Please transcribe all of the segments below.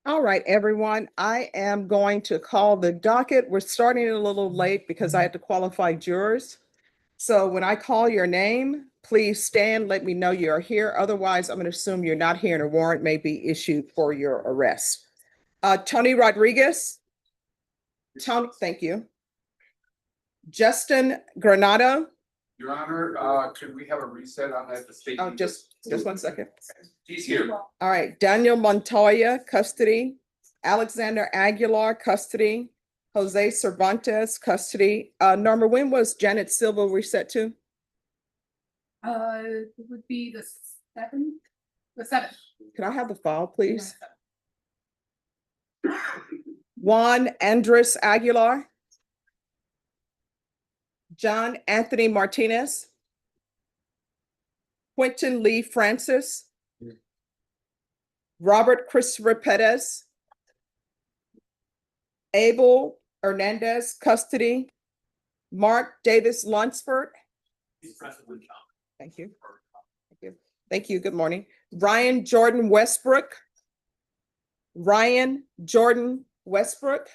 All right, everyone, I am going to call the docket. We're starting a little late because I had to qualify jurors. So when I call your name, please stand, let me know you're here. Otherwise, I'm going to assume you're not here and a warrant may be issued for your arrest. Tony Rodriguez. Tony, thank you. Justin Granado. Your Honor, could we have a reset on that? The state. Oh, just 1 second. He's here. All right, Daniel Montoya, custody. Alexander Aguilar, custody. Jose Cervantes, custody. Norma, when was Janet Silva reset to? It would be the 7th. Can I have the file, please? Juan Andres Aguilar. John Anthony Martinez. Quentin Lee Francis. Robert Christopher Perez. Abel Hernandez, custody. Mark Davis Lunsford. Thank you. Thank you. Thank you. Good morning. Ryan Jordan Westbrook. Ryan Jordan Westbrook.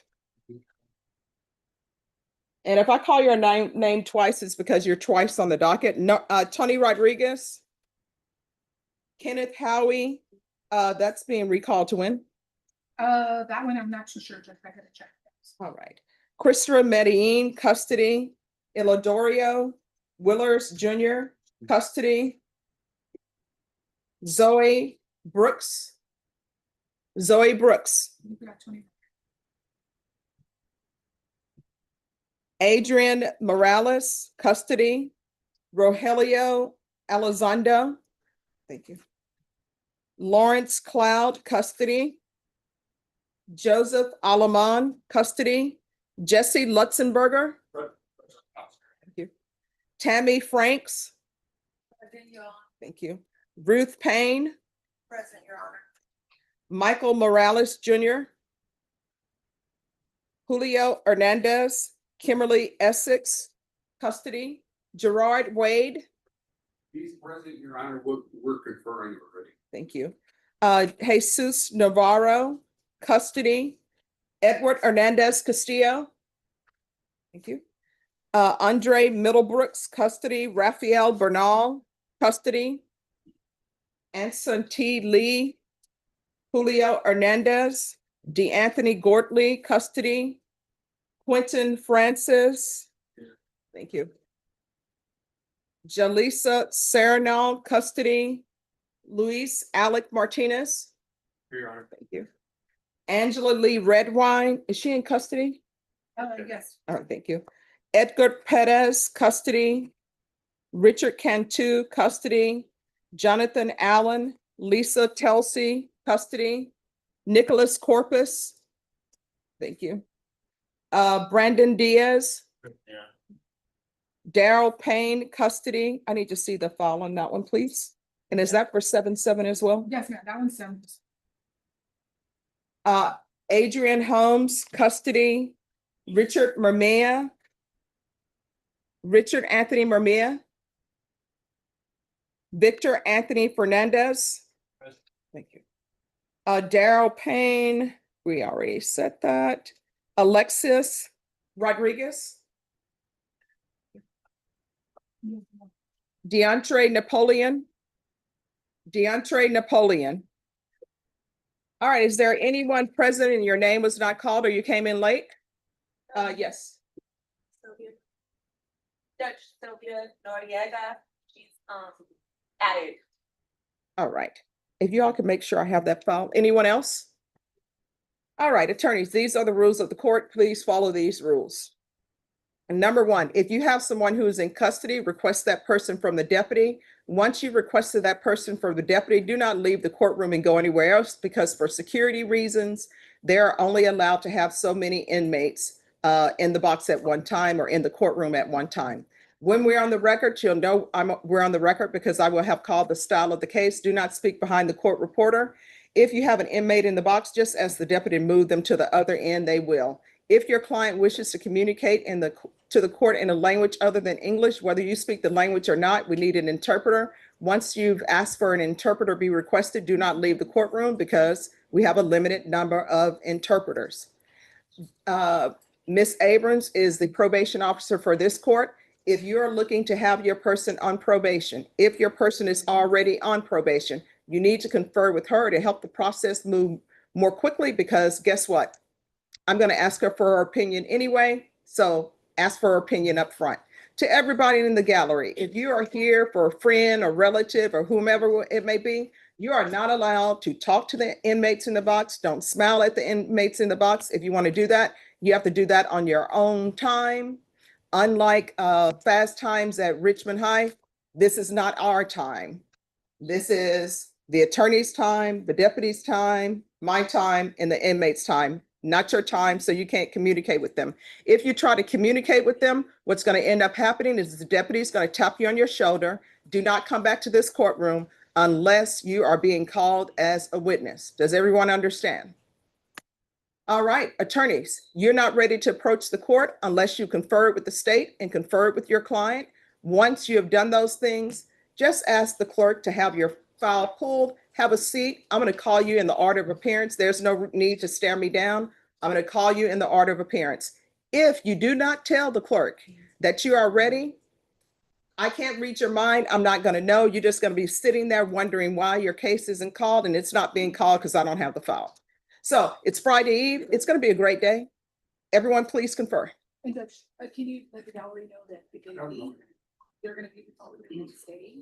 And if I call your name twice, it's because you're twice on the docket. No, Tony Rodriguez. Kenneth Howie. That's being recalled to when? That one I'm not too sure, Jeff. I gotta check. All right. Christopher Medellin, custody. Ilodorio Willers Jr., custody. Zoe Brooks. Zoe Brooks. Adrian Morales, custody. Rogelio Elizondo. Thank you. Lawrence Cloud, custody. Joseph Alaman, custody. Jesse Lutzenberger. Thank you. Tammy Franks. Thank you. Ruth Payne. Present, Your Honor. Michael Morales Jr. Julio Hernandez. Kimberly Essex, custody. Gerard Wade. He's present, Your Honor. We're conferring already. Thank you. Jesus Navarro, custody. Edward Hernandez Castillo. Thank you. Andre Middlebrooks, custody. Rafael Bernal, custody. Anson T. Lee. Julio Hernandez. DeAnthony Gortley, custody. Quentin Francis. Thank you. Jalisa Serenal, custody. Luis Alec Martinez. Here, Your Honor. Thank you. Angela Lee Redwine, is she in custody? Yes. All right, thank you. Edgar Perez, custody. Richard Cantu, custody. Jonathan Allen, Lisa Telsey, custody. Nicholas Corpus. Thank you. Brandon Diaz. Yeah. Daryl Payne, custody. I need to see the file on that one, please. And is that for 7-7 as well? Yes, ma'am. That one's 7. Adrian Holmes, custody. Richard Mermea. Richard Anthony Mermea. Victor Anthony Fernandez. Thank you. Daryl Payne, we already said that. Alexis Rodriguez. DeAndre Napoleon. DeAndre Napoleon. All right, is there anyone present and your name was not called or you came in late? Yes. Sylvia. Judge Sylvia Noriega, she's added. All right. If you all can make sure I have that file. Anyone else? All right, attorneys, these are the rules of the court. Please follow these rules. And number one, if you have someone who is in custody, request that person from the deputy. Once you requested that person for the deputy, do not leave the courtroom and go anywhere else, because for security reasons, they're only allowed to have so many inmates in the box at one time or in the courtroom at one time. When we're on the record, you'll know we're on the record because I will have called the style of the case. Do not speak behind the court reporter. If you have an inmate in the box, just ask the deputy to move them to the other end, they will. If your client wishes to communicate to the court in a language other than English, whether you speak the language or not, we need an interpreter. Once you've asked for an interpreter be requested, do not leave the courtroom because we have a limited number of interpreters. Ms. Abrams is the probation officer for this court. If you're looking to have your person on probation, if your person is already on probation, you need to confer with her to help the process move more quickly, because guess what? I'm going to ask her for her opinion anyway, so ask for her opinion up front. To everybody in the gallery, if you are here for a friend or relative or whomever it may be, you are not allowed to talk to the inmates in the box. Don't smile at the inmates in the box. If you want to do that, you have to do that on your own time. Unlike fast times at Richmond High, this is not our time. This is the attorney's time, the deputy's time, my time, and the inmate's time, not your time, so you can't communicate with them. If you try to communicate with them, what's going to end up happening is the deputy's going to tap you on your shoulder. Do not come back to this courtroom unless you are being called as a witness. Does everyone understand? All right, attorneys, you're not ready to approach the court unless you confer with the state and confer with your client. Once you have done those things, just ask the clerk to have your file pulled, have a seat. I'm going to call you in the order of appearance. There's no need to stare me down. I'm going to call you in the order of appearance. If you do not tell the clerk that you are ready, I can't read your mind. I'm not going to know. You're just going to be sitting there wondering why your case isn't called, and it's not being called because I don't have the file. So it's Friday Eve. It's going to be a great day. Everyone, please confer. And Judge, can you let the gallery know that they're gonna be the stay?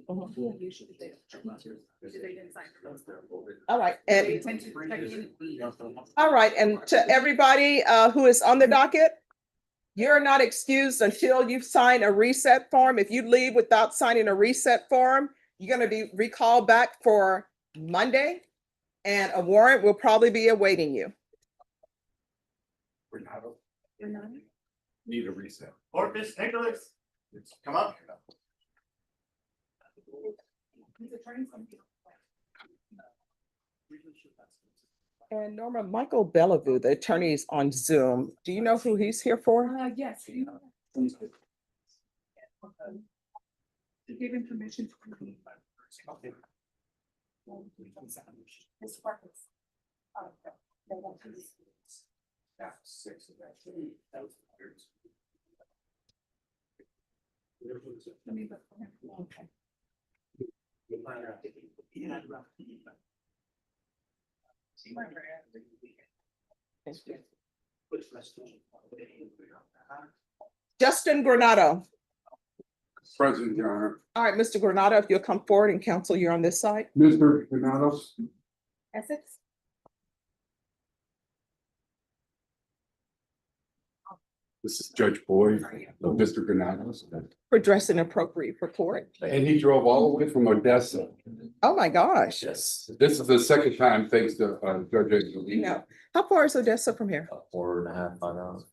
Usually they don't. They didn't sign for those. All right. They And tend to check in. all right. And to everybody who is on the docket, you're not excused until you sign a reset form. If you leave without signing a reset form, you're going to be recalled back for Monday, and a warrant will probably be awaiting you. Need a reset. Corpus Nicholas, come up. And Norma, Michael Bellevue, the attorney, is on Zoom. Do you know who he's here for? Yes. You gave him permission to. This purpose. Let me look for him. Okay. Justin Granado. Present, Your Honor. All right, Mr. Granado, if you'll come forward and counsel, you're on this side. Mr. Granados. Essex? This is Judge Boyd of Mr. Granados. For dressing appropriate for court. And he drove all the way from Odessa. Oh, my gosh. Yes. This is the second time, thanks to Judge You know, how far is Odessa from here? 4.5, 5 hours.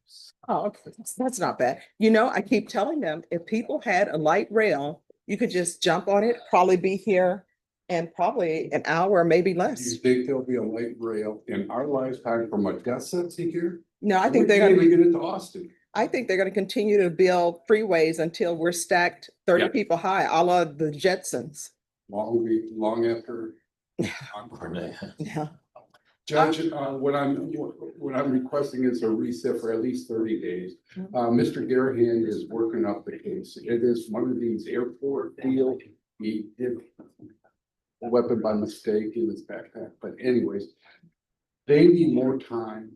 Oh, okay. That's not bad. You know, I keep telling them, if people had a light rail, you could just jump on it, probably be here in probably an hour or maybe You less. think there'll be a light rail in our lifetime from Odessa to here? No, I think We they're can't gonna, even get it to Austin. I think they're gonna continue to build freeways until we're stacked 30 Yeah. people high, a la the Jetsons. Long after. Yeah. Judge, what I'm requesting is a reset for at least 30 days. Mr. Garahan is working up the case. It is one of these airport deal. He did a weapon by mistake in his backpack, but anyways, they need more time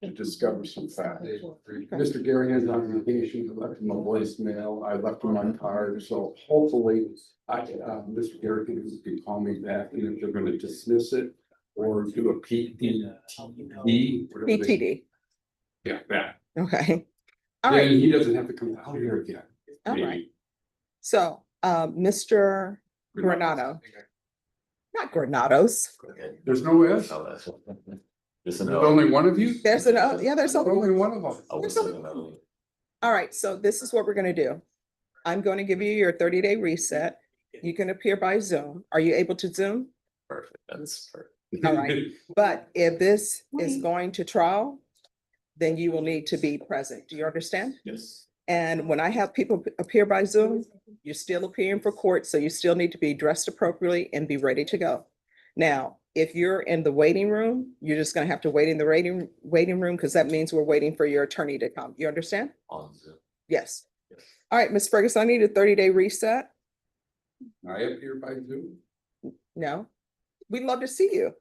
to discover some facts. Mr. Garahan's on vacation. I left him a voicemail. I left him my card, so hopefully Mr. Garahan can call me back, and if they're gonna dismiss it or do a PTD. PTD. Yeah, that. Okay. All Then right. he doesn't have to come out here again. All right. So, Mr. Granado. Not Granados. Okay. There's no S? Oh, that's- Just There's an O. only one of you? There's an, yeah, there's There's a, only one of them. I was thinking about it. all right, so this is what we're gonna do. I'm going to give you your 30-day reset. You can appear by Zoom. Are you able to Zoom? Perfect, that's perfect. All right. But if this is going to trial, then you will need to be present. Do you understand? Yes. And when I have people appear by Zoom, you're still appearing for court, so you still need to be dressed appropriately and be ready to go. Now, if you're in the waiting room, you're just gonna have to wait in the waiting room, because that means we're waiting for your attorney to come. You understand? On Zoom. Yes. Yes. All right, Ms. Ferguson, I need a 30-day reset. I appear by Zoom. No, we'd love to see you.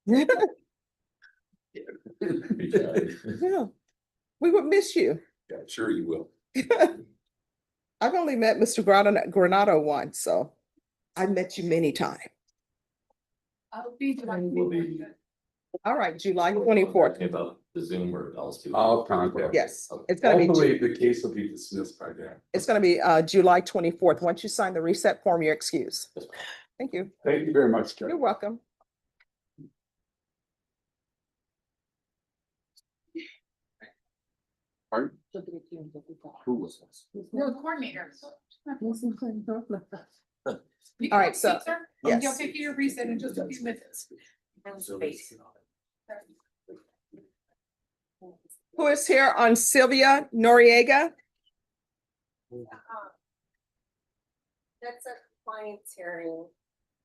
Yeah, Yeah. we would miss you. Yeah, sure you will. I've only met Mr. Granado once, so I've met you many times. I'll be. All right, July 24th. Okay, about the Zoom or else too. I'll contact. Yes, Okay. it's gonna be, Hopefully the case will be dismissed by then. it's gonna be July 24th. Once you sign the reset form, you're excused. Yes, ma'am. Thank you. Thank you very much, Judge. You're welcome. Pardon? Who was this? You're the coordinator. All right, so, yes. You'll take your reset in just a few minutes. Who is here on Sylvia Noriega? That's a compliance hearing.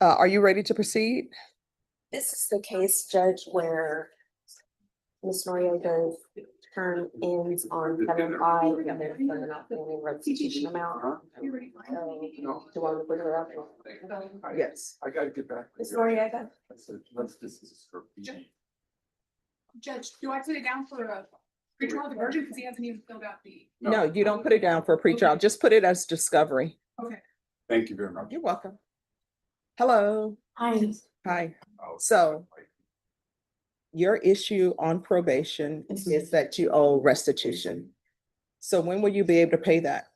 Are you ready to proceed? This is the case, Judge, where Ms. Noriega's term ends on 7/5, and they're not paying restitution amount. So, do you want to put her up? Yes. I gotta get back. Ms. Noriega? This is for. Judge, do I put it down for a pretrial diversion because he hasn't even filled out the? No, you don't put it down for a pretrial. Just put it as discovery. Okay. Thank you very much. You're welcome. Hello. Hi. Hi. So your issue on probation is that you owe restitution. So when will you be able to pay that?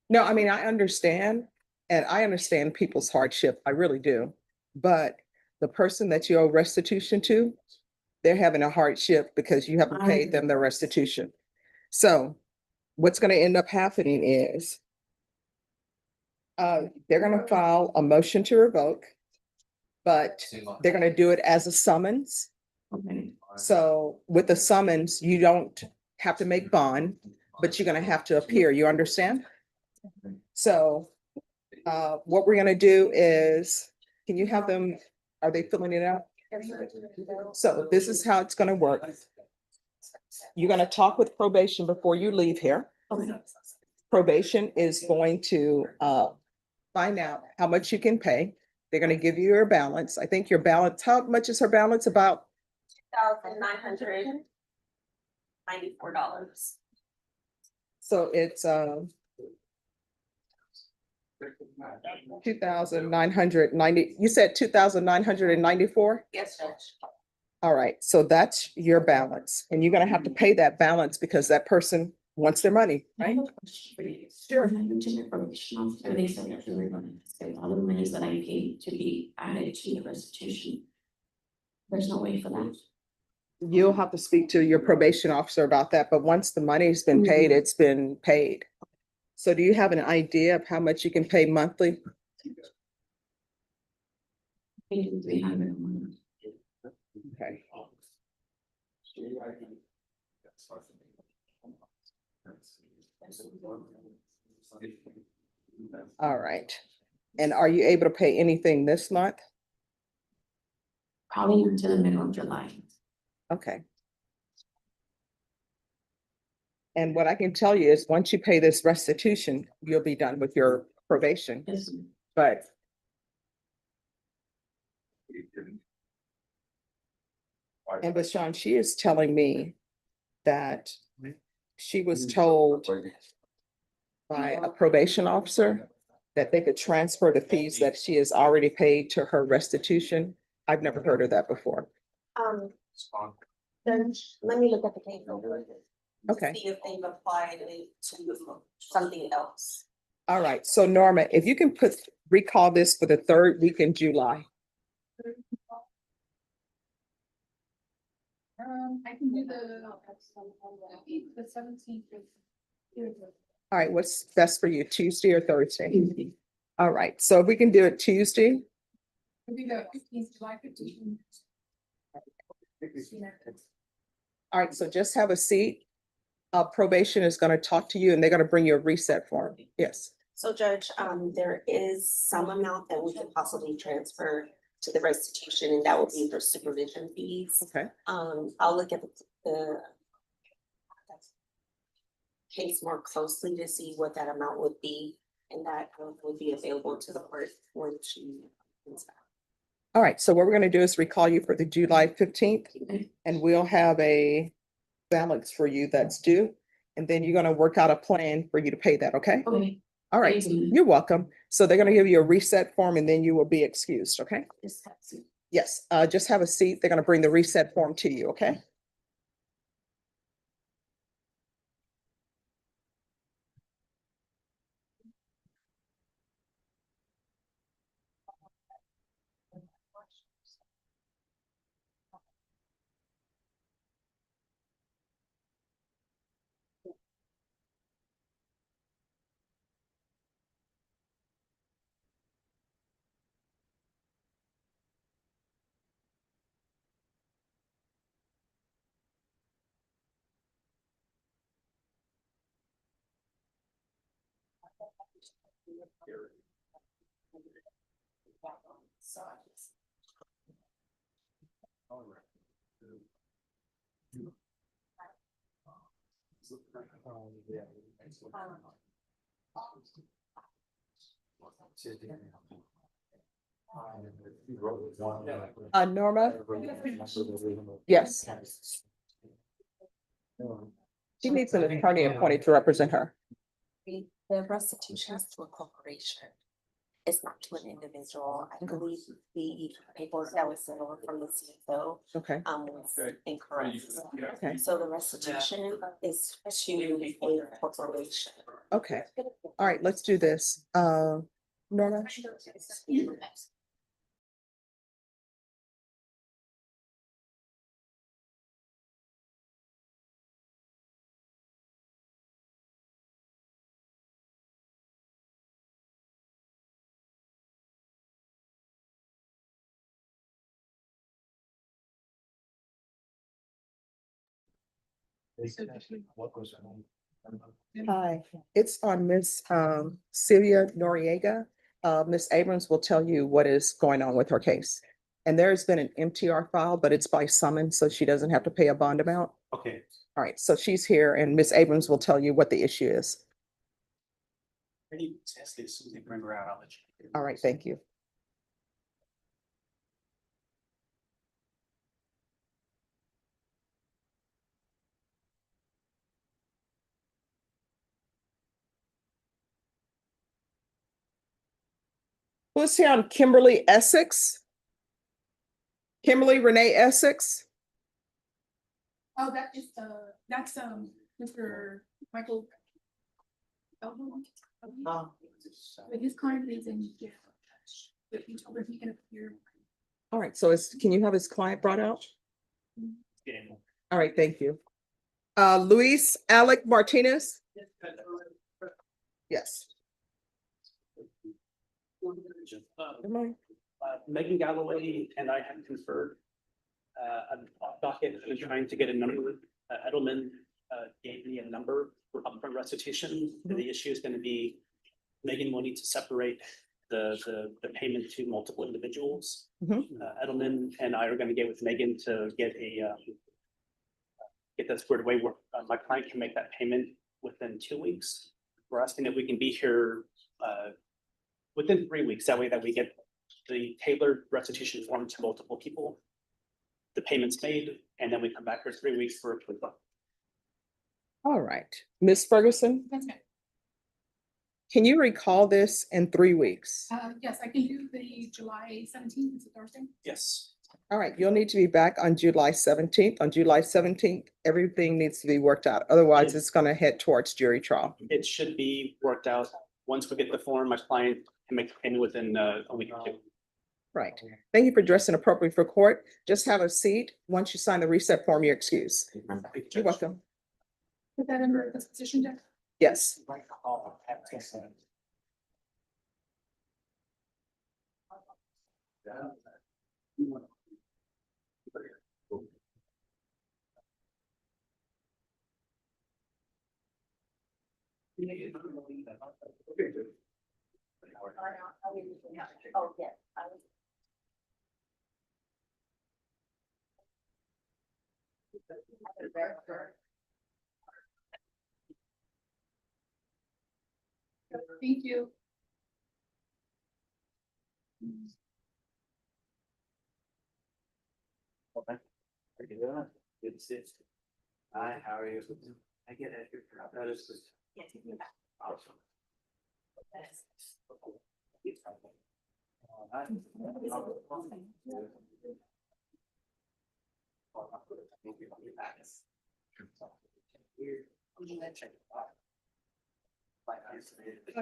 No, I mean, I understand, and I understand people's hardship. I really do. But the person that you owe restitution to, they're having a hardship because you haven't paid them their restitution. So what's going to end up happening is they're going to file a motion to revoke, but they're going to do it as a summons. So with the summons, you don't have to make bond, but you're going to have to appear. You understand? So what we're going to do is, can you have them, are they filling it out? So this is how it's going to work. You're going to talk with probation before you leave here. Probation is going to find out how much you can pay. They're going to give you your balance. I think your balance, how much is her balance? About $2,994. so it's 2,990. You said 2,994? Yes, Judge. All right, so that's your balance, and you're gonna have to pay that balance because that person wants their money, right? Sure. To the probation officer, they said that they were going to say all the monies that I paid to be added to the restitution. There's no way for that. You'll have to speak to your probation officer about that, but once the money's been paid, it's been paid. So do you have an idea of how much you can pay monthly? 300 a month. Okay, all right. And are you able to pay anything this month? Probably into the middle of July. Okay. And what I can tell you is, once you pay this restitution, you'll be done with your probation, Yes. but and but Sean, she is telling me that she was told by a probation officer that they could transfer the fees that she has already paid to her restitution. I've never heard of that before. Judge, let me look at the case. Okay. See if they've applied it to something else. All right, so Norma, if you can recall this for the third week in July. I can do the 17th. All right, what's best for you, Tuesday or Thursday? All right, so if we can do it Tuesday, We'll do the 15th, July 15th. all right, so just have a seat. Probation is gonna talk to you and they're gonna bring you a reset form. Yes, So Judge, there is some amount that we could possibly transfer to the restitution, and that would be for supervision fees. okay. I'll look at the case more closely to see what that amount would be, and that would be available to the court when she comes back. All right, so what we're gonna do is recall you for the July 15th, and we'll have a balance for you that's due. And then you're gonna work out a plan for you to pay that, okay? Okay. All right, Thank you. you're welcome. So they're gonna give you a reset form and then you will be excused, okay? Just have to- Yes, just have a seat. They're gonna bring the reset form to you, okay? Norma? Yes. She needs an attorney appointed to represent her. The restitution is to a corporation. It's not to an individual. I believe the paperwork that was sent over from the CFO Okay, was incorrect. okay, So the restitution is to a corporation. okay. All right, let's do this. Norma? Hi, it's on Miss Celia Noriega. Miss Abrams will tell you what is going on with her case. And there's been an MTR file, but it's by summons, so she doesn't have to pay a bond amount. Okay, All right, so she's here and Miss Abrams will tell you what the issue is. I need to test this, as soon as they bring her out, I'll let you. All right, thank you. Who's here on Kimberly Essex? Kimberly Renee Essex? Oh, that's Mr. Michael. But his client is in jail. But he told him he can appear. All right, so can you have his client brought out? All right, thank you. Luis Alec Martinez? Yes. Am I- Megan Galloway and I have conferred. On Docket, I've been trying to get a number. Edelman gave me a number for upfront restitution. The issue is going to be Megan will need to separate the payment to multiple individuals. Mhm. Edelman and I are going to get with Megan to get that squared away where my client can make that payment within 2 weeks. We're asking if we can be here within 3 weeks. That way that we get the tailored restitution form to multiple people. The payment's made, and then we come back for 3 weeks for approval. All right, Miss Ferguson? That's it. Can you recall this in 3 weeks? Yes, I can do the July 17th, it's a Thursday. Yes. All right, you'll need to be back on July 17th. On July 17th, everything needs to be worked out. Otherwise, it's gonna head towards jury trial. It should be worked out. Once we get the form, my client can make the payment within a week or two. Right. Thank you for dressing appropriately for court. Just have a seat. Once you sign the reset form, you're excused. You're welcome. Put that under this position, Jeff. Yes. Oh, yeah. Thank you. Good to see you. Hi, how are you? I get it. That is good. Awesome.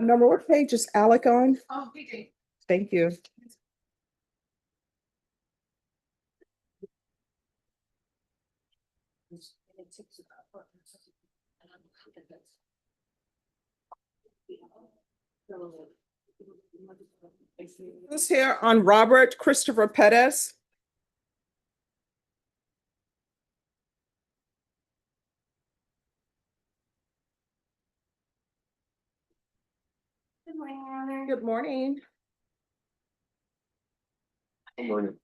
Number, what page is Alec on? Oh, PJ. Thank you. Who's here on Robert Christopher Pettis? Good morning, Your Honor. Good morning. Good morning.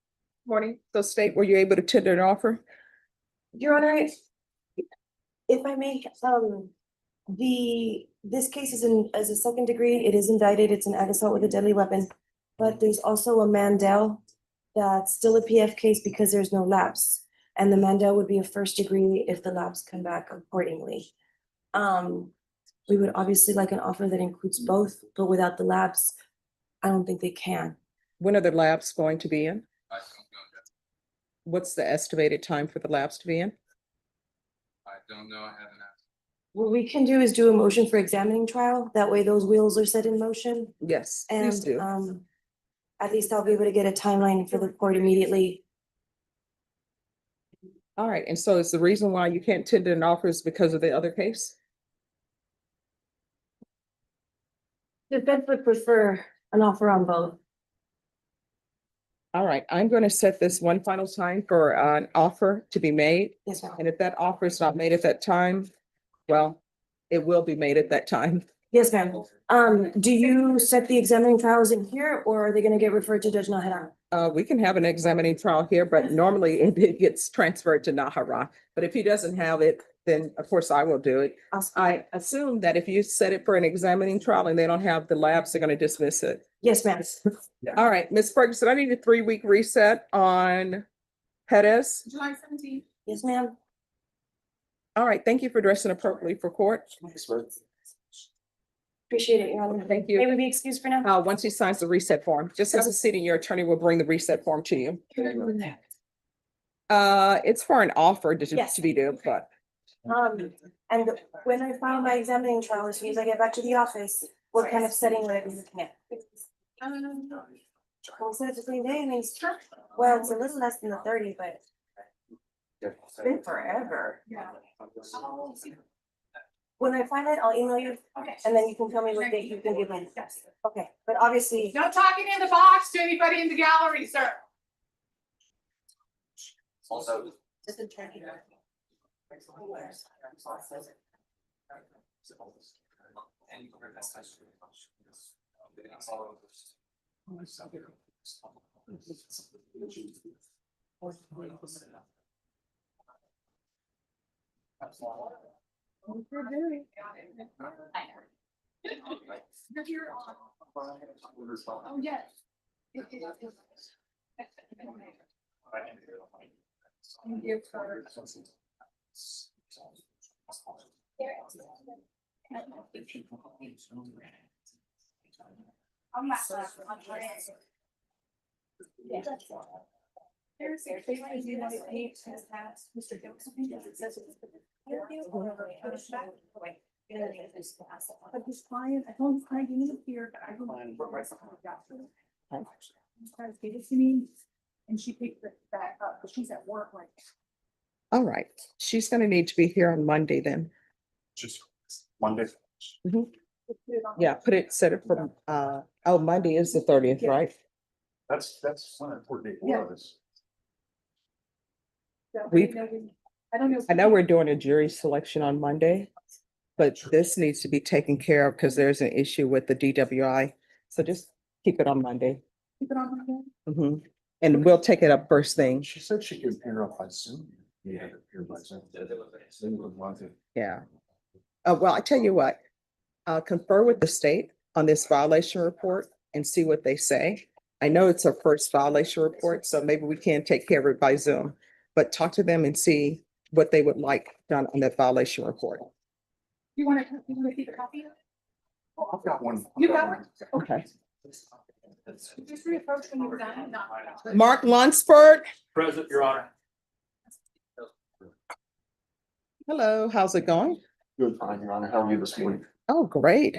Morning. So state, were you able to tender an offer? Your Honor, if I may, this case is as a second degree, it is indicted, it's an ag assault with a deadly weapon. But there's also a Mandel that's still a PF case because there's no lapse. And the Mandel would be a first degree if the lapse come back accordingly. We would obviously like an offer that includes both, but without the lapse, I don't think they can. When are the labs going to be in? I don't know. What's the estimated time for the labs to be in? I don't know. I haven't asked. What we can do is do a motion for examining trial. That way those wheels are set in motion. Yes, please do. And at least I'll be able to get a timeline for the court immediately. All right, and so is the reason why you can't tender an offer is because of the other case? The Fed would prefer an offer on both. All right, I'm going to set this one final time for an offer to be made. Yes, ma'am. And if that offer is not made at that time, well, it will be made at that time. Yes, ma'am. Do you set the examining trials in here or are they gonna get referred to Judge Nahara? We can have an examining trial here, but normally it gets transferred to Nahara. But if he doesn't have it, then of course I will do it. I assume that if you set it for an examining trial and they don't have the labs, they're going to dismiss it. Yes, ma'am. All right, Ms. Ferguson, I need a 3-week reset on Pettis. July 17th. Yes, ma'am. All right, thank you for dressing appropriately for court. Appreciate it, Your Honor. Thank May you. we be excused for now? Once he signs the reset form, just have a seat and your attorney will bring the reset form to you. It's for an offer Yes. to be due, but And when I file my examining trial, as soon as I get back to the office, what kind of setting would I be looking at? Consider it's a clean day, I mean, well, it's a little less than the 30, but it's been forever. Yeah. When I find it, I'll email you, Okay. and then you can tell me what date you can give me. Okay, but obviously, No talking in the box to anybody in the gallery, sir. Also. You're here on. Oh, yes. Give her. There's a thing I do that it hates has passed Mr. Jones. It says it's- But his client, I told his client, you need to hear, but I don't. Guys gave it to me and she picked it back up, because she's at work right All right, she's gonna need to be here on Monday then. Just Monday. now. Yeah, set it for, oh, Monday is the 30th, right? That's one important day Yeah. for us. I don't know. I know we're doing a jury selection on Monday, but this needs to be taken care of because there's an issue with the DWI. So just keep it on Monday. Keep it on my head. Mhm. And we'll take it up first thing. She said she could appear up by Zoom. Yeah, appear by Zoom. Yeah. Well, I tell you what, confer with the state on this violation report and see what they say. I know it's our first violation report, so maybe we can take care of it by Zoom, but talk to them and see what they would like done on that violation report. You wanna keep a copy of it? I've got one. You got one? Okay. Just reapproach when you're done, not. Mark Lunsford, Present, Your Honor. hello, how's it going? Good, fine, Your Honor. How are you this morning? Oh, great.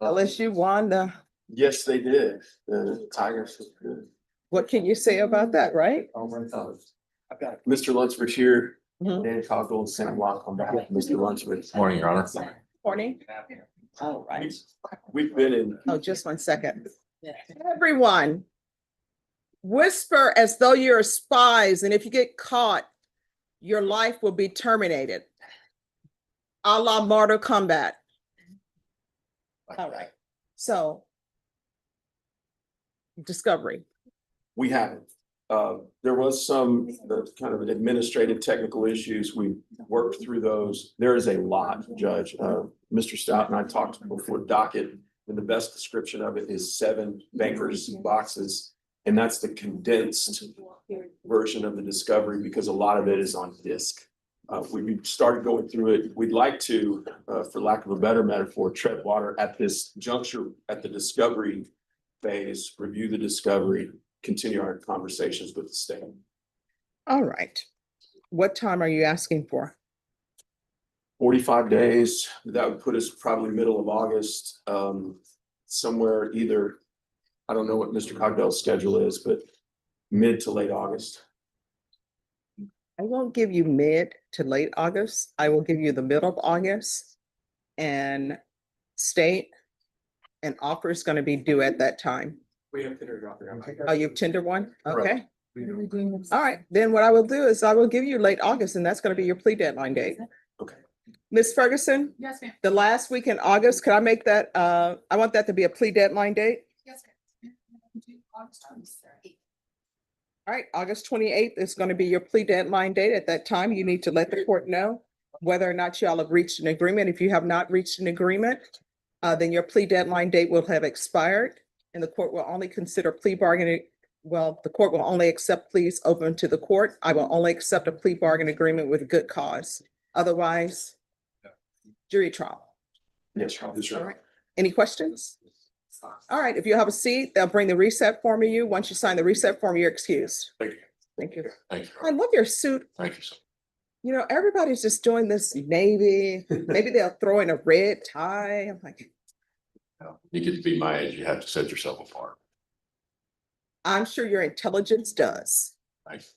LSU won the, Yes, they did. The Tigers look good. what can you say about that, right? Oh, my God. I've got Mr. Lunsford here, Mhm. Dan Coggle, and Sam Locke on behalf of Mr. Lunsford. Morning, Your Honor. Morning. All right. We've been in. Oh, just 1 second. Everyone, whisper as though you're spies, and if you get caught, your life will be terminated. A la Mortal Kombat. All right. So, discovery. We haven't. There was some kind of administrative technical issues. We worked through those. There is a lot, Judge. Mr. Stout and I talked before Docket, and the best description of it is 7 bankers boxes. And that's the condensed version of the discovery because a lot of it is on disk. We started going through it. We'd like to, for lack of a better metaphor, tread water at this juncture at the discovery phase, review the discovery, continue our conversations with the state. All right. What time are you asking for? 45 days, that would put us probably middle of August, somewhere either, I don't know what Mr. Cogdell's schedule is, but mid to late August. I won't give you mid to late August. I will give you the middle of August. And state and offer is going to be due at that time. We have to. Oh, you have tender one? Okay. Correct. All right. Then what I will do is I will give you late August and that's going to be your plea deadline date. Okay. Ms. Ferguson, Yes, ma'am. the last week in August, could I make that, I want that to be a plea deadline date? Yes, ma'am. August 23rd. All right, August 28th is going to be your plea deadline date. At that time, you need to let the court know whether or not y'all have reached an agreement. If you have not reached an agreement, then your plea deadline date will have expired and the court will only consider plea bargaining. Well, the court will only accept pleas open to the court. I will only accept a plea bargain agreement with good cause. Otherwise, jury trial. Yes, Your All Honor. right. Any questions? All right, if you have a seat, they'll bring the reset form to you. Once you sign the reset form, you're excused. Thank you. Thank you. Thank you. I love your suit. Thank you, sir. You know, everybody's just doing this navy. Maybe they'll throw in a red tie. I'm like, You get to be my age, you have to set yourself apart. I'm sure your intelligence does. Thanks.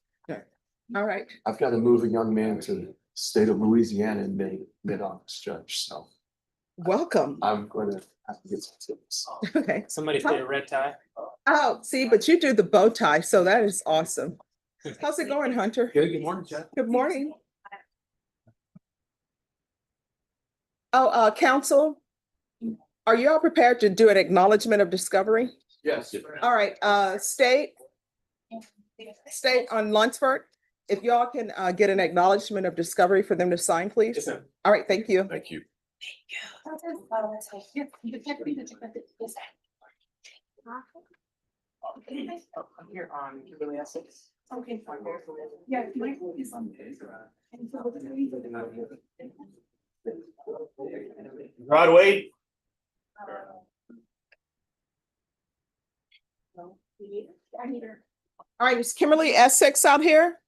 All right. I've got to move a young man to the state of Louisiana in mid-August, Judge, so Welcome. I'm going to have to get some tips. Okay. Somebody say a red tie. Oh, see, but you do the bow tie, so that is awesome. How's it going, Hunter? Good morning, Judge. Good morning. Oh, counsel, are you all prepared to do an acknowledgement of discovery? Yes. All right, state on Lunsford, if y'all can get an acknowledgement of discovery for them to sign, please. Yes, ma'am. All right, thank you. Thank you. Here on Kimberly Essex. Okay. Yeah. my phone is on. Broadway. All right, is Kimberly Essex out here?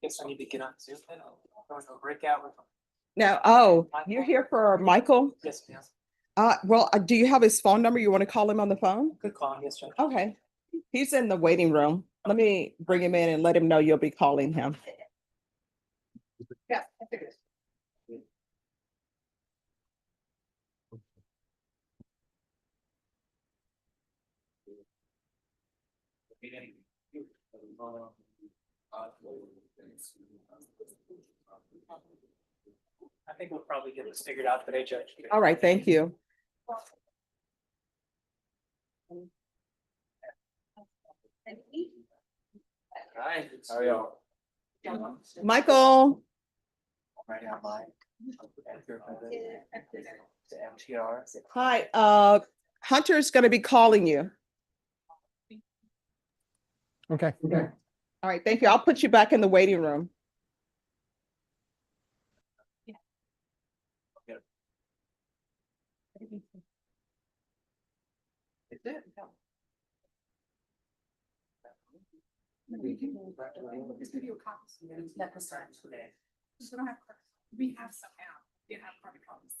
Guess I need to get on Zoom then. I'll go break out with. No, oh, you're here for Michael? Yes, ma'am. Well, do you have his phone number? You want to call him on the phone? Good call, yes, Judge. Okay, he's in the waiting room. Let me bring him in and let him know you'll be calling him. Yeah, I figured. I think we'll probably get this figured out today, Judge. All right, thank you. Hi, how are y'all? Michael, Right now, mine. The MTR. hi, Hunter's gonna be calling you. Okay. All right, thank you. I'll put you back in the waiting room. Just give you a copy. Just don't have, we have some now. We have probably copies.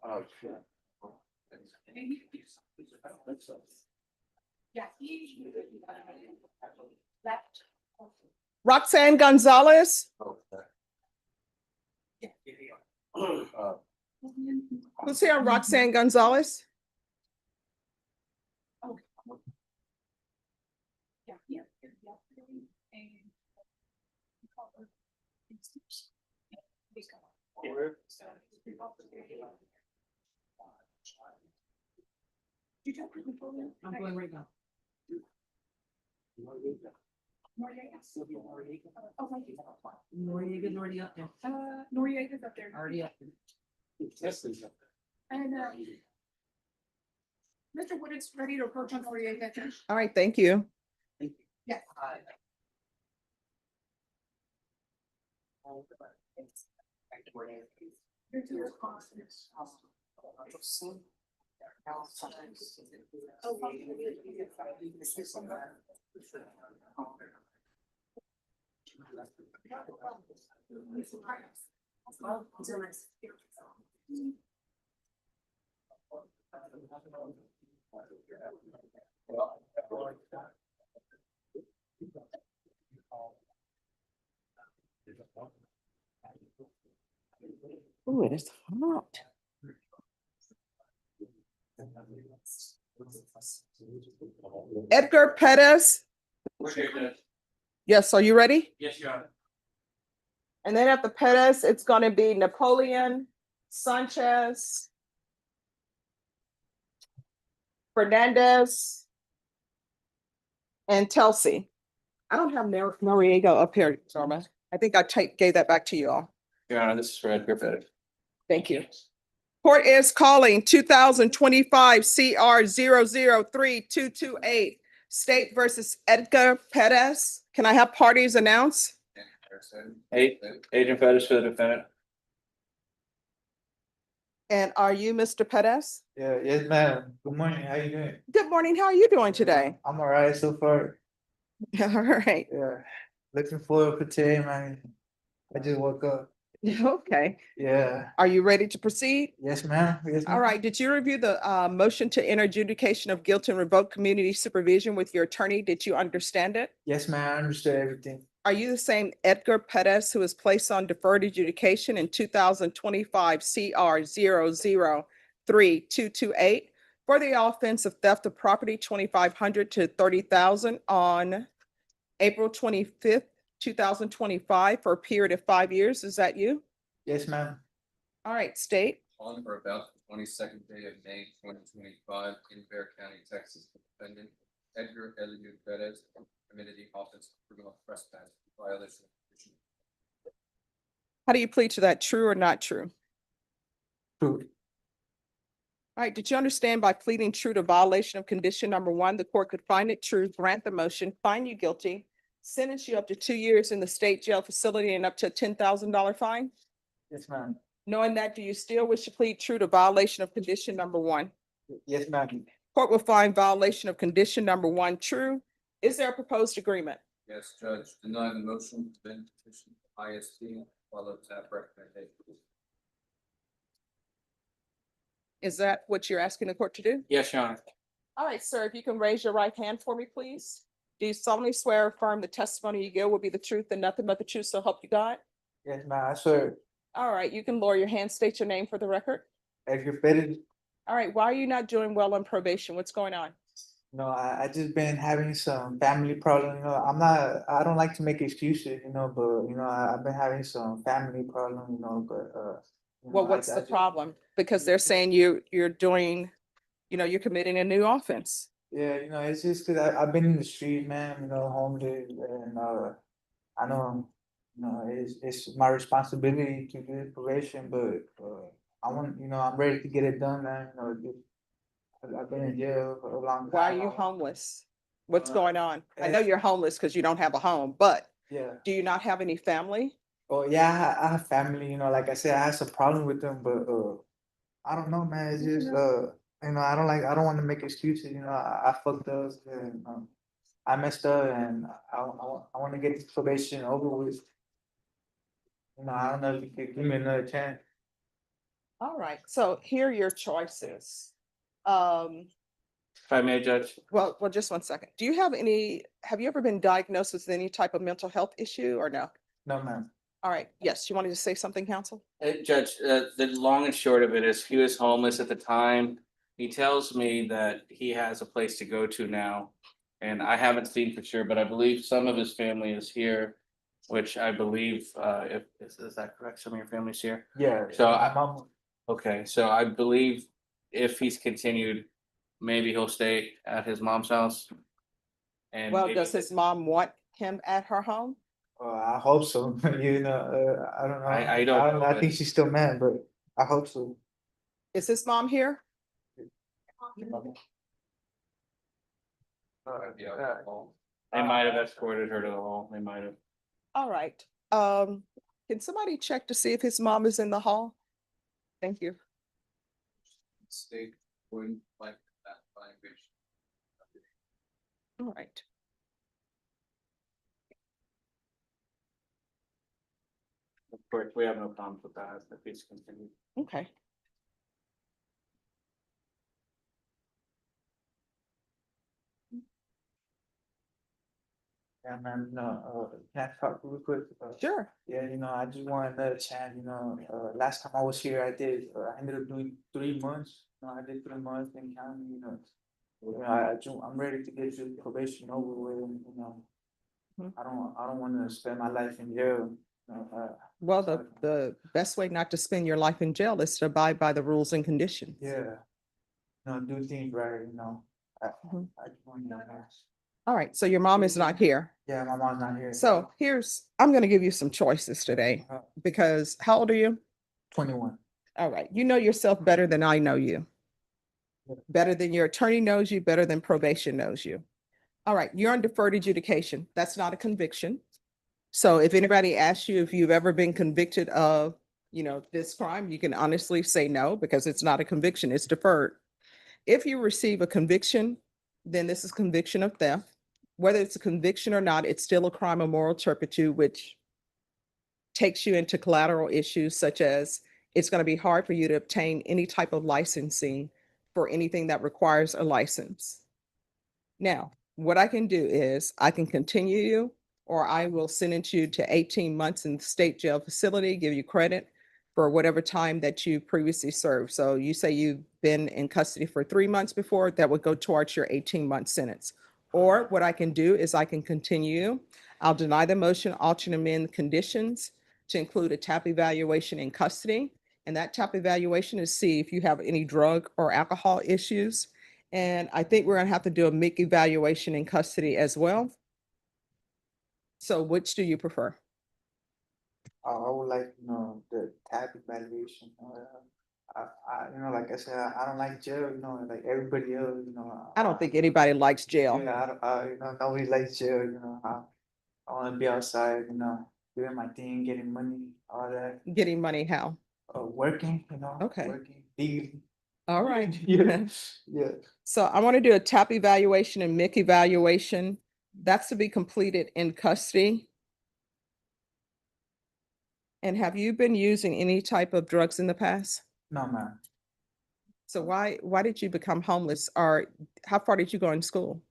Oh, sure. Yeah. Left. Roxanne Gonzalez, who's here? Roxanne Gonzalez? Yeah, yeah, yeah. And I'm going right now. Noriega's already up there. Noriega's up there. Already up. And Mr. Wood is ready to approach on Noriega. All right, thank you. Yes. Here's your response. Oh, it is hot. Edgar Pettis. Yes, are you ready? Yes, Your Honor. And then at the Pettis, it's gonna be Napoleon, Sanchez, Fernandez, and Telsey. I don't have Noriega up here, Norma. I think I gave that back to you all. Your Honor, this is for Edgar Pettit. Thank you. Court is calling 2025 CR 003-228, State versus Edgar Pettis. Can I have parties announce? Agent Pettis for the defendant. And are you Mr. Pettis? Yeah, yes, ma'am. Good morning. How you doing? Good morning. How are you doing today? I'm all right so far. All right. Yeah. Looking forward for today, man. I just woke up. Okay. Yeah. Are you ready to proceed? Yes, ma'am. Yes, ma'am. All right. Did you review the motion to enter adjudication of guilt and revoke community supervision with your attorney? Did you understand it? Yes, ma'am. I understood everything. Are you the same Edgar Pettis who was placed on deferred adjudication in 2025 CR 003-228 for the offense of theft of property 2,500 to 30,000 on April 25th, 2025 for a period of 5 years? Is that you? Yes, ma'am. All right, state. On or about the 22nd day of May 2025 in Bear County, Texas, defendant Edgar Eliud Perez committed the offense of criminal trespass violation of provision. How do you plead to that? True or not true? True. All right, did you understand by pleading true to violation of condition number one, the court could find it true, grant the motion, find you guilty, sentence you up to 2 years in the state jail facility and up to a $10,000 fine? Yes, ma'am. Knowing that, do you still wish to plead true to violation of condition number one? Yes, ma'am. Court will find violation of condition number one true. Is there a proposed agreement? Yes, Judge, deny the motion, then petition ISD, follow tap recommendation. Is that what you're asking the court to do? Yes, Your Honor. All right, sir, if you can raise your right hand for me, please. Do you solemnly swear or affirm the testimony you give will be the truth and nothing but the truth, so help you God? Yes, ma'am. I swear. All right, you can lower your hand, state your name for the record. Edgar Pettis. All right, why are you not doing well on probation? What's going on? No, I just been having some family problems. You know, I don't like to make excuses, you know, but you know, I've been having some family problems, you know, but you Well, know, what's I the just- problem? Because they're saying you're doing, you're committing a new offense. Yeah, you know, it's just because I've been in the street, man, you know, homeless, and I know, you know, it's my responsibility to do this probation, but I want, you know, I'm ready to get it done, man. You know, I've been in jail for a long time. Why are you homeless? What's Uh, going on? I know you're homeless because you don't have a home, but Yeah. do you not have any family? Oh yeah, I have family. You know, like I said, I have some problem with them, but I don't know, man. It's just you know, I don't want to make excuses. You know, I fucked up and I messed up, and I want to get this probation over with. You know, I don't know if you could give me another chance. All right, so here are your choices. If I may, Judge. Well, just 1 second. Have you ever been diagnosed with any type of mental health issue or no? No, ma'am. All right, yes, you wanted to say something, counsel? Judge, the long and short of it is he was homeless at the time. He tells me that he has a place to go to now. And I haven't seen for sure, but I believe some of his family is here, which I believe, is that correct? Some of your family's here? Yeah. So my I- mom. Okay, so I believe if he's continued, maybe he'll stay at his mom's house. And Well, maybe- does his mom want him at her home? I hope so. You know, I don't know. I don't know, I but- think she's still mad, but I hope so. Is his mom here? They might have escorted her to the hall, they might have. All right, can somebody check to see if his mom is in the hall? Thank you. State wouldn't like that language. All right. Of course, we have no problems with that if he's continued. Okay. Yeah, man, no, can I talk real quick? Sure. Yeah, you know, I just want another chance, you know, last time I was here, I ended up doing 3 months. You know, I did 3 months in county, you know. I'm ready to get to probation over with, and, you know. Mhm. I don't wanna spend my life in jail. Well, the best way not to spend your life in jail is to abide by the rules and conditions. Yeah. No, do things right, you know. Mhm. I just want to. All right, so your mom is not here. Yeah, my mom's not here. So I'm gonna give you some choices today because how old are you? 21. All right, you know yourself better than I know you. Better than your attorney knows you, better than probation knows you. All right, you're on deferred adjudication. That's not a conviction. So if anybody asks you if you've ever been convicted of, this crime, you can honestly say no, because it's not a conviction, it's deferred. If you receive a conviction, then this is conviction of theft. Whether it's a conviction or not, it's still a crime of moral turpitude, which takes you into collateral issues such as it's going to be hard for you to obtain any type of licensing for anything that requires a license. Now, what I can do is I can continue you, or I will sentence you to 18 months in the state jail facility, give you credit for whatever time that you previously served. So you say you've been in custody for 3 months before, that would go towards your 18-month sentence. Or what I can do is I can continue. I'll deny the motion, alter and amend the conditions to include a TAP evaluation in custody. And that TAP evaluation is see if you have any drug or alcohol issues. And I think we're gonna have to do a MIC evaluation in custody as well. So which do you prefer? I would like, you know, the type evaluation. you know, like I said, I don't like jail, you know, like everybody else, you know. I don't think anybody likes jail. Yeah, you know, nobody likes jail, you know, I wanna be outside, you know, doing my thing, getting money, all that, Getting money how? working, you know. Okay. Working, legally. All right. Yeah, yeah. So I want to do a TAP evaluation and MIC evaluation. That's to be completed in custody. And have you been using any type of drugs in the past? No, man. So why did you become homeless, or how far did you go in school?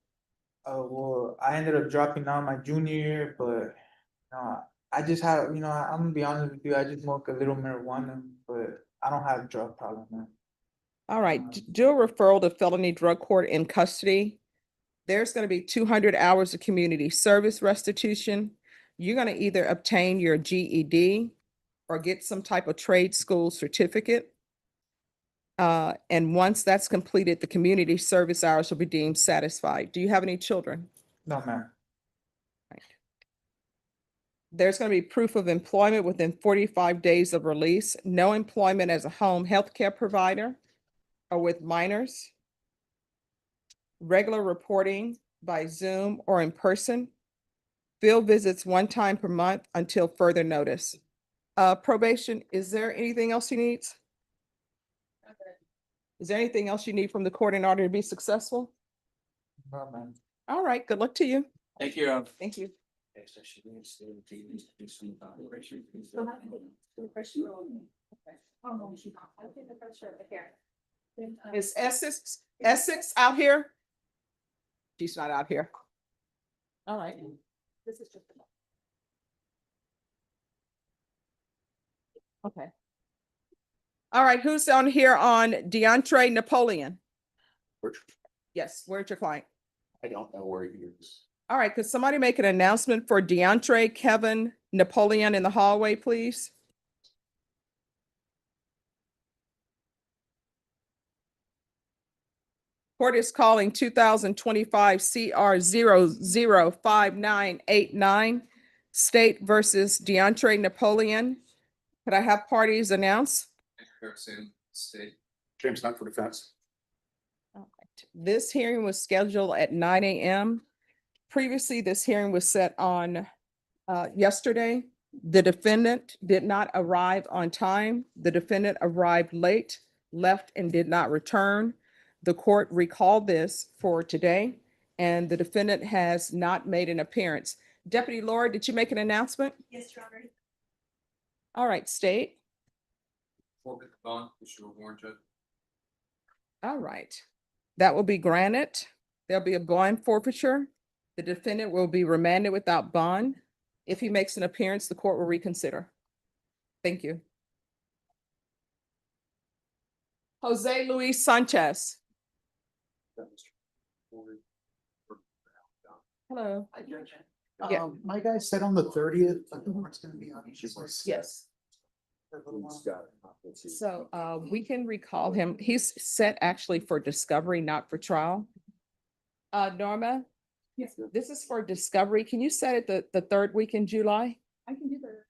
Well, I ended up dropping out my junior year, but I just have, you know, I'm gonna be honest with you, I just smoke a little marijuana, but I don't have a drug problem, man. All right, do a referral to felony drug court in custody. There's going to be 200 hours of community service restitution. You're going to either obtain your GED or get some type of trade school certificate. And once that's completed, the community service hours will be deemed satisfied. Do you have any children? No, man. There's going to be proof of employment within 45 days of release, no employment as a home healthcare provider or with minors, regular reporting by Zoom or in person, field visits 1 time per month until further notice. Probation, is there anything else you need? Is there anything else you need from the court in order to be successful? No, man. All right, good luck to you. Thank you. Thank you. Is Essex out here? She's not out here. All right. This is just. Okay. All right, who's on here on DeAndre Napoleon? Yes, where's your client? I don't know where he is. All right, could somebody make an announcement for DeAndre Kevin Napoleon in the hallway, please? Court is calling 2025 CR 005989, State versus DeAndre Napoleon. Could I have parties announce? Harrison, state. James Hunt for defense. All right. This hearing was scheduled at 9 a.m. Previously, this hearing was set on yesterday. The defendant did not arrive on time. The defendant arrived late, left, and did not return. The court recalled this for today, and the defendant has not made an appearance. Deputy Laura, did you make an announcement? Yes, Your Honor. All right, state. Forfeit the bond, issue a warrant, Judge. All right. That will be granted. There'll be a bond forfeiture. The defendant will be remanded without bond. If he makes an appearance, the court will reconsider. Thank you. Jose Luis Sanchez. Hello. Yeah. My guy said on the 30th, I think it's gonna be on. Yes. So we can recall him. He's set actually for discovery, not for trial. Norma? Yes, This is for discovery. Can you set it the 3rd week in July? I can do the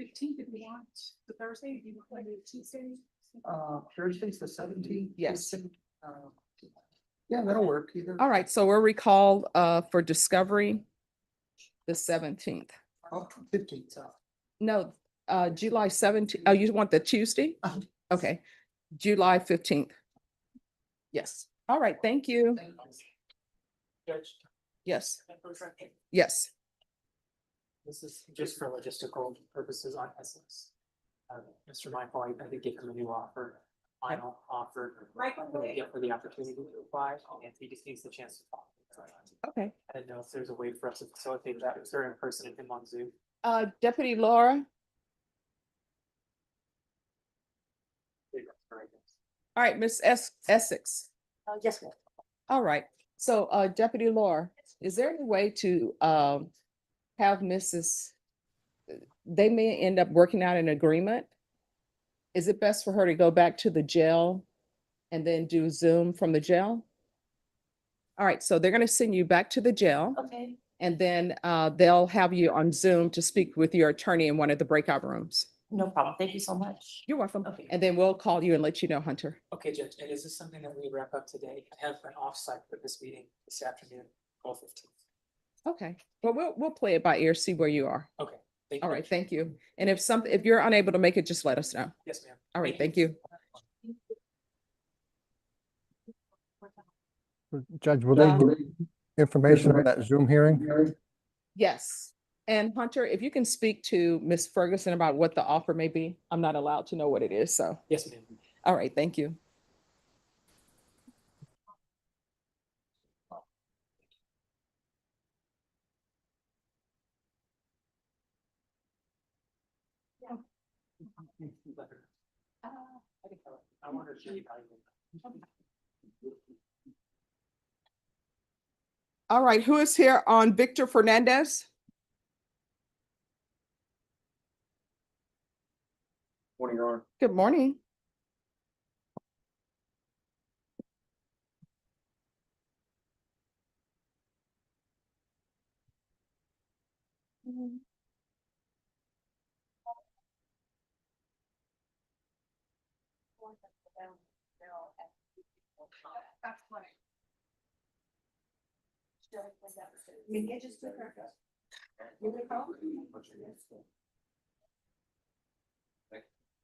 15th if you want, the Thursday, you want to do Tuesday? Thursday's the 17th. Yes. Yeah, that'll work either. All right, so we'll recall for discovery the 17th. 15th. No, July 17th. Oh, you want the Tuesday? Okay, July 15th. Yes. All right, thank you. Judge. Yes. Yes. This is just for logistical purposes on Essex. Mr. Michael, I did give him a new offer, final offer. For the opportunity to apply, and he just needs the chance to talk. Okay. I didn't know if there's a way for us to facilitate that, if they're in person and him on Zoom. Deputy Laura. All right, Miss Essex. Yes, ma'am. All right, so Deputy Laura, is there any way to have Mrs. They may end up working out an agreement? Is it best for her to go back to the jail and then do Zoom from the jail? All right, so they're gonna send you back to the jail. Okay. And then they'll have you on Zoom to speak with your attorney in one of the breakout rooms. No problem. Thank you so much. You're welcome. Okay. And then we'll call you and let you know, Hunter. Okay, Judge, and is this something that we wrap up today? I have an offsite for this meeting this afternoon, 12:15. Okay, well, we'll play it by ear, see where you are. Okay, thank you. All right, thank you. And if you're unable to make it, just let us know. Yes, ma'am. All right, thank you. Judge, will they give information on that Zoom hearing? Yes. And Hunter, if you can speak to Ms. Ferguson about what the offer may be, I'm not allowed to know what it is, so. Yes, ma'am. All right, thank you. I wonder if she. All right, who is here on Victor Fernandez? Morning, Your Honor. Good morning. That's funny.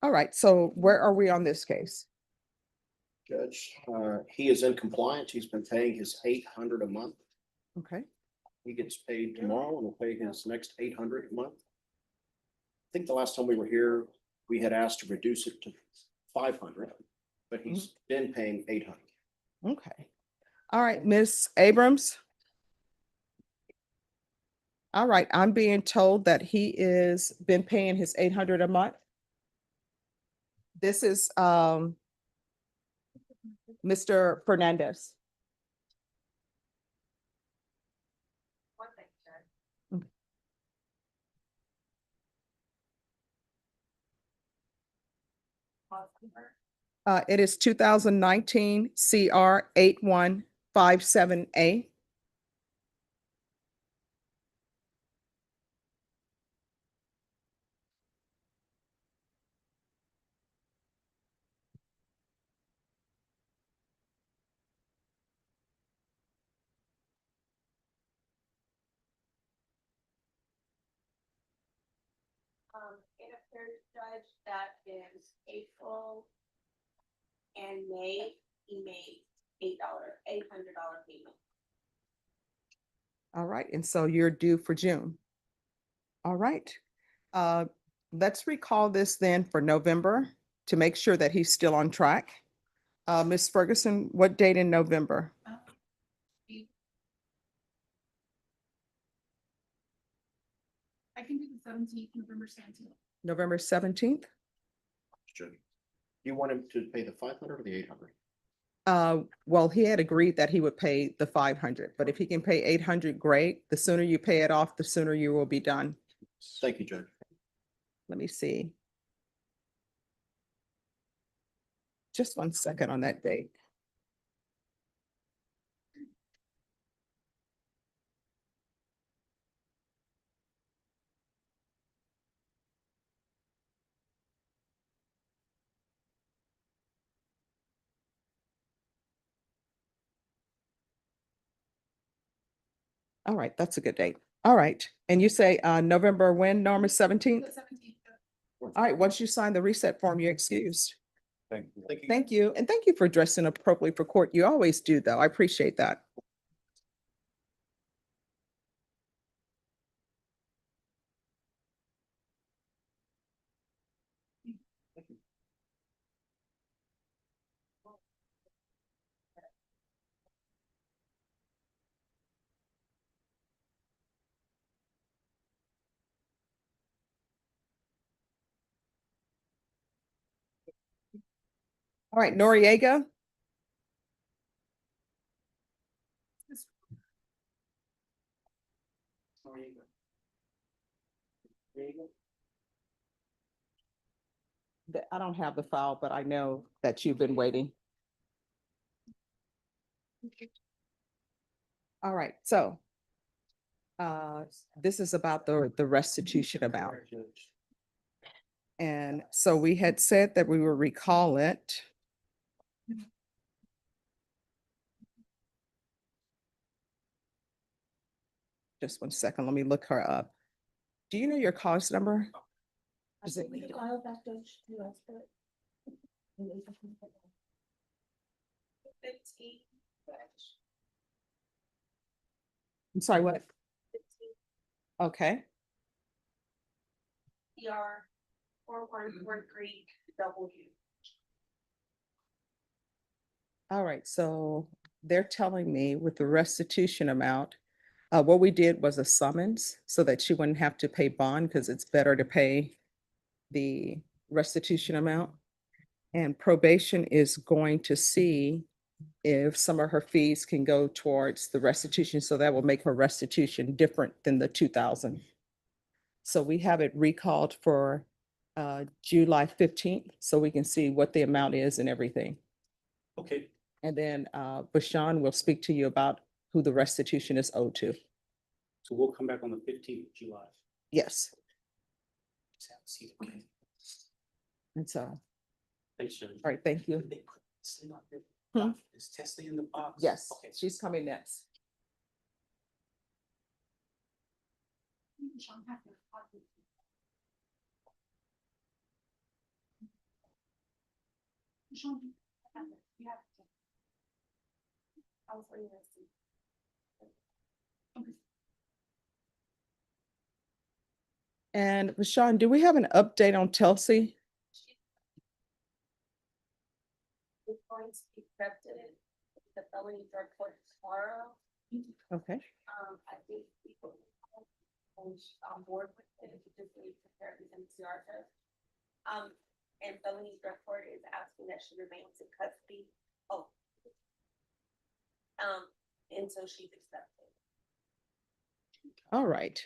All right, so where are we on this case? Judge, he is in compliance. He's been paying his 800 a month. Okay, He gets paid tomorrow and will pay his next 800 a month. I think the last time we were here, we had asked to reduce it to 500, but he's been paying 800. okay. All right, Ms. Abrams. All right, I'm being told that he is been paying his 800 a month. This is Mr. Fernandez. It is 2019 CR 8157A. It appears, Judge, that is April and May, he made $800 payment. All right, and so you're due for June. All right. Let's recall this then for November to make sure that he's still on track. Ms. Ferguson, what date in November? I can do the 17th, November 17th. November 17th? Judge, do you want him to pay the 500 or the 800? Well, he had agreed that he would pay the 500, but if he can pay 800, great. The sooner you pay it off, the sooner you will be done. Thank you, Judge. Let me see. Just 1 second on that date. All right, that's a good date. All right, and you say November when, Norma, 17th? The 17th. All right, once you sign the reset form, you're excused. Thank you. Thank you. Thank you, and thank you for dressing appropriately for court. You always do, though. I appreciate that. All right, Noriega. I don't have the file, but I know that you've been waiting. All right, so this is about the restitution amount. And so we had said that we would recall it. Just 1 second, let me look her up. Do you know your cause number? Is it- I'm sorry, what? Okay, PR 4143 W. all right, so they're telling me with the restitution amount, what we did was a summons so that she wouldn't have to pay bond because it's better to pay the restitution amount. And probation is going to see if some of her fees can go towards the restitution, so that will make her restitution different than the 2,000. So we have it recalled for July 15th, so we can see what the amount is and everything. Okay, And then Bashan will speak to you about who the restitution is owed to. so we'll come back on the 15th of July. Yes, Okay. and so, all Thanks, Judge. right, thank you. They put Testing on the- Hmm? Is Testing in the box? Yes, Okay. she's coming next. And Bashan, do we have an update on Chelsea? It's going to be accepted the felony drug court tomorrow. Okay. I think people on board with it, if you just need to prepare the MCR test. And felony drug court is asking that she remains in custody. Oh. Until she's accepted. All right.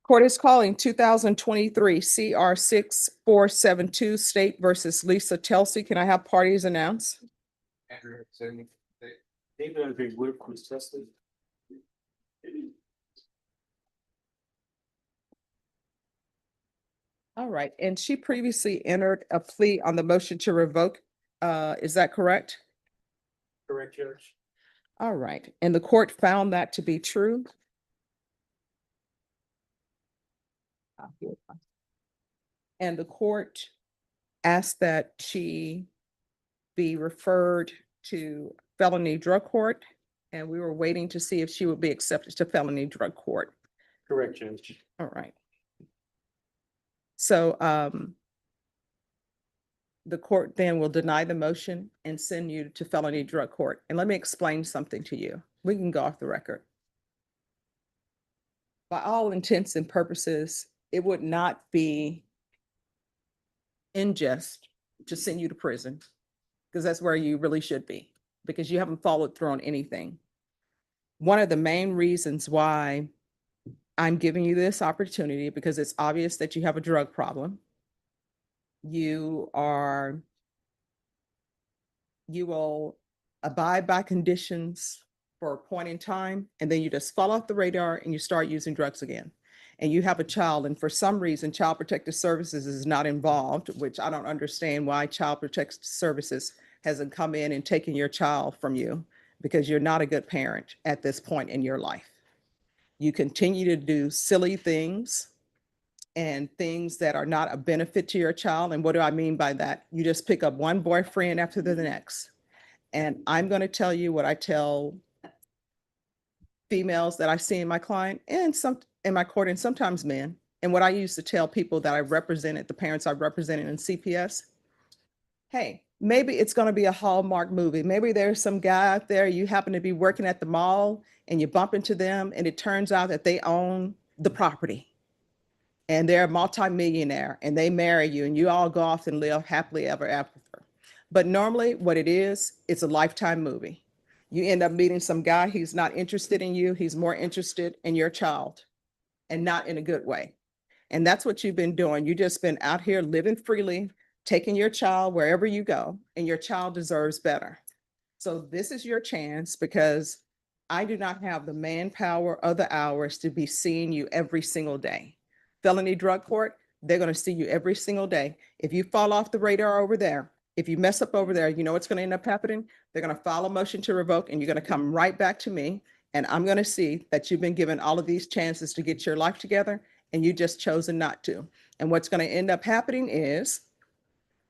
Court is calling 2023 CR 6472 State versus Lisa Chelsea. Can I have parties announced? David Andre Wood, Chris Testing. All right, and she previously entered a plea on the motion to revoke. Is that correct? Correct, Judge. All right, and the court found that to be true. And the court asked that she be referred to felony drug court, and we were waiting to see if she would be accepted to felony drug court. Correct, Judge. All right. So the court then will deny the motion and send you to felony drug court. And let me explain something to you. We can go off the record. By all intents and purposes, it would not be unjust to send you to prison, because that's where you really should be, because you haven't followed through on anything. One of the main reasons why I'm giving you this opportunity, because it's obvious that you have a drug problem. You will abide by conditions for a point in time, and then you just fall off the radar and you start using drugs again. And you have a child, and for some reason, Child Protective Services is not involved, which I don't understand why Child Protective Services hasn't come in and taken your child from you, because you're not a good parent at this point in your life. You continue to do silly things and things that are not a benefit to your child. And what do I mean by that? You just pick up one boyfriend after the next. And I'm going to tell you what I tell females that I see in my client and some in my court, and sometimes men. And what I used to tell people that I represented, the parents I represented in CPS, hey, maybe it's going to be a Hallmark movie. Maybe there's some guy out there, you happen to be working at the mall and you bump into them and it turns out that they own the property and they're a multimillionaire and they marry you and you all go off and live happily ever after. But normally what it is, it's a Lifetime movie. You end up meeting some guy, he's not interested in you, he's more interested in your child, and not in a good way. And that's what you've been doing. You've just been out here living freely, taking your child wherever you go, and your child deserves better. So this is your chance, because I do not have the manpower or the hours to be seeing you every single day. felony drug court, they're gonna see you every single day. If you fall off the radar over there, if you mess up over there, you know what's gonna end up happening? They're gonna file a motion to revoke and you're gonna come right back to me. And I'm gonna see that you've been given all of these chances to get your life together and you just chosen not to. And what's gonna end up happening is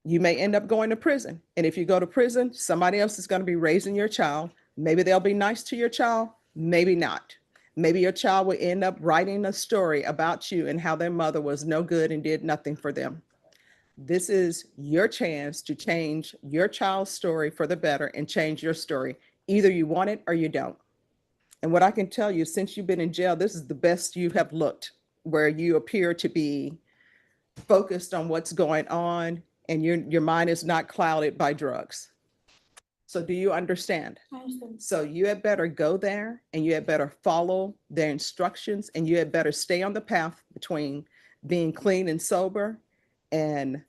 you may end up going to prison. And if you go to prison, somebody else is gonna be raising your child. Maybe they'll be nice to your child, maybe not. Maybe your child will end up writing a story about you and how their mother was no good and did nothing for them. This is your chance to change your child's story for the better and change your story. Either you want it or you don't. And what I can tell you, since you've been in jail, this is the best you have looked, where you appear to be focused on what's going on and your mind is not clouded by drugs. So do you understand? I understand. So you had better go there and you had better follow their instructions and you had better stay on the path between being clean and sober and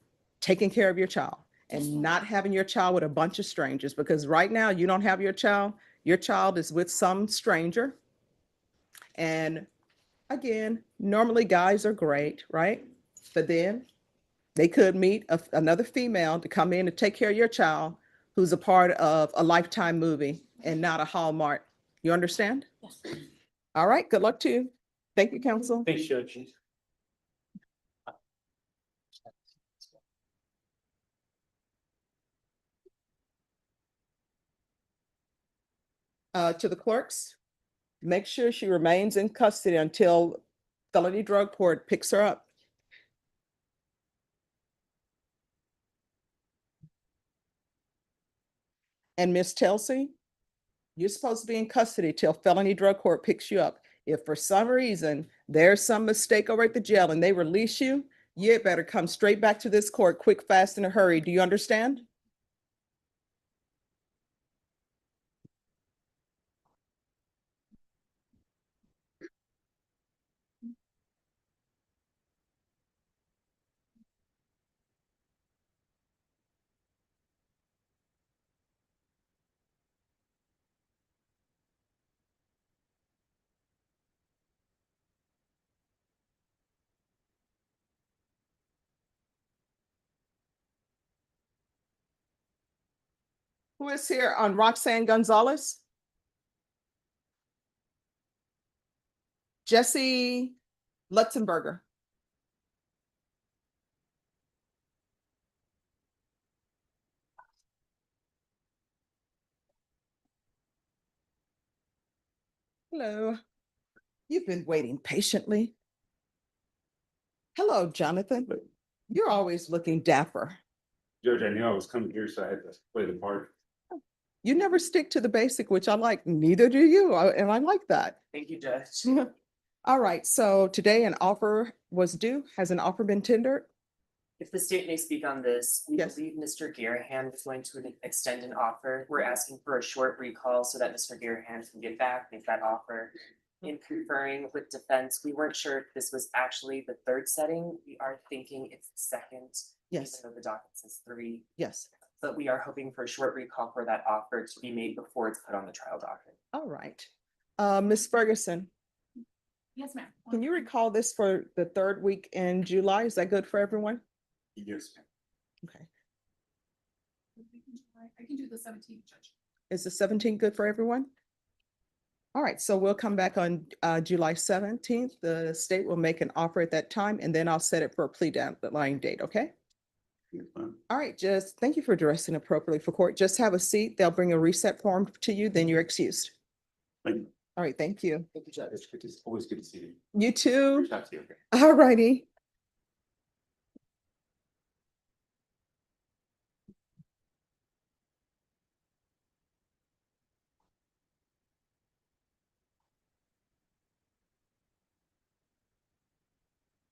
taking care of your child and not having your child with a bunch of strangers, because right now you don't have your child is with some stranger. And again, normally guys are great, right? But then they could meet another female to come in and take care of your child who's a part of a Lifetime movie and not a Hallmark. You understand? Yes. All right, good luck to you. Thank you, counsel. Thanks, Judge. To the clerks, make sure she remains in custody until felony drug court picks her up. And Miss Telsey, you're supposed to be in custody till felony drug court picks you up. If for some reason there's some mistake over at the jail and they release you, you better come straight back to this court quick, fast, in a hurry. Do you understand? Who is here on Roxanne Gonzalez? Jesse Lutzenberger. Hello. You've been waiting patiently. Hello, Jonathan. You're always looking dapper. Judge, I knew I was coming here, so I had to play the part. You never stick to the basic, which I like. Neither do you, and I like that. Thank you, Judge. All right, so today an offer was due. Has an offer been tendered? If the state may speak on this, we Yes. believe Mr. Garahan was going to extend an offer. We're asking for a short recall so that Mr. Garahan can get back, make that offer. In conferring with defense, we weren't sure if this was actually the third setting. We are thinking it's the second. Yes. Even though the docket says 3, Yes. but we are hoping for a short recall for that offer to be made before it's put on the trial docket. All right. Ms. Ferguson, Yes, ma'am. can you recall this for the third week in July? Is that good for everyone? Yes, ma'am. Okay. I can do the 17th, Judge. Is the 17th good for everyone? All right, so we'll come back on July 17th. The state will make an offer at that time, and then I'll set it for a plea deadline date, okay? Yes, ma'am. All right, just thank you for dressing appropriately for court. Just have a seat. They'll bring a reset form to you, then you're excused. Thank you. All right, thank you. Thank you, Judge. It's always good to see you. You too. Reach out to you, okay? All righty.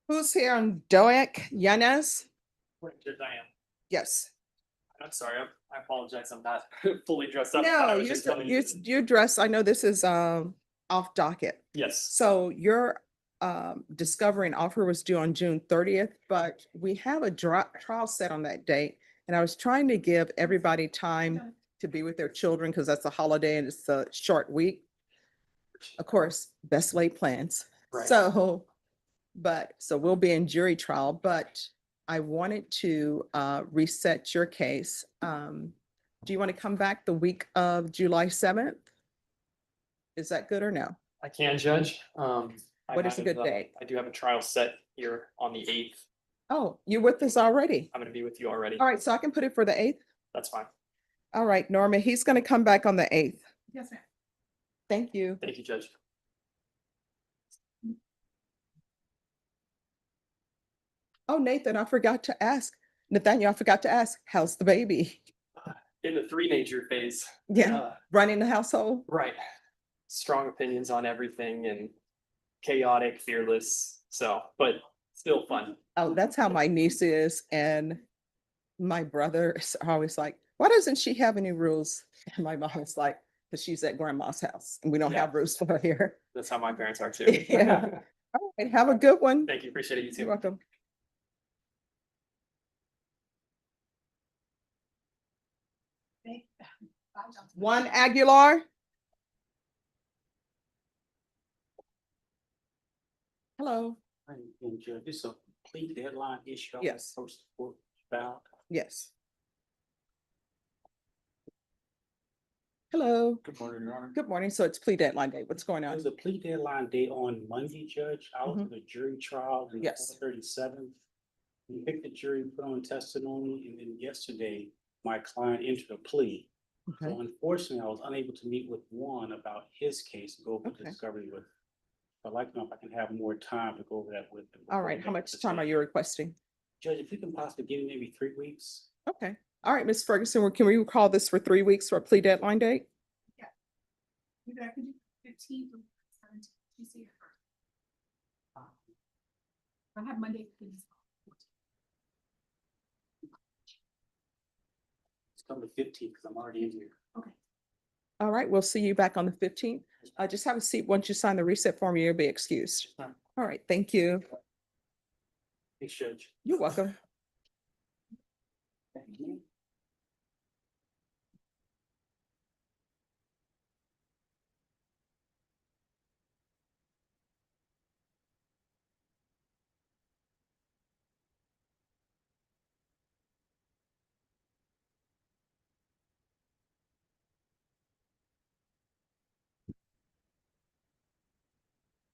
Who's here on Doak Yanez? Judge, I am. Yes. I'm sorry. I apologize. I'm not fully dressed up. I No, was just coming. you're dressed. I know this is off docket. Yes. So your discovery offer was due on June 30th, but we have a trial set on that date. And I was trying to give everybody time to be with their children because that's a holiday and it's a short week. Of course, best laid plans. Right. So But, so we'll be in jury trial, but I wanted to reset your case. Do you want to come back the week of July 7th? Is that good or no? I can judge. What is a good date? I do have a trial set here on the 8th. Oh, you're with us already? I'm gonna be with you already. All right, so I can put it for the 8th? That's fine. All right, Norma, he's going to come back on the 8th. Yes, ma'am. Thank you. Thank you, Judge. Oh, Nathan, I forgot to ask. Nathaniel, I forgot to ask, how's the baby? In the three-nature phase. Yeah, running the household? Right. Strong opinions on everything and chaotic, fearless. So, but still fun. Oh, that's how my niece is. And my brother is always like, why doesn't she have any rules? And my mom is like, because she's at grandma's house and we don't have rules for her here. That's how my parents are too. Yeah. All right, have a good one. Thank you. Appreciate it. You too. You're welcome. Juan Aguilar. Hello. And Judge, this is a plea deadline issue. Yes. About. Yes. Hello. Good morning, Your Honor. Good morning. So it's plea deadline day. What's going on? There's a plea deadline day on Monday, Judge. I was at the jury trial on Yes. 37th. We picked the jury, put on testimony, and then yesterday, my client entered a plea. Okay. So unfortunately, I was unable to meet with Juan about his case, go over Okay. discovery with. I'd like to know if I can have more time to go over that with him. All right. How much time are you requesting? Judge, if you can possibly give me maybe 3 weeks. Okay. All right, Ms. Ferguson, can we call this for 3 weeks for a plea deadline date? Maybe I can do 15th or 17th. You see it first. I have Monday. It's come to 15th because I'm already in here. Okay. All right, we'll see you back on the 15th. Just have a seat. Once you sign the reset form, you'll be excused. Sure. All right, thank you. Thanks, Judge. You're welcome. Thank you.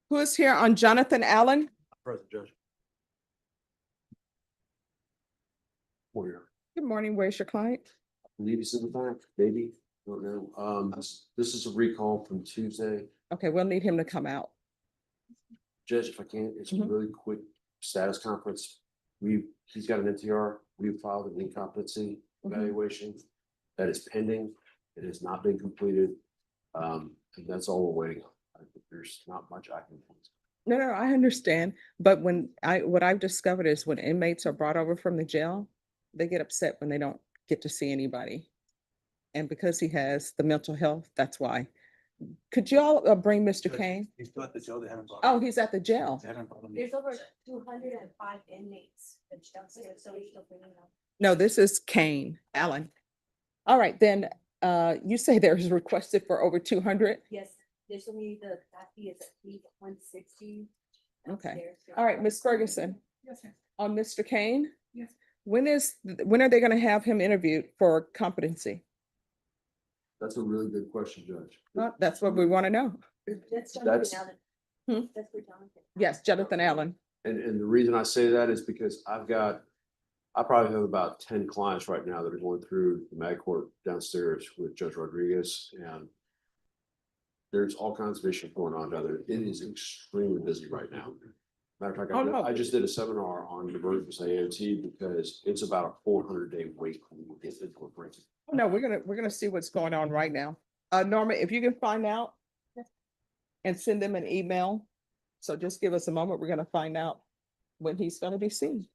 Who is here on Jonathan Allen? Present, Judge. Warrior. Good morning. Where's your client? Believe he's in the back, maybe, don't know. This is a recall from Tuesday. Okay, we'll need him to come out. Judge, if I can, it's a Mhm. really quick status conference. He's got an NTR, we filed an incompetency evaluation that is pending. It has not been completed. And that's all we're waiting on. There's not much I can. No, I understand. But what I've discovered is when inmates are brought over from the jail, they get upset when they don't get to see anybody. And because he has the mental health, that's why. Could y'all bring Mr. Kane? He's still at the jail, they haven't brought him. Oh, he's at the jail. They haven't brought him. There's over 205 inmates downstairs, so we should bring them up. No, this is Kane Allen. All right, then, you say there's requested for over 200? Yes, there's only the copy is at least 160. Okay. All right, Ms. Ferguson, Yes, ma'am. on Mr. Kane, Yes. when are they gonna have him interviewed for competency? That's a really good question, Judge. Well, that's what we want to know. That's That's- Jonathan Hmm? Allen. That's for Jonathan. Yes, Jonathan Allen. And the reason I say that is because I probably have about 10 clients right now that are going through the mag court downstairs with Judge Rodriguez, and there's all kinds of issues going on down there. It is extremely busy right now. Matter of fact, Oh, no. I just did a seminar on divergence AOT because it's about a 400-day wait when we get into a break. No, we're gonna see what's going on right now. Norma, if you can find out and send them an email. So just give us a moment. We're gonna find out when he's gonna be seen.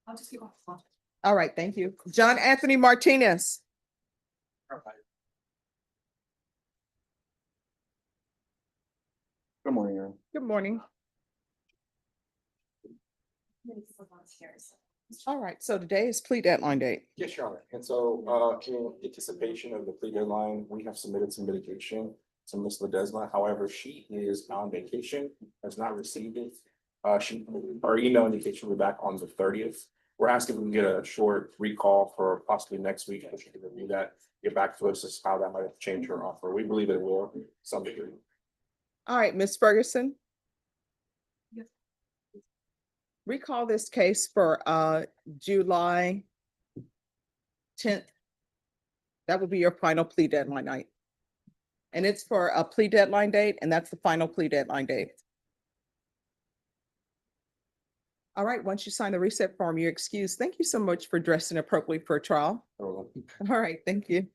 I'll just give off the phone. All right, thank you. John Anthony Martinez. Good morning, Aaron. Good morning. All right, so today is plea deadline date. Yes, Your Honor. And so, in anticipation of the plea deadline, we have submitted some mitigation to Ms. Ledesma. However, she is on vacation, has not received it. Our email indicates she'll be back on the 30th. We're asking if we can get a short recall for possibly next week, and she can review that, get back to us as how that might have changed her offer. We believe it will, to some degree. All right, Ms. Ferguson. Yes. Recall this case for July 10th. That will be your final plea deadline night. And it's for a plea deadline date, and that's the final plea deadline date. All right, once you sign the reset form, you're excused. Thank you so much for dressing appropriately for a trial. All right, thank you.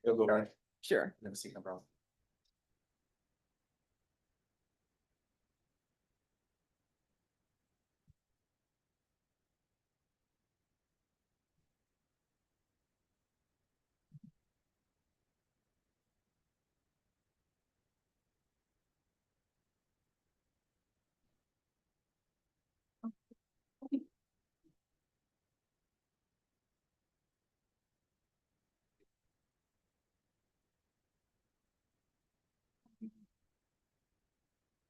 Sure. Never see no problem.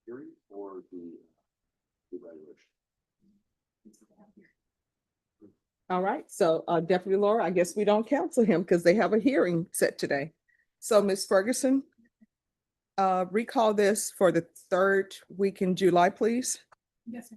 Hearing or the evaluation? All right, so Deputy Laura, I guess we don't counsel him because they have a hearing set today. So Ms. Ferguson, recall this for the third week in July, please. Yes, sir.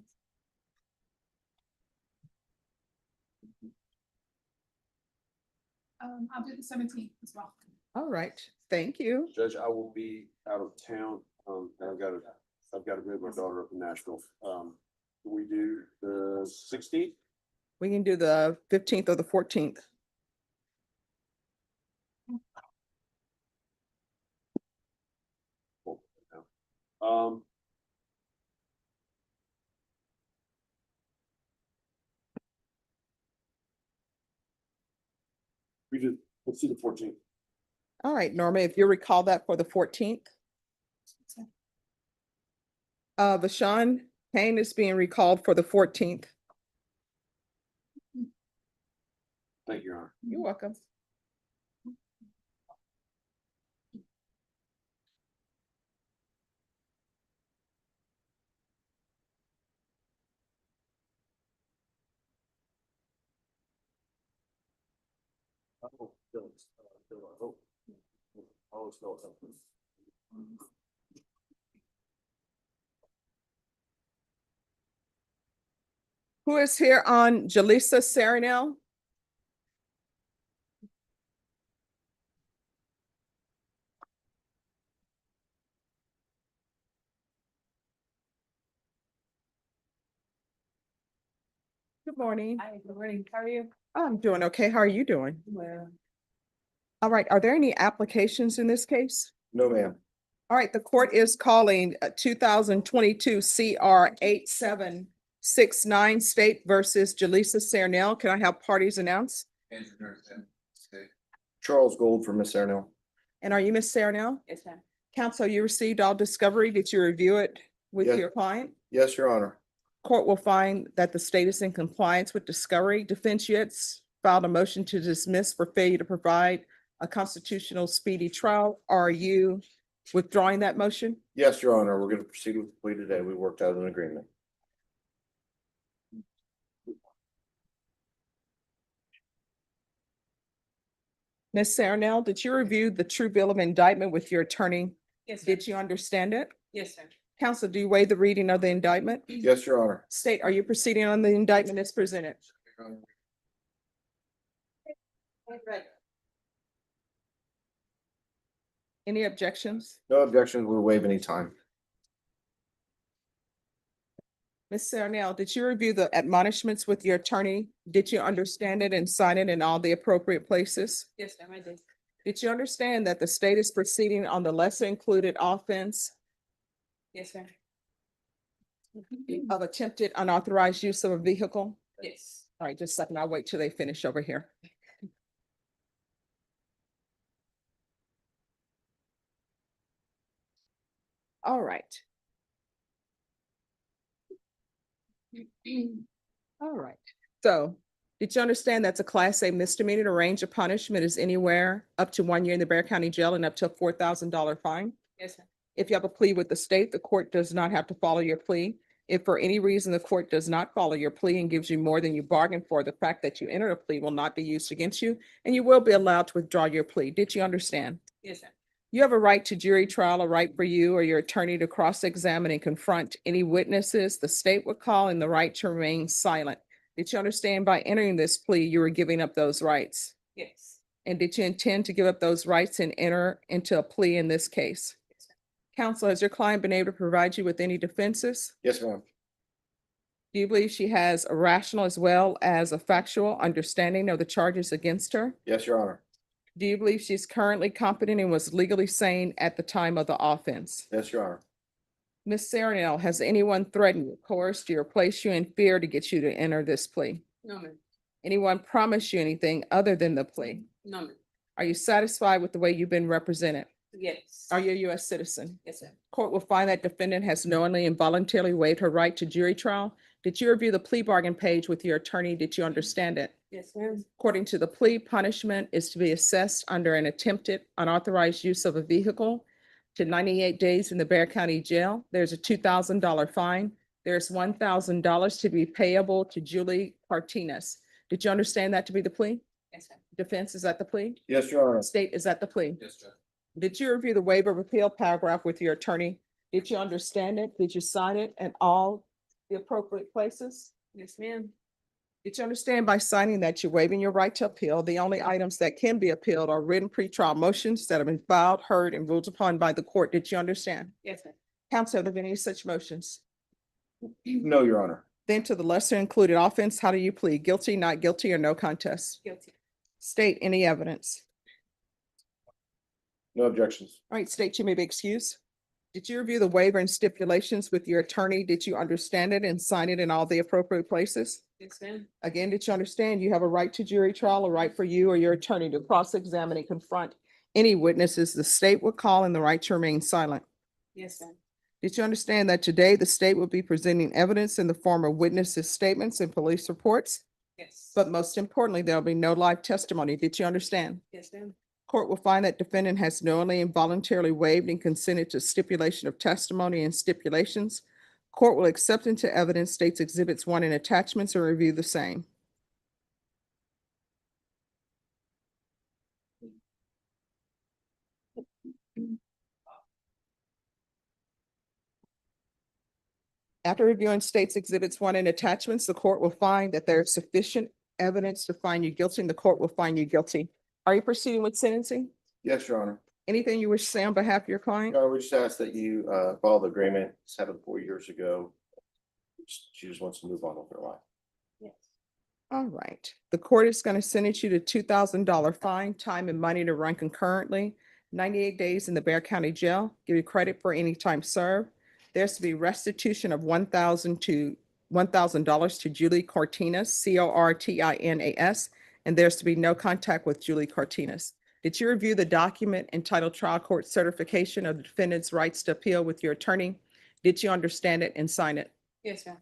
I'll do the 17th as well. All right, thank you. Judge, I will be out of town, and I've got to move my daughter up in Nashville. Can we do the 16th? We can do the 15th or the 14th. Um. Let's see the 14th. All right, Norma, if you recall that for the 14th. Vashawn Payne is being recalled for the 14th. Thank you, Your Honor. You're welcome. Who is here on Jaleesa Sarinel? Good morning. Hi, good morning. How are you? I'm doing okay. How are you doing? Well, All right, are there any applications in this case? No, ma'am. All right, the court is calling 2022 CR 8769 State versus Jaleesa Sarinel. Can I have parties announced? Charles Gold for Miss Arnell. And are you Miss Sarinel? yes, ma'am. Counsel, you received all discovery. Did you review it with Yes. your client? Yes, Your Honor. Court will find that the state is in compliance with discovery. Defense units filed a motion to dismiss for failure to provide a constitutional speedy trial. Are you withdrawing that motion? Yes, Your Honor. We're going to proceed with the plea today. We worked out an agreement. Ms. Sarinel, did you review the true bill of indictment with your attorney? Yes, ma'am. Did you understand it? Yes, sir. Counsel, do you waive the reading of the indictment? Yes, Your Honor. State, are you proceeding on the indictment as presented? Any objections? No objections. We'll waive any time. Ms. Sarinel, did you review the admonishments with your attorney? Did you understand it and sign it in all the appropriate places? Yes, ma'am, I did. Did you understand that the state is proceeding on the lesser included offense Yes, ma'am. of attempted unauthorized use of a vehicle? Yes. All right, just a second. I'll wait till they finish over here. All right. All right. So did you understand that's a Class A misdemeanor? The range of punishment is anywhere up to 1 year in the Bexar County Jail and up to a $4,000 fine. Yes, ma'am. If you have a plea with the state, the court does not have to follow your plea. If for any reason the court does not follow your plea and gives you more than you bargained for, the fact that you entered a plea will not be used against you, and you will be allowed to withdraw your plea. Did you understand? Yes, sir. You have a right to jury trial, a right for you or your attorney to cross-examine and confront any witnesses the state would call, and the right to remain silent. Did you understand by entering this plea, you were giving up those rights? Yes. And did you intend to give up those rights and enter into a plea in this case? Counsel, has your client been able to provide you with any defenses? Yes, ma'am. Do you believe she has a rational as well as a factual understanding of the charges against her? Yes, Your Honor. Do you believe she's currently competent and was legally sane at the time of the offense? Yes, Your Honor. Ms. Serenell, has anyone threatened you, coerced you, or placed you in fear to get you to enter this plea? No, ma'am. Anyone promised you anything other than the plea? No, ma'am. Are you satisfied with the way you've been represented? Yes. Are you a U.S. citizen? Yes, sir. Court will find that defendant has knowingly and voluntarily waived her right to jury trial. Did you review the plea bargain page with your attorney? Did you understand it? Yes, ma'am. According to the plea, punishment is to be assessed under an attempted unauthorized use of a vehicle to 98 days in the Bear County Jail. There's a $2,000 fine. There's $1,000 to be payable to Julie Martinez. Did you understand that to be the plea? Yes, sir. Defense, is that the plea? Yes, Your Honor. State, is that the plea? Yes, Judge. Did you review the waiver of appeal paragraph with your attorney? Did you understand it? Did you sign it in all the appropriate places? Yes, ma'am. Did you understand by signing that you're waiving your right to appeal? The only items that can be appealed are written pretrial motions that have been filed, heard, and ruled upon by the court. Did you understand? Yes, sir. Counsel, have there been any such motions? No, Your Honor. Then to the lesser included offense, how do you plead? Guilty, not guilty, or no contest? Guilty. State any evidence. No objections. All right, state, you may be excused. Did you review the waiver and stipulations with your attorney? Did you understand it and sign it in all the appropriate places? Yes, ma'am. Again, did you understand you have a right to jury trial, a right for you or your attorney to cross-examine and confront any witnesses the state would call, and the right to remain silent? Yes, ma'am. Did you understand that today the state will be presenting evidence in the form of witnesses' statements and police reports? Yes. But most importantly, there'll be no live testimony. Did you understand? Yes, ma'am. Court will find that defendant has knowingly and voluntarily waived and consented to stipulation of testimony and stipulations. Court will accept into evidence states exhibits 1 and attachments and review the same. After reviewing states exhibits 1 and attachments, the court will find that there is sufficient evidence to find you guilty, and the court will find you guilty. Are you proceeding with sentencing? Yes, Your Honor. Anything you wish to say on behalf of your client? Your Honor, we just ask that you follow the agreement. It's happened 4 years ago. She just wants to move on with her life. Yes. All right. The court is going to sentence you to $2,000 fine, time and money to run concurrently, 98 days in the Bear County Jail, give you credit for any time served. There's to be restitution of $1,000 to Julie Cortinas, Cortinas, and there's to be no contact with Julie Cortinas. Did you review the document entitled Trial Court Certification of the Defendant's Rights to Appeal with your attorney? Did you understand it and sign it? Yes, ma'am.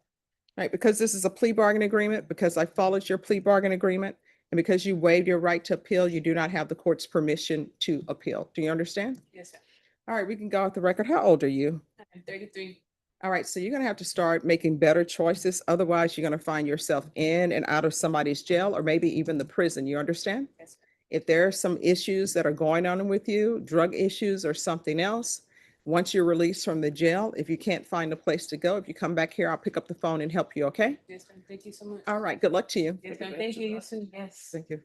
Right, because this is a plea bargain agreement, because I followed your plea bargain agreement, and because you waived your right to appeal, you do not have the court's permission to appeal. Do you understand? Yes, ma'am. All right, we can go with the record. How old are you? I'm 33. All right, so you're gonna have to start making better choices. Otherwise, you're gonna find yourself in and out of somebody's jail or maybe even the prison. You understand? Yes, ma'am. If there are some issues that are going on with you, drug issues or something else, once you're released from the jail, if you can't find a place to go, if you come back here, I'll pick up the phone and help you, okay? Yes, ma'am. Thank you so much. All right, good luck to you. Yes, ma'am. Thank you. You too. Yes. Thank you.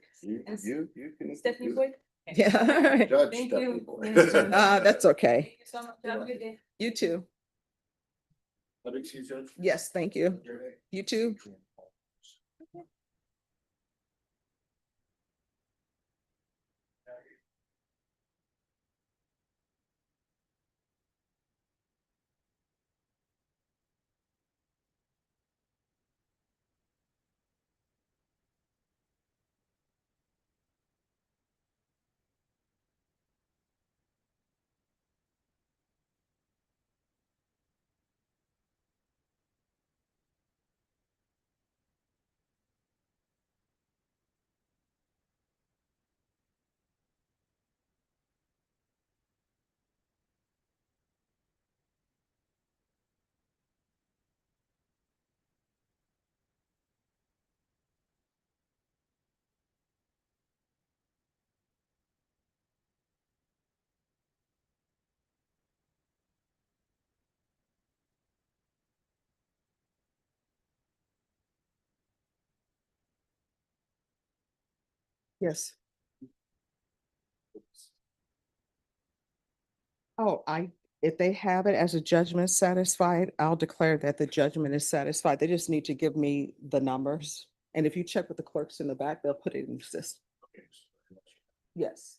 You can. Stephanie Boyd? Yeah, all right. Judge Thank Stephanie you. Boyd. Yes, ma'am. That's okay. Thank you so much. Have a good day. You too. Excuse Judge? Yes, thank you. You too. Yes. Oh, if they have it as a judgment satisfied, I'll declare that the judgment is satisfied. They just need to give me the numbers. And if you check with the clerks in the back, they'll put it in the system. Yes.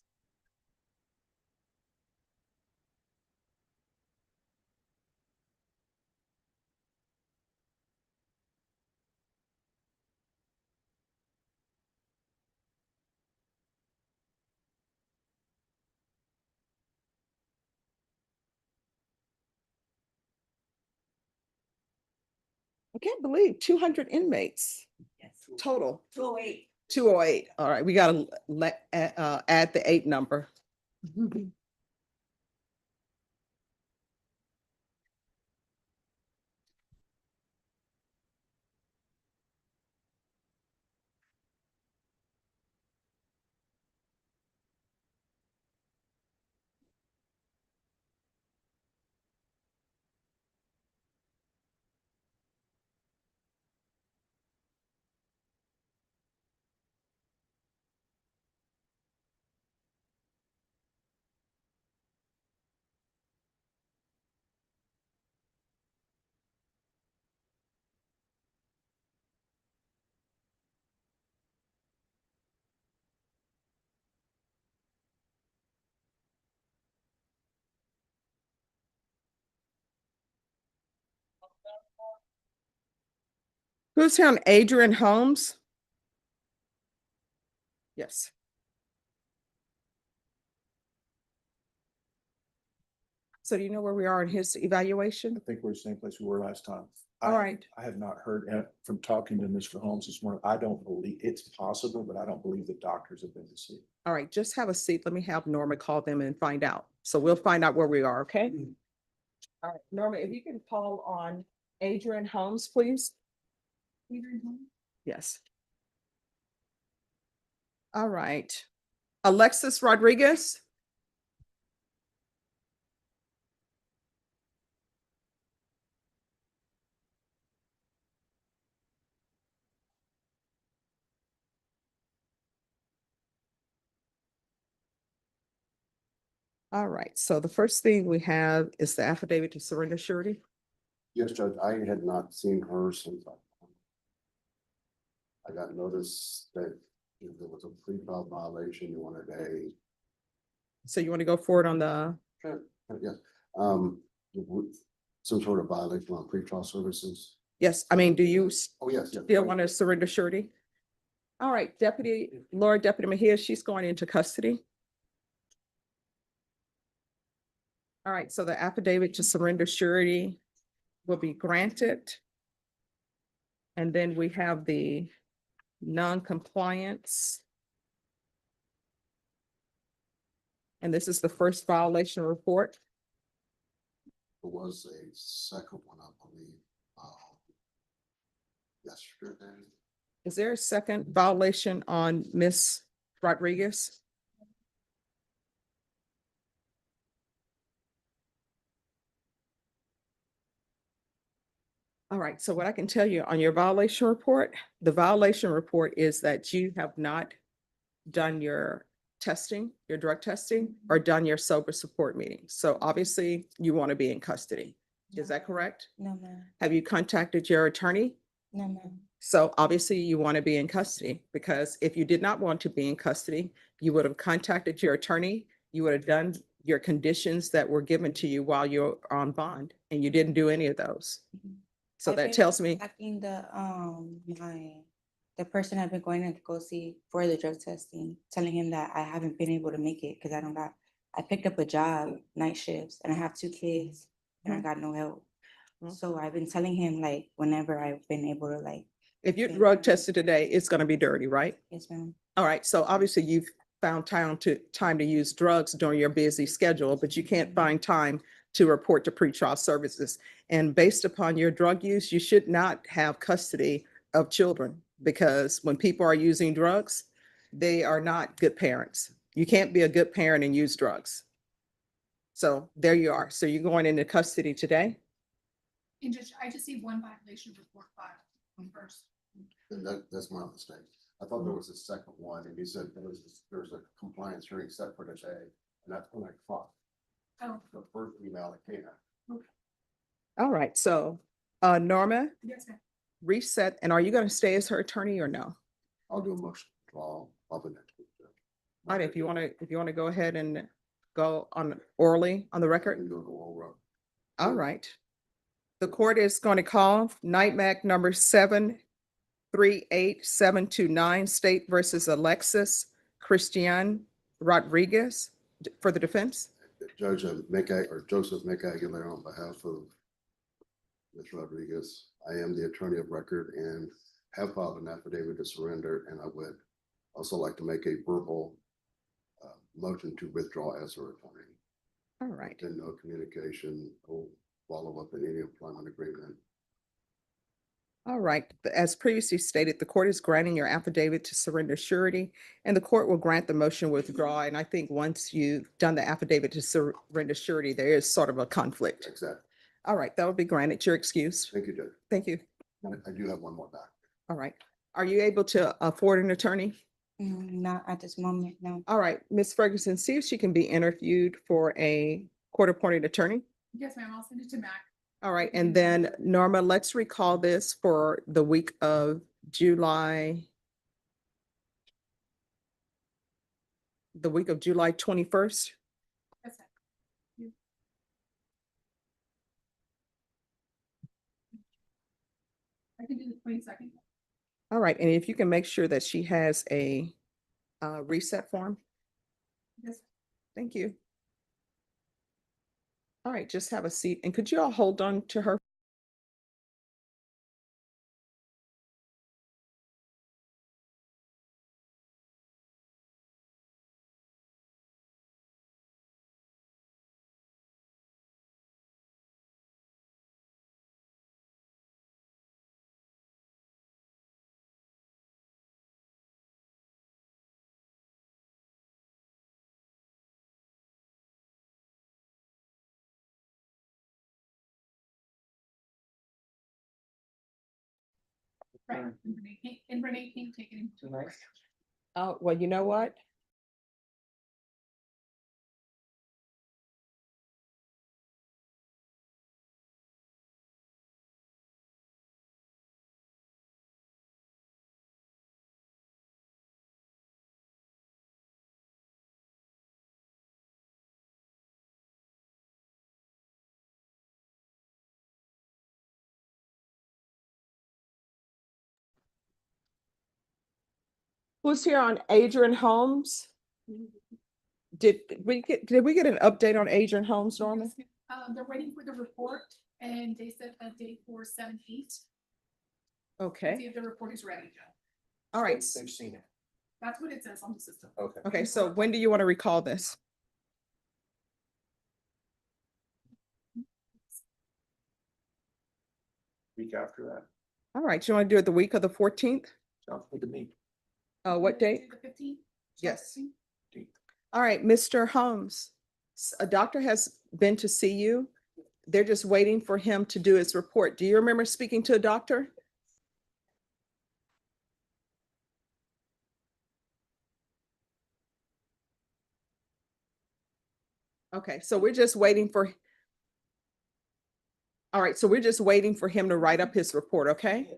I can't believe 200 inmates total. 208. 208. All right, we gotta add the 8 number. Who's here on Adrian Holmes? Yes. So do you know where we are in his evaluation? I think we're the same place we were last time. All right. I have not heard from talking to Mr. Holmes this morning. I don't believe it's possible, but I don't believe the doctors have been to see. All right, just have a seat. Let me have Norma call them and find out. So we'll find out where we are, okay? All right, Norma, if you can call on Adrian Holmes, please. Adrian Holmes? Yes. All right. Alexis Rodriguez. All right, so the first thing we have is the affidavit to surrender surety. Yes, Judge, I had not seen her since I got notice that there was a pre-trial violation. You wanted So you want to go forward on the, yes, some sort of violation on pre-trial services. yes, I mean, do you Oh, yes, yes. still want to surrender surety? All right, Deputy Mejia, she's going into custody. All right, so the affidavit to surrender surety will be granted. And then we have the non-compliance. And this is the first violation report. There was a second one, I believe, yesterday. Is there a second violation on Miss Rodriguez? All right, so what I can tell you on your violation report, the violation report is that you have not done your testing, your drug testing, or done your sober support meeting. So obviously you want to be in custody. Is that correct? No, ma'am. Have you contacted your attorney? No, ma'am. So obviously you want to be in custody, because if you did not want to be in custody, you would have contacted your attorney. You would have done your conditions that were given to you while you're on bond, and you didn't do any of those. So that tells me, Asking the person I've been going to go see for the drug testing, telling him that I haven't been able to make it because I picked up a job, night shifts, and I have 2 kids and I got no help. So I've been telling him, like, whenever I've been able to, like. if you're drug tested today, it's going to be dirty, right? Yes, ma'am. All right, so obviously you've found time to use drugs during your busy schedule, but you can't find time to report to pretrial services. And based upon your drug use, you should not have custody of children, because when people are using drugs, they are not good parents. You can't be a good parent and use drugs. So there you are. So you're going into custody today? And Judge, I just see one violation report filed on first. That's my mistake. I thought there was a second one, and you said there's a compliance hearing set for today, and that's when I caught Oh, the first email that came out. All right, so, Norma, yes, ma'am. reset, and are you gonna stay as her attorney or no? I'll do a motion, I'll be next week. All right, if you wanna go ahead and go on orally on the record. Go to Oral Road. All right. The court is going to call NIMAC number 738729, State versus Alexis Christian Rodriguez for the defense. Judge Joseph McAguilar on behalf of Ms. Rodriguez. I am the attorney of record and have filed an affidavit to surrender, and I would also like to make a verbal motion to withdraw as her attorney. All right. And no communication, no follow-up in any employment agreement. All right. As previously stated, the court is granting your affidavit to surrender surety, and the court will grant the motion withdraw. And I think once you've done the affidavit to surrender surety, there is sort of a conflict. Exactly. All right, that will be granted. Your excuse. Thank you, Judge. Thank you. I do have one more back. All right. Are you able to afford an attorney? Not at this moment, no. All right, Ms. Ferguson, see if she can be interviewed for a court-appointed attorney. Yes, ma'am, I'll send it to Mac. All right, and then Norma, let's recall this for the week of July 21st. Yes, ma'am. I can do the 22nd. All right, and if you can make sure that she has a reset form. Yes. Thank you. All right, just have a seat, and could you all hold on to her? Right, and Renee King taking him to work. Oh, well, you know what? Who's here on Adrian Holmes? Did we get an update on Adrian Holmes, Norman? They're waiting for the report and they set a date for 7/8. See Okay, if the report is ready, Joe. all right. They've seen it. That's what it says on the system. Okay. Okay, so when do you want to recall this? Week after that, All right, you want to do it the week of the 14th? sounds good to me. What date? The 15th? Yes. All right, Mr. Holmes, a doctor has been to see you. They're just waiting for him to do his report. Do you remember speaking to a doctor? Okay, so we're just waiting for. All right, so we're just waiting for him to write up his report, okay?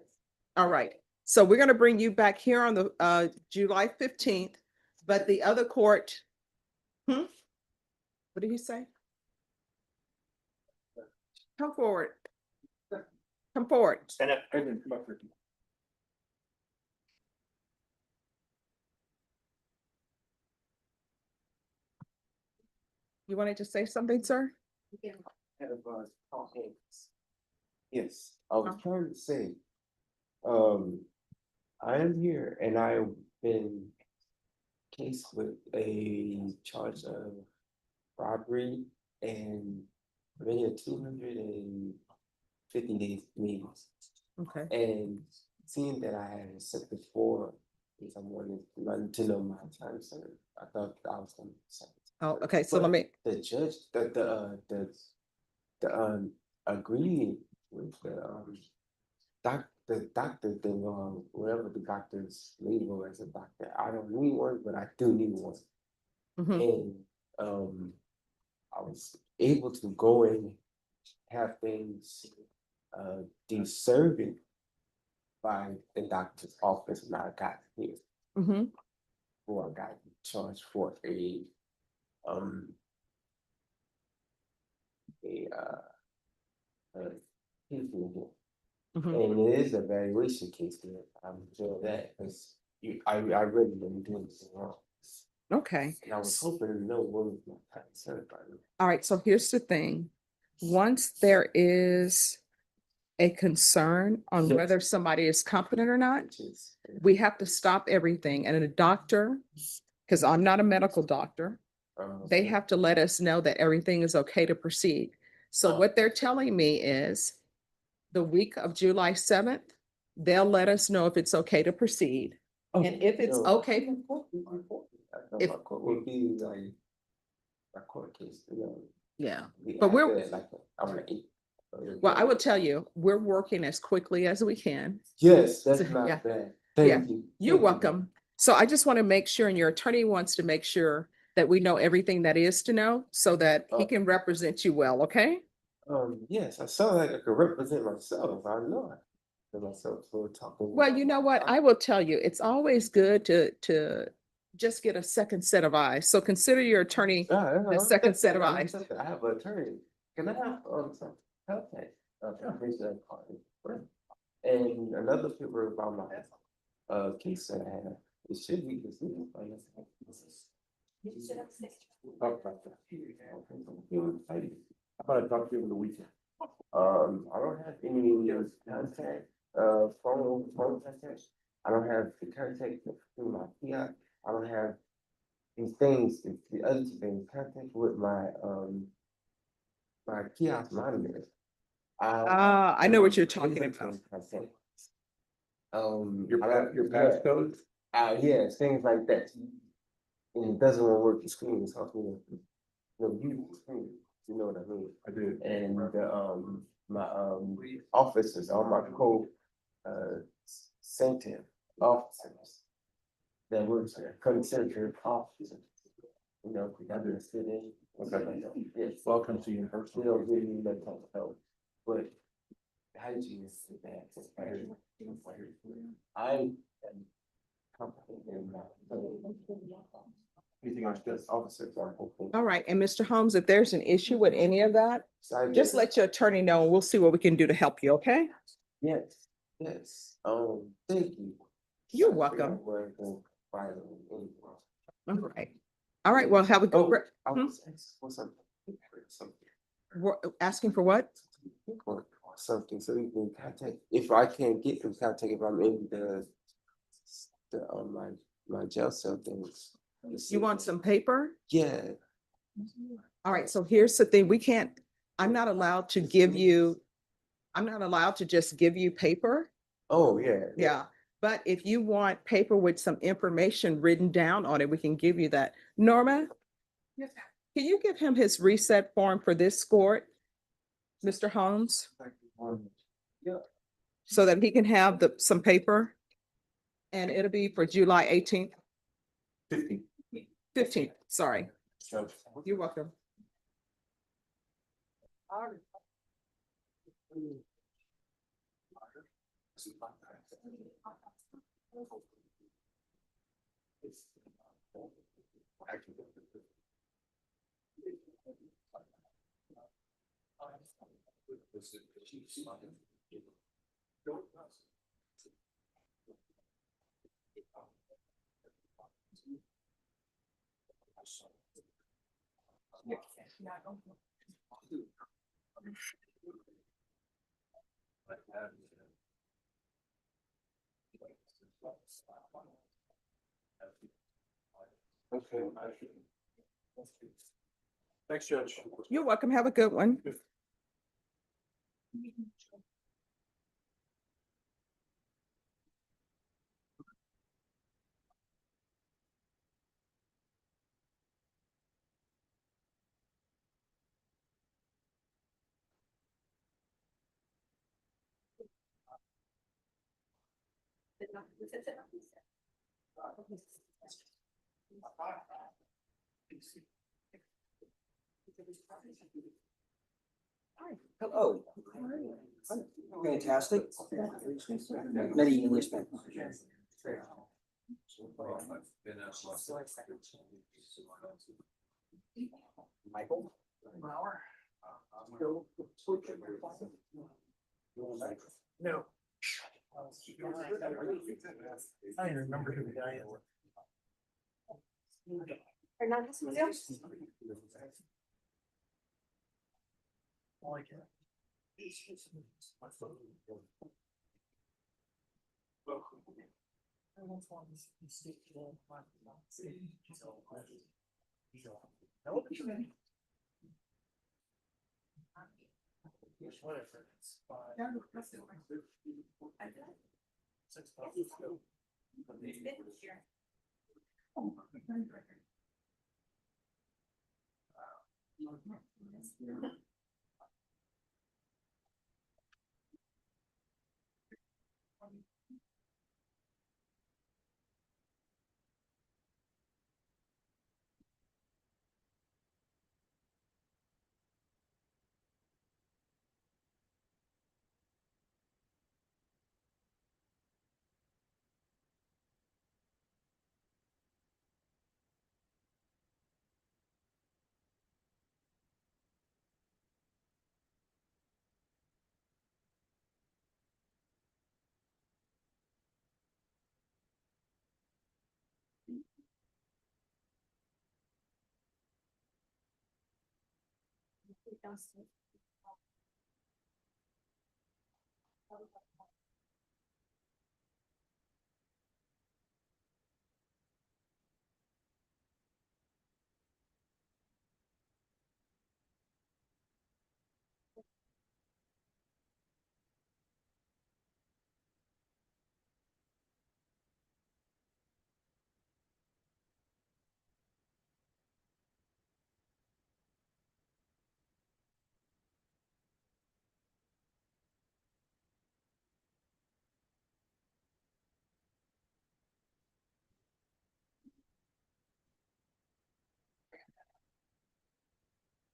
All right, so we're gonna bring you back here on the July 15th, but the other court. What did he say? Come forward. Come forward. Stand up, Edmund, come up here. You wanted to say something, sir? Yes, I was trying to say, I am here and I've been cased with a charge of robbery and already a 250 days meetings. Okay. And seeing that I had said before, if I wanted to know my time served, I thought I was gonna say. Oh, okay, so let me. The judge, the agreeing with the the doctor thing, wherever the doctor's label as a doctor, I don't need one, but I do need one. And I was able to go and have things deserved by the doctor's office when I got here. Before I got charged for a case review. And it is a valuation case there. I'm sure of that because I really didn't do anything wrong. Okay. And I was hoping to know what was my concern about it. All right, so here's the thing. Once there is a concern on Yes. whether somebody is competent or not, we have to stop everything. And a doctor, because I'm not a medical doctor, they have to let us know that everything is okay to proceed. So what they're telling me is the week of July 7th, they'll let us know if it's okay to proceed. And if it's okay, If my court would be like a court case, you know. yeah, we but add we're, that, like, I'm like, well, I will tell you, we're working as quickly as we can. yes, that's So, not yeah. bad. Yeah, Thank you. you're Thank you. welcome. So I just want to make sure, and your attorney wants to make sure that we know everything that is to know so that he can represent you well, okay? Yes, I sound like I could represent myself. I know I for myself for talking. Well, you know what? I will tell you, it's always good to just get a second set of eyes. So consider your attorney the second set of eyes. I have an attorney. Can I have some help? And another paper about my case that I have. It should be this. How about I talk to you over the weekend? I don't have any contact, phone contact. I don't have the contact through my Plea. I don't have these things, the other two things, contact with my kiosk monitor. I know what you're talking about. Your passcode? Yeah, things like that. And it doesn't want to work the screen, it's helping me, use the screen, you know what I mean? I do. And my officers, all my sentient officers that works there, concentric officers. You know, we got to sit in. Yes. Welcome to University. We don't really need that type of help, but hygiene is bad. I am confident in my. Anything else, just Officers are hopeful. All right, and Mr. Holmes, if there's an issue with any of that, just let your attorney know and we'll see what we can do to help you, okay? Yes, yes, thank you. You're welcome. All right. All right, well, have a good. I was asking for something. We're asking for what? Or something, so you can contact, if I can't get in contact, if I'm in my jail cell things. You want some paper? Yeah. All right, so here's the thing, I'm not allowed to give you, I'm not allowed to just give you paper. Oh, yeah. Yeah, but if you want paper with some information written down on it, we can give you that. Norma? Yes, ma'am. Can you give him his reset form for this court, Mr. Holmes? Yeah. So that he can have some paper? And it'll be for July 18th? 15th, sorry. You're welcome. Okay. Thanks, Judge. You're welcome. Have a good one. Hello. Fantastic. Many English men. Michael. No. I don't remember who the guy is. Whatever.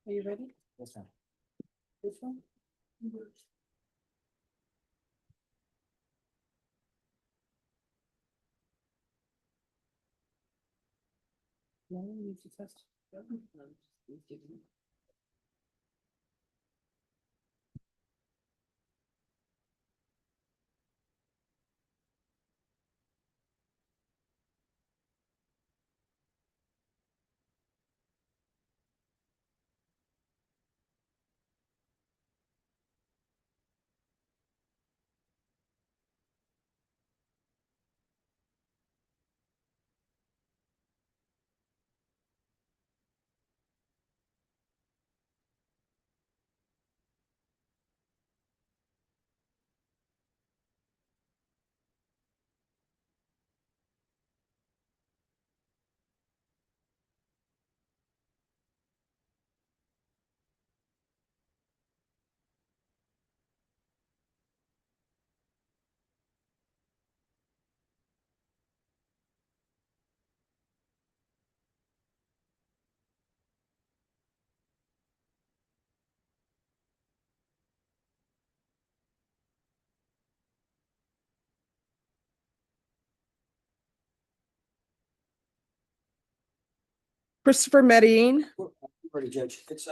Are you ready? Yes, ma'am. This one? No, you need to test. Christopher Medellin. Pretty Judge, it's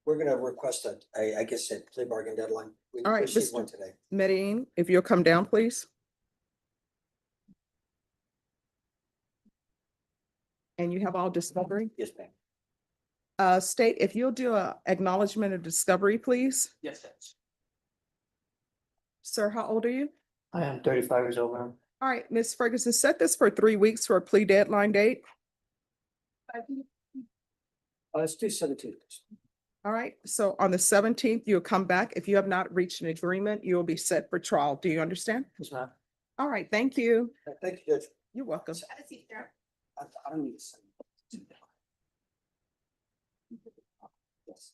we're gonna request I guess a plea bargain deadline. We All right, received one Mr. today. Medellin, if you'll come down, please. And you have all discovery? Yes, ma'am. State, if you'll do a acknowledgement of discovery, please. Yes, Judge. Sir, how old are you? I am 35 years old, ma'am. All right, Ms. Ferguson, set this for 3 weeks for a plea deadline date. Let's do 17. All right, so on the 17th, you'll come back. If you have not reached an agreement, you will be set for trial. Do you understand? Yes, ma'am. All right, thank you. Thank you, Judge. You're welcome. I don't need to send. Yes.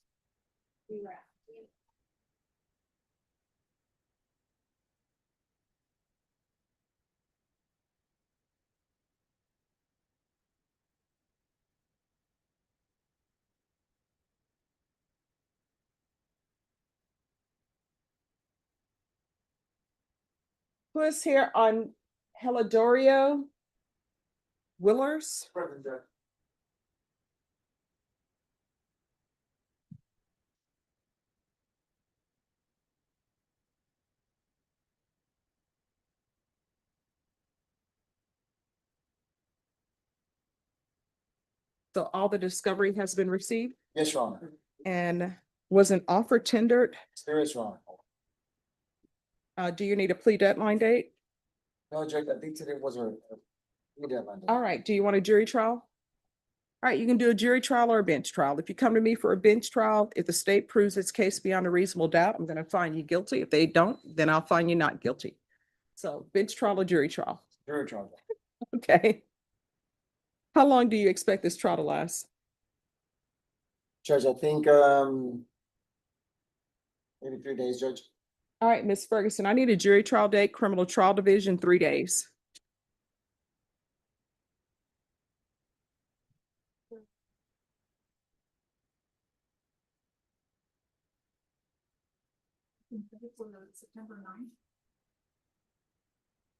Who is here on Helidorio Willers? So all the discovery has been received Yes, Your Honor. and was an offer tendered. There is, Your Honor. Do you need a plea deadline date? No, Judge, I think today was a deadline. All right, do you want a jury trial? All right, you can do a jury trial or a bench trial. If you come to me for a bench trial, if the state proves its case beyond a reasonable doubt, I'm gonna find you guilty. If they don't, then I'll find you not guilty. So bench trial or jury trial? Jury trial. Okay. How long do you expect this trial to last? Judge, I think, maybe 3 days, Judge. All right, Ms. Ferguson, I need a jury trial date, criminal trial division, 3 days. September 9th.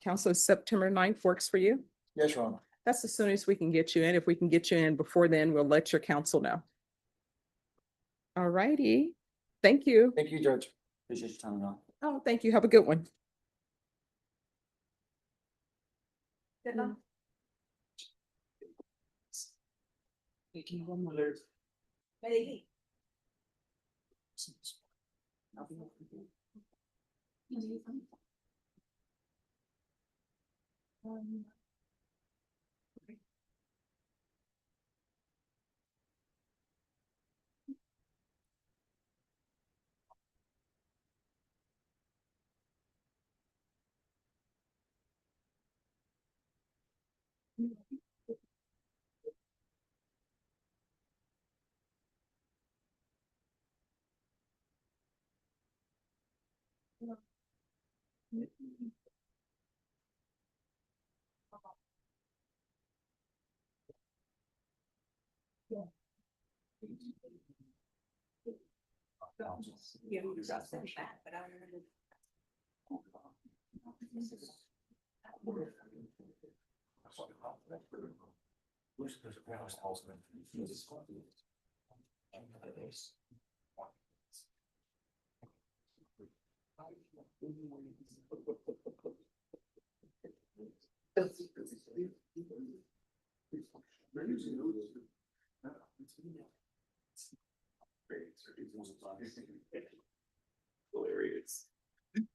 Council, September 9th works for you? Yes, Your Honor. That's as soon as we can get you in. If we can get you in before then, we'll let your counsel know. All righty. Thank you. Thank you, Judge. Appreciate your time, Your Honor. Oh, thank you. Have a good one. Good luck. Yeah, we got that, but I don't remember. Hilarious.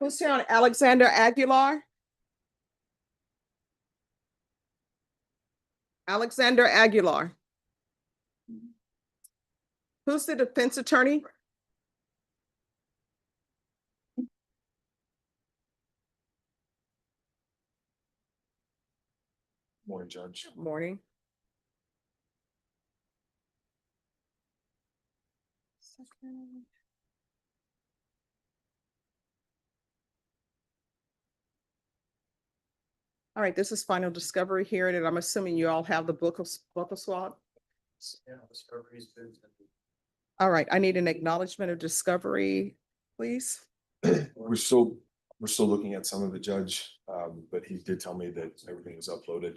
Who's here on Alexander Aguilar? Alexander Aguilar. Who's the defense attorney? Morning, Judge. Morning. All right, this is final discovery here, and I'm assuming you all have the book of swap. All right, I need an acknowledgement of discovery, please. We're still looking at some of the judge, but he did tell me that everything was uploaded.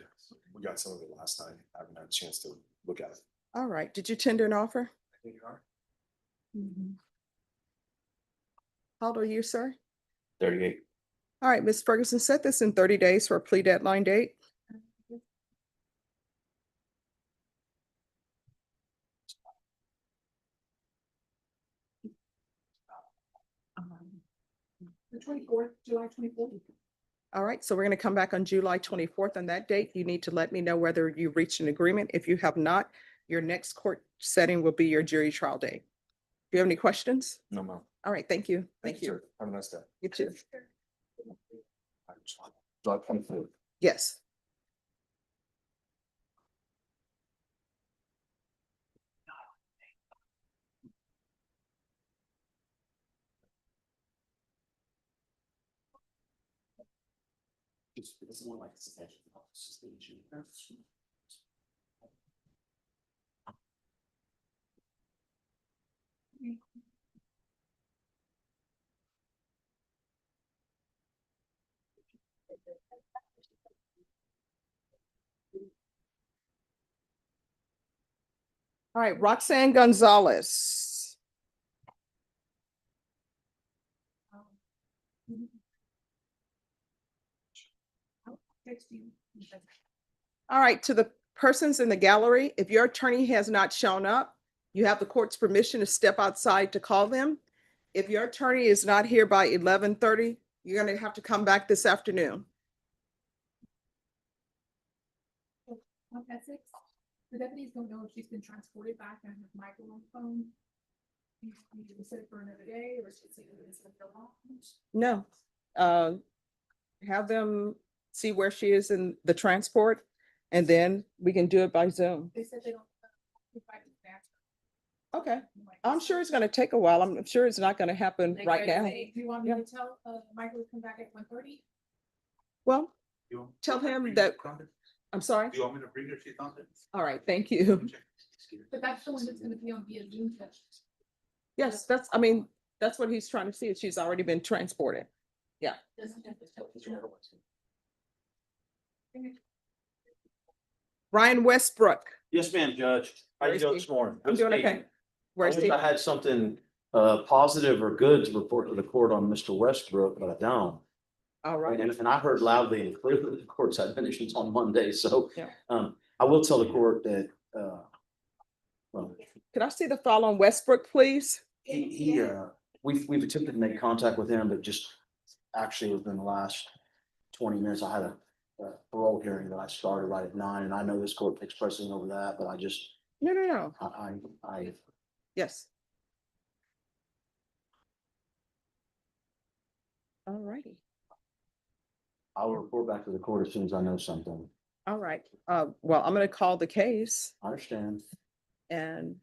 We got some of it last night. I haven't had a chance to look at it. All right, did you tender an offer? I think you are. How old are you, sir? 38. All right, Ms. Ferguson, set this in 30 days for a plea deadline date. The 24th, July 24th. All right, so we're going to come back on July 24th. On that date, you need to let me know whether you reached an agreement. If you have not, your next court setting will be your jury trial date. Do you have any questions? No, ma'am. All right, thank you. Thank you. sir. Have a nice day. You too. July 24th. Yes. It's more like suspension. All right, Roxanne Gonzalez. All right, to the persons in the gallery, if your attorney has not shown up, you have the court's permission to step outside to call them. If your attorney is not here by 11:30, you're going to have to come back this afternoon. Essex, the deputies don't know if she's been transported back on her microphone. You can set it for another day, or should say it's for long. No. Have them see where she is in the transport, and then we can do it by Zoom. They said they don't. Okay, I'm sure it's gonna take a while. I'm sure it's not gonna happen right now. Do you want me to tell Michael to come back at 1:30? Well, tell him that, I'm sorry. Do you want me to bring her? She's on there. All right, thank you. But that's the one that's gonna be on via Zoom session. Yes, that's what he's trying to see. She's already been transported. Yeah. Ryan Westbrook. Yes, ma'am, Judge. How you doing this morning? I'm doing okay. I Where's wish he? I had something positive or good to report to the court on Mr. Westbrook, but I don't. All right. And I heard loudly and clearly that the court's had finishes on Monday, so Yeah. I will tell the court that Could I see the file on Westbrook, please? we've attempted to make contact with him, but just actually within the last 20 minutes, I had a parole hearing that I started right at 9, and I know this court takes precedent over that, but I just, No. I Yes. All righty. will report back to the court as soon as I know something. All right. Well, I'm gonna call the case I understand. and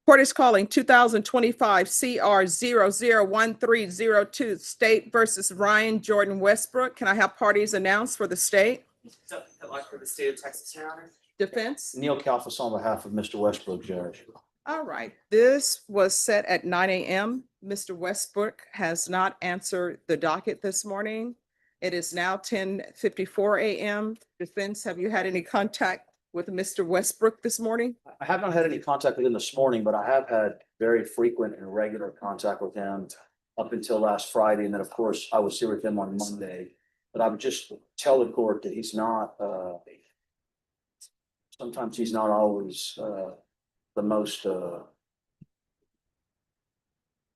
court is calling 2025 CR 001302 State versus Ryan Jordan Westbrook. Can I have parties announced for the state? So, for the state of Texas, Your Honor. Defense? Neil Kalfas on behalf of Mr. Westbrook, Judge. All right, this was set at 9 a.m. Mr. Westbrook has not answered the docket this morning. It is now 10:54 a.m. Defense, have you had any contact with Mr. Westbrook this morning? I have not had any contact with him this morning, but I have had very frequent and regular contact with him up until last Friday. And then, of course, I was here with him on Monday. But I would just tell the court that he's not, sometimes he's not always the most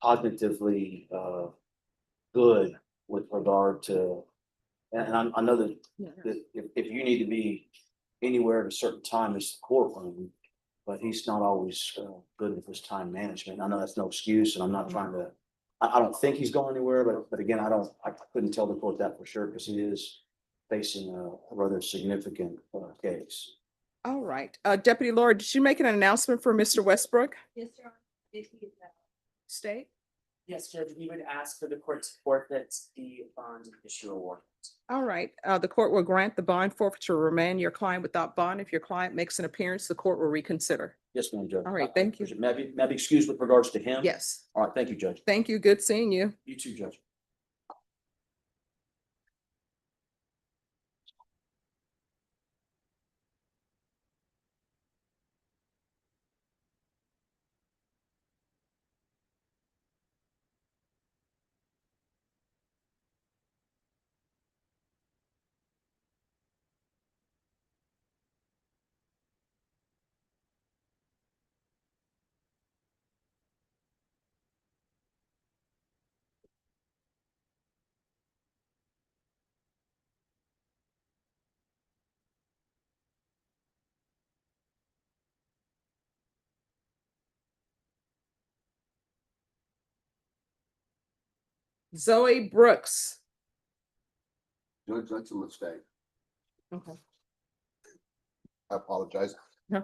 cognitively good with regard to, and I know that if you need to be anywhere at a certain time, it's the courtroom, but he's not always good with his time management. I know that's no excuse, and I'm not trying to, I don't think he's going anywhere, but again, I couldn't tell the court that for sure, because he is facing a rather significant case. All right, Deputy Laura, did you make an announcement for Mr. Westbrook? Yes, Your Honor. State? Yes, Judge, we would ask for the court to forfeit the bond and issue a warrant. All right, the court will grant the bond forfeiture, remain your client without bond. If your client makes an appearance, the court will reconsider. Yes, ma'am, Judge. All right, thank you. May I be excused with regards to him? Yes. All right, thank you, Judge. Thank you, good seeing you. You too, Judge. Zoe Brooks. Judge, that's a mistake. Okay. I apologize. No.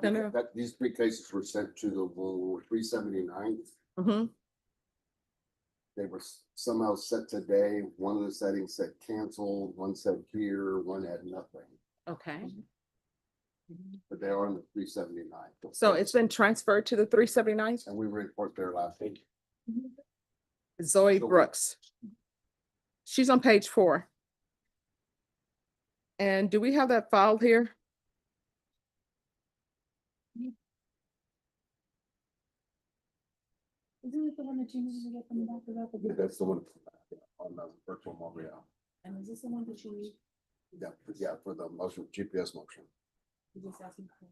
These 3 cases were sent to the 379. Mm-hmm. They were somehow set today. One of the settings said canceled, one said here, one had nothing. Okay. But they are on the 379. So it's been transferred to the 379? And we were in court there last week. Zoe Brooks. She's on page 4. And do we have that file here? is the one that you need to get from Dr. Rupp? Yeah, that's the one on the virtual Montreal. And is this the one that you need? Yeah, for the motion, GPS motion. You just asking for?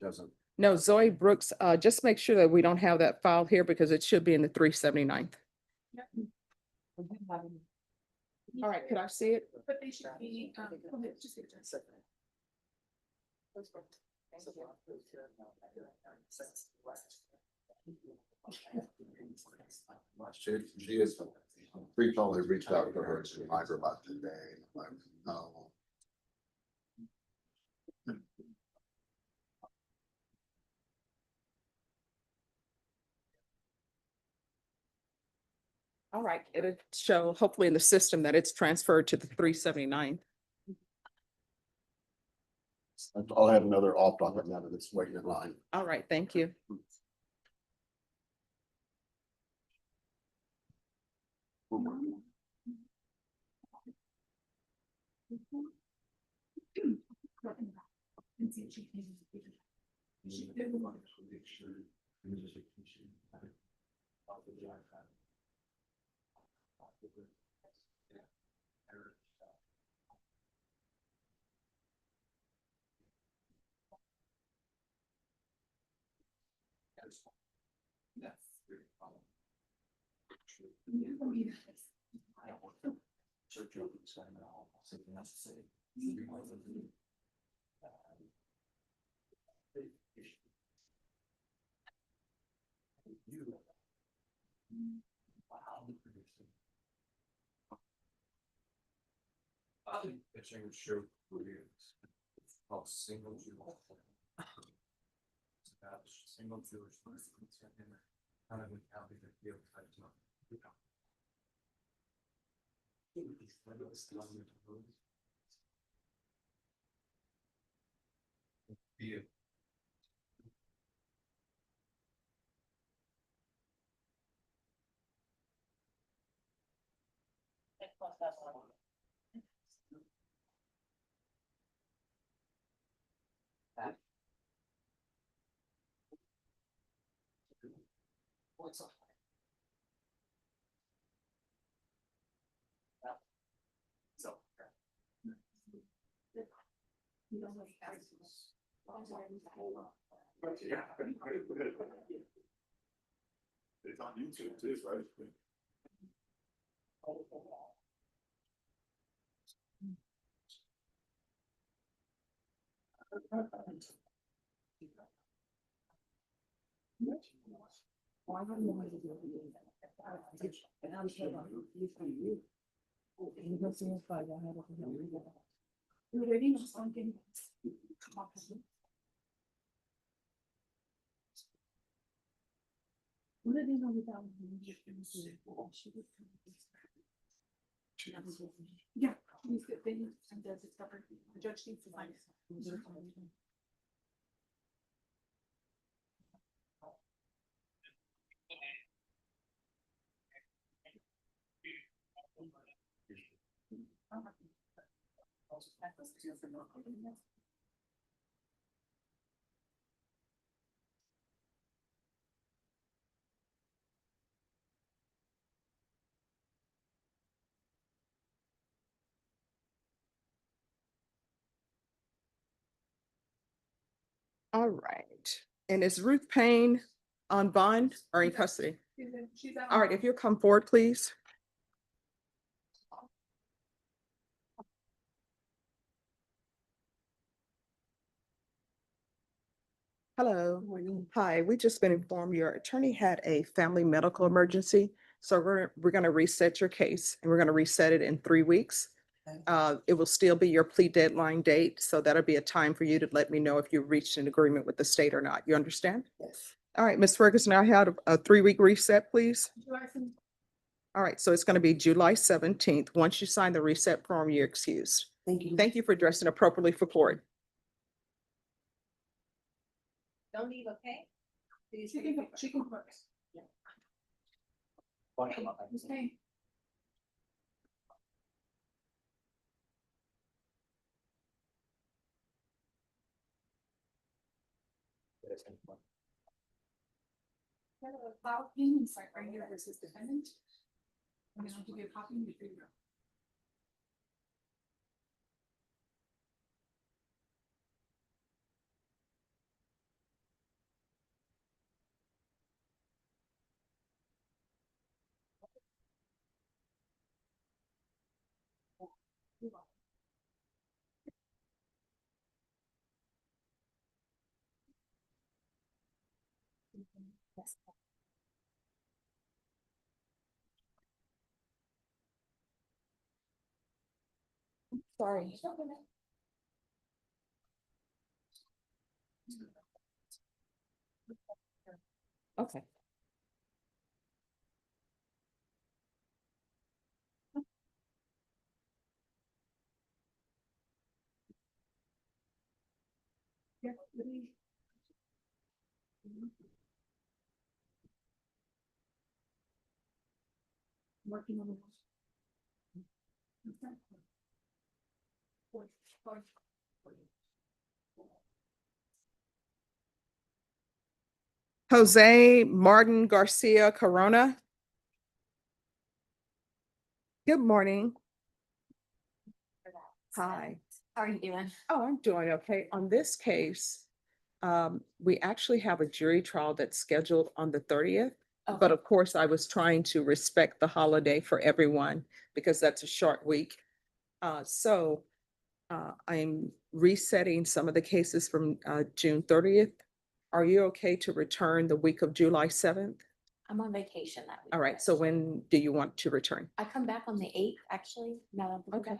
Doesn't, No, Zoe Brooks, just make sure that we don't have that file here because it should be in the 379th. All right, could I see it? But they should be, go ahead, just give it to us. she is, frequently reached out to her to remind her about today. Like, no. All right, it'll show hopefully in the system that it's transferred to the 379th. I'll have another off docket now that it's waiting in line. All right, thank you. It's on YouTube too, right? You're waiting on something. What are these on the down? Yeah, he's good, then, and does it cover, the judge needs to find it. All right, and is Ruth Payne on bond or in custody? She's out. All right, if you'll come forward, please. Hello. Hi, we just been informed your attorney had a family medical emergency. So we're gonna reset your case and we're gonna reset it in 3 weeks. It will still be your plea deadline date, so that'll be a time for you to let me know if you reached an agreement with the state or not. You understand? Yes. All right, Ms. Ferguson, I had a 3-week reset, please. All right, so it's gonna be July 17th. Once you sign the reset form, you're excused. Thank you. Thank you for dressing appropriately for court. Don't leave, okay? She can work. Okay. Get a file pin and cite right here versus defendant. And then I'll give you a copy and you figure it out. Sorry. Okay. Yeah, really. Working on the. Jose Martin Garcia Corona. Good morning. Hi. How are you doing? Oh, I'm doing okay. On this case, we actually have a jury trial that's scheduled on the 30th. But of course, I was trying to respect the holiday for everyone because that's a short week. I'm resetting some of the cases from June 30th. Are you okay to return the week of July 7th? I'm on vacation that week. All right, so when do you want to return? I come back on the 8th, actually. No. Okay.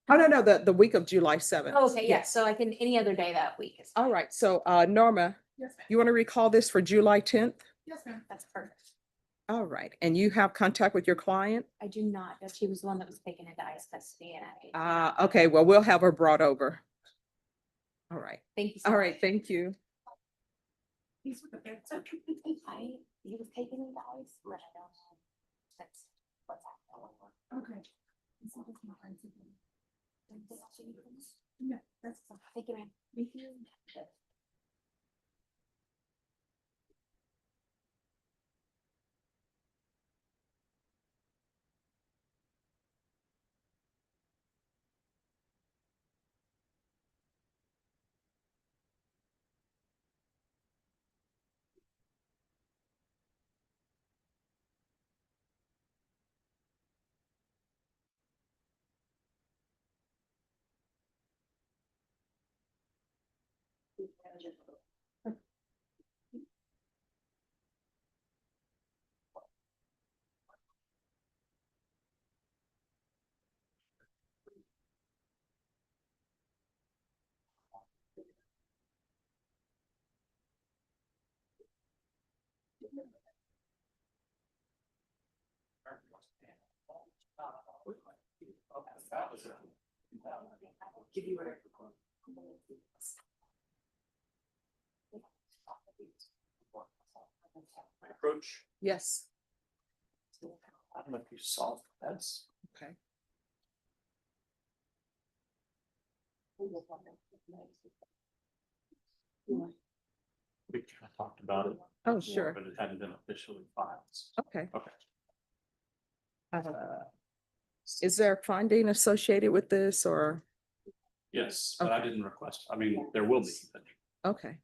Oh, no, the week of July 7th. Oh, okay, yeah, so I can, any other day that week is. All right, so Norma, Yes, ma'am. you want to recall this for July 10th? Yes, ma'am. That's perfect. All right, and you have contact with your client? I do not, but she was the one that was taken into ICE custody and I. Okay, well, we'll have her brought over. All right. Thank you so All much. right, thank you. He's with the feds. He was taken into ICE, but I don't know. That's what's happening. Okay. So that's not right. Anything else you need from us? Yeah, that's. Thank you, ma'am. Thank you. Give you whatever. My approach, Yes. I don't know if you saw that's. Okay. We kind of talked about it. Oh, before, sure. But it hadn't been officially filed. Okay. Okay. Is there funding associated with this or? Yes, but I didn't request, I mean, there will be. Okay.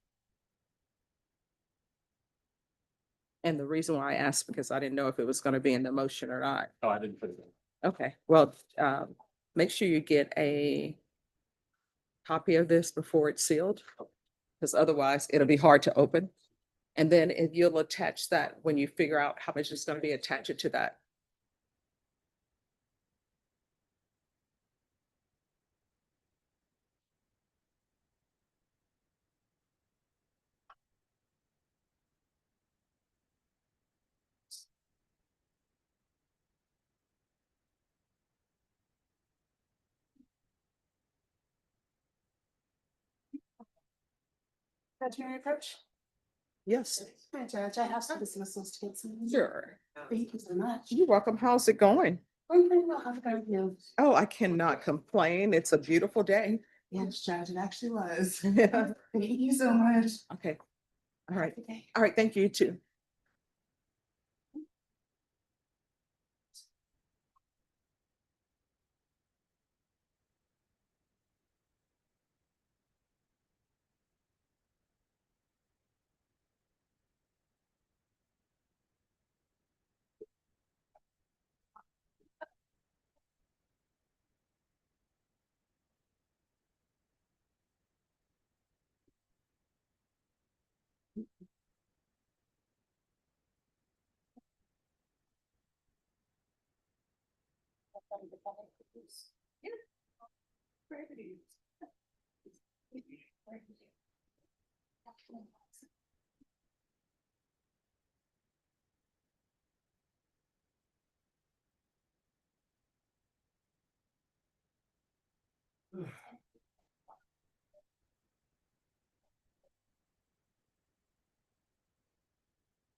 And the reason why I asked, because I didn't know if it was going to be in the motion or not. Oh, I didn't put it in. Okay, well, make sure you get a copy of this before it's sealed, because otherwise it'll be hard to open. And then if you'll attach that when you figure out how much is going to be attached to that. That's your approach? Yes. Hi, Judge. I have some dismissals to get some. Sure. Thank you so much. You're welcome. How's it going? I'm pretty well. How's it going with you? Oh, I cannot complain. It's a beautiful day. Yes, Judge, it actually was. Yeah. Thank you so much. Okay. All right. Okay. All right. Thank you too.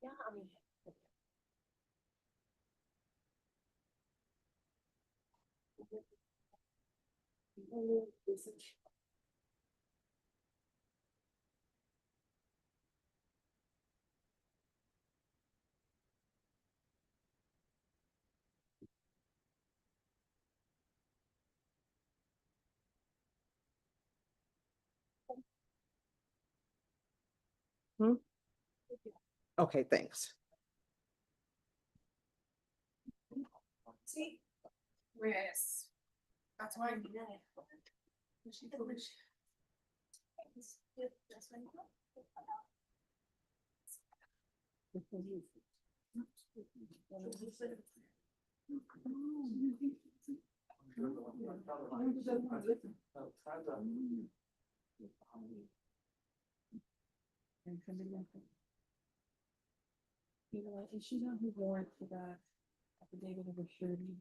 Yeah, I mean. Hmm? Okay, thanks. See? Yes. That's why I did it. She foolish. That's when you know what, is she not who warrant for that affidavit of surety?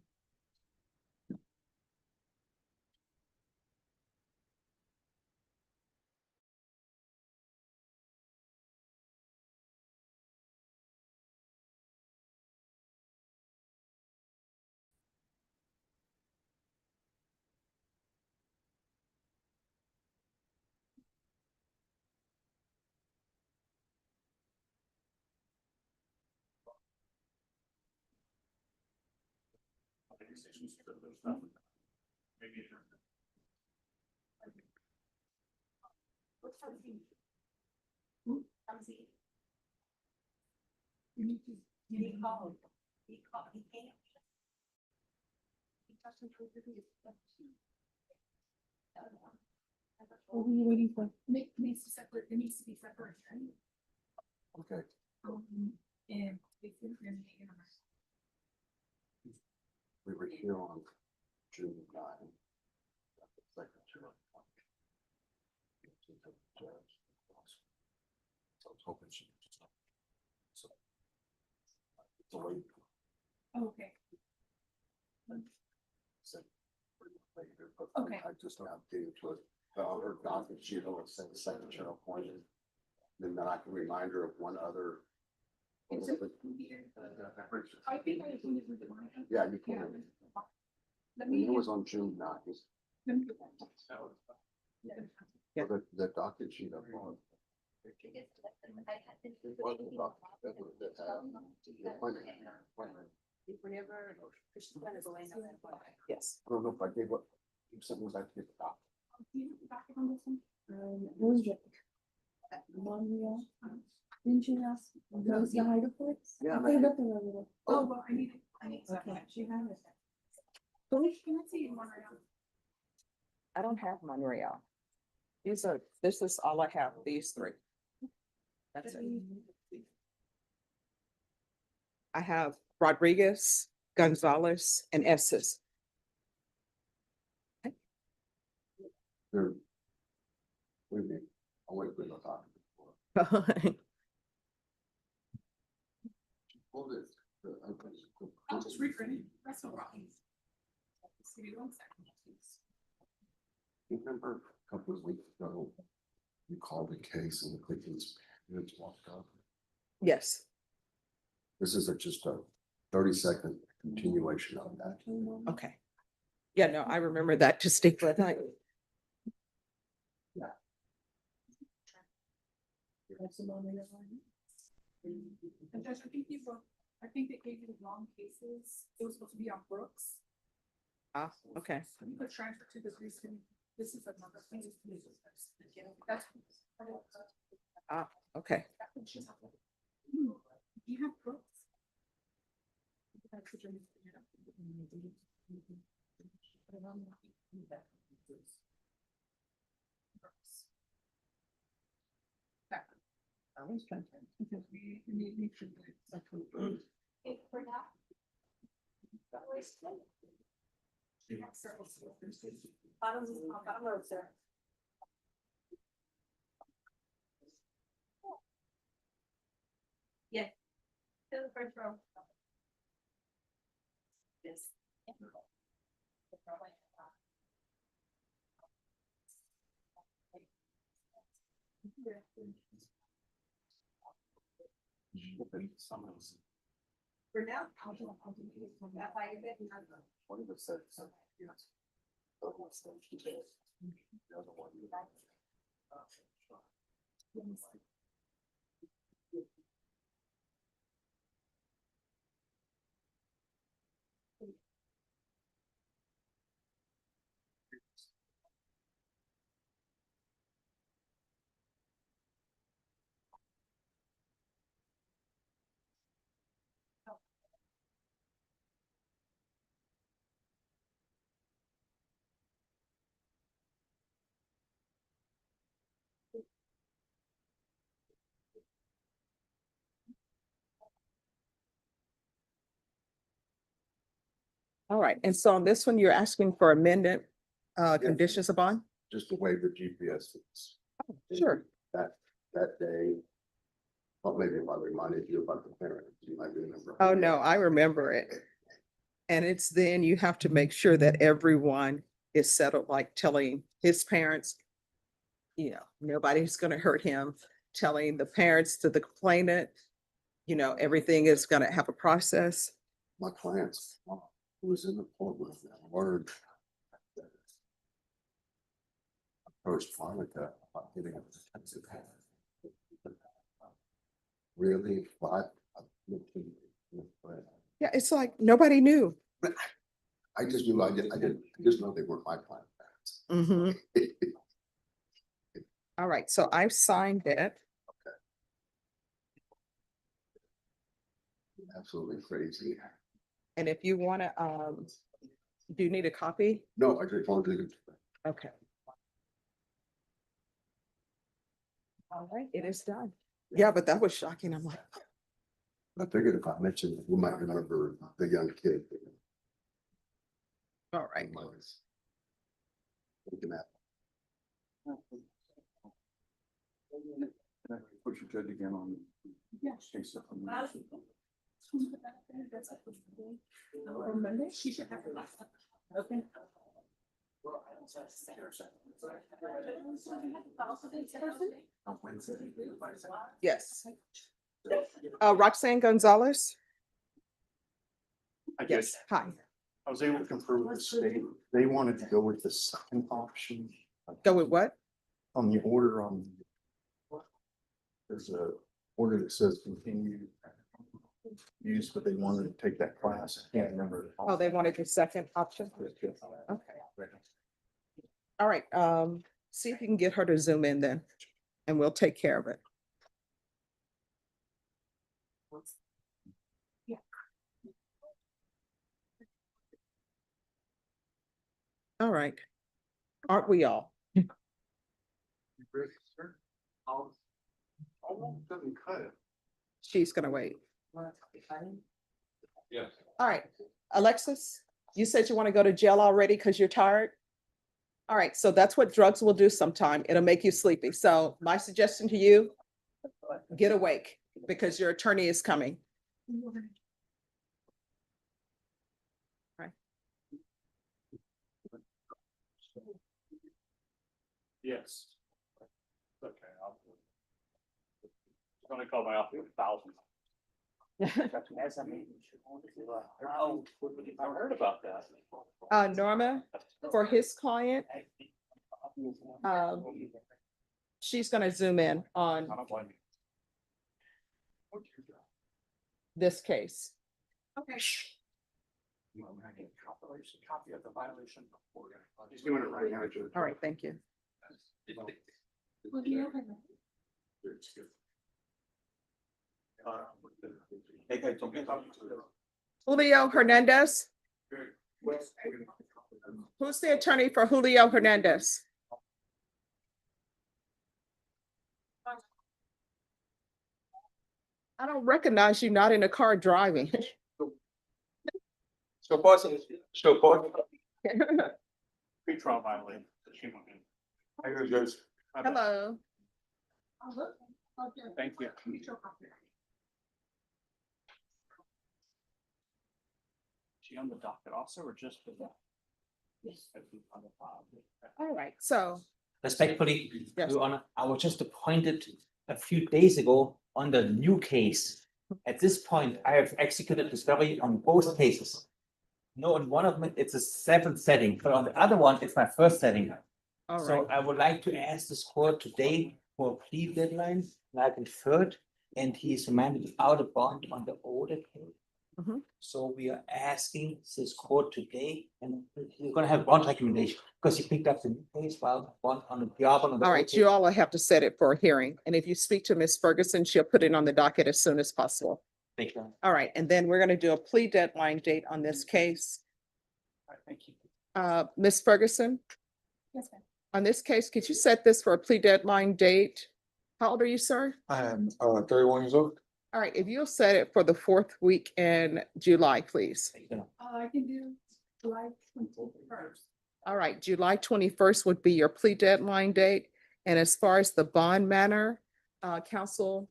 He called. He can't. What are you waiting for? Needs to separate, it needs to be separate. Okay. And it's in here. We were here on June 9. Secretary. So I was hoping she would just. So. Delayed. Okay. Said later, but Okay. I just now getting to it. Her docket sheet, will say the secretary appointed. Then I can remind her of one other. It's a- I think I included with the one. Yeah, you Yeah. can. Let me. It was on June 9th. Let me get that. Yeah. The docket sheet up on. It was the docket that had the appointment. Yes. I don't know if I gave what, if something was like to get the docket. What was it? Montreal? Didn't you ask those guy reports? Yeah, I they- think that's another one. Oh, well, I need some. Okay. She has it. Can I see one right now? I don't have Monreal. This is all I have, these three. That's it. I have Rodriguez, Gonzalez, and Estes. There. Wait a minute, I'll wait for the docket. Hold it. I'll just reprint it. That's no problem. Just give me 1 second, please. Remember a couple of weeks ago, you called a case and the Cleveland's parents walked up. Yes. This is just a 30-second continuation of that. Okay. Yeah, no, I remember that distinctly. Yeah. And Judge, I think they gave you the wrong cases. It was supposed to be on Brooks. Ah, okay. You could transfer to this recent, this is another thing. That's. Ah, okay. You have Brooks. Bottom row, sir. Yes. To the first row. Yes. For now. What is it said? All right, and so on this one, you're asking for amended conditions upon? Just to waive the GPS fees. Sure. That day. Well, maybe if I reminded you about the parent, you might remember. Oh, no, I remember it. And it's then you have to make sure that everyone is settled, like telling his parents, you know, nobody's gonna hurt him, telling the parents to the complainant, you know, everything is gonna have a process. My client's mom, who was in the courtroom, word. Approached Monica about getting a defensive. Really? Yeah, it's like nobody knew. I just knew, I just know they weren't my client. Mhm. All right, so I've signed it. Absolutely crazy. And if you wanna, do you need a copy? No, I just wanted to. Okay. All right, it is done. Yeah, but that was shocking. I'm like, I figured if I mentioned, you might remember the young kid. all right. Looking at. Push your judge again on. On Monday, she should have her last. Okay. Yes. Roxanne Gonzalez? I Yes, guess hi. I was able to confirm with the state, they wanted to go with the second option Go with what? on the order on. There's a order that says continue use, but they wanted to take that class. I can't remember. Oh, they wanted the second option? Okay. All right, see if you can get her to zoom in then, and we'll take care of it. All right. Aren't we all? She's gonna wait. Yes. All right, Alexis, you said you want to go to jail already because you're tired? All right, so that's what drugs will do sometime. It'll make you sleepy. So my suggestion to you, get awake because your attorney is coming. Right. Yes. Okay, I'm gonna call my office 1,000. I heard about that. Norma, for his client, she's gonna zoom in on this case. Okay. Copy of the violation. He's doing it right now. All right, thank you. Well, do you know her name? Julio Hernandez? Who's the attorney for Julio Hernandez? I don't recognize you not in the car driving. So pause, so pause. Pre-trial violation. I hear Joseph. Hello. Thank you. She on the docket also, or just for that? Yes. All right, so, Respectfully, Yes. Your Honor, I was just appointed a few days ago on the new case. At this point, I have executed discovery on both cases. No, on one of them, it's a seventh setting, but on the other one, it's my first setting. all So right, I would like to ask this court today for a plea deadline, like in third, and he is remanded out of bond on the older case. Mhm. So we are asking this court today, and you're gonna have bond recommendation, because you picked up the new case while bond on the other. on the all old right, case. you all will have to set it for a hearing, and if you speak to Ms. Ferguson, she'll put it on the docket as soon as possible. Thank you. All right, and then we're gonna do a plea deadline date on this case. Thank you. Ms. Ferguson, Yes, ma'am. on this case, could you set this for a plea deadline date? How old are you, sir? I am 31 years old. All right, if you'll set it for the fourth week in July, please. I can do July 21st. All right, July 21st would be your plea deadline date. And as far as the bond manner, counsel,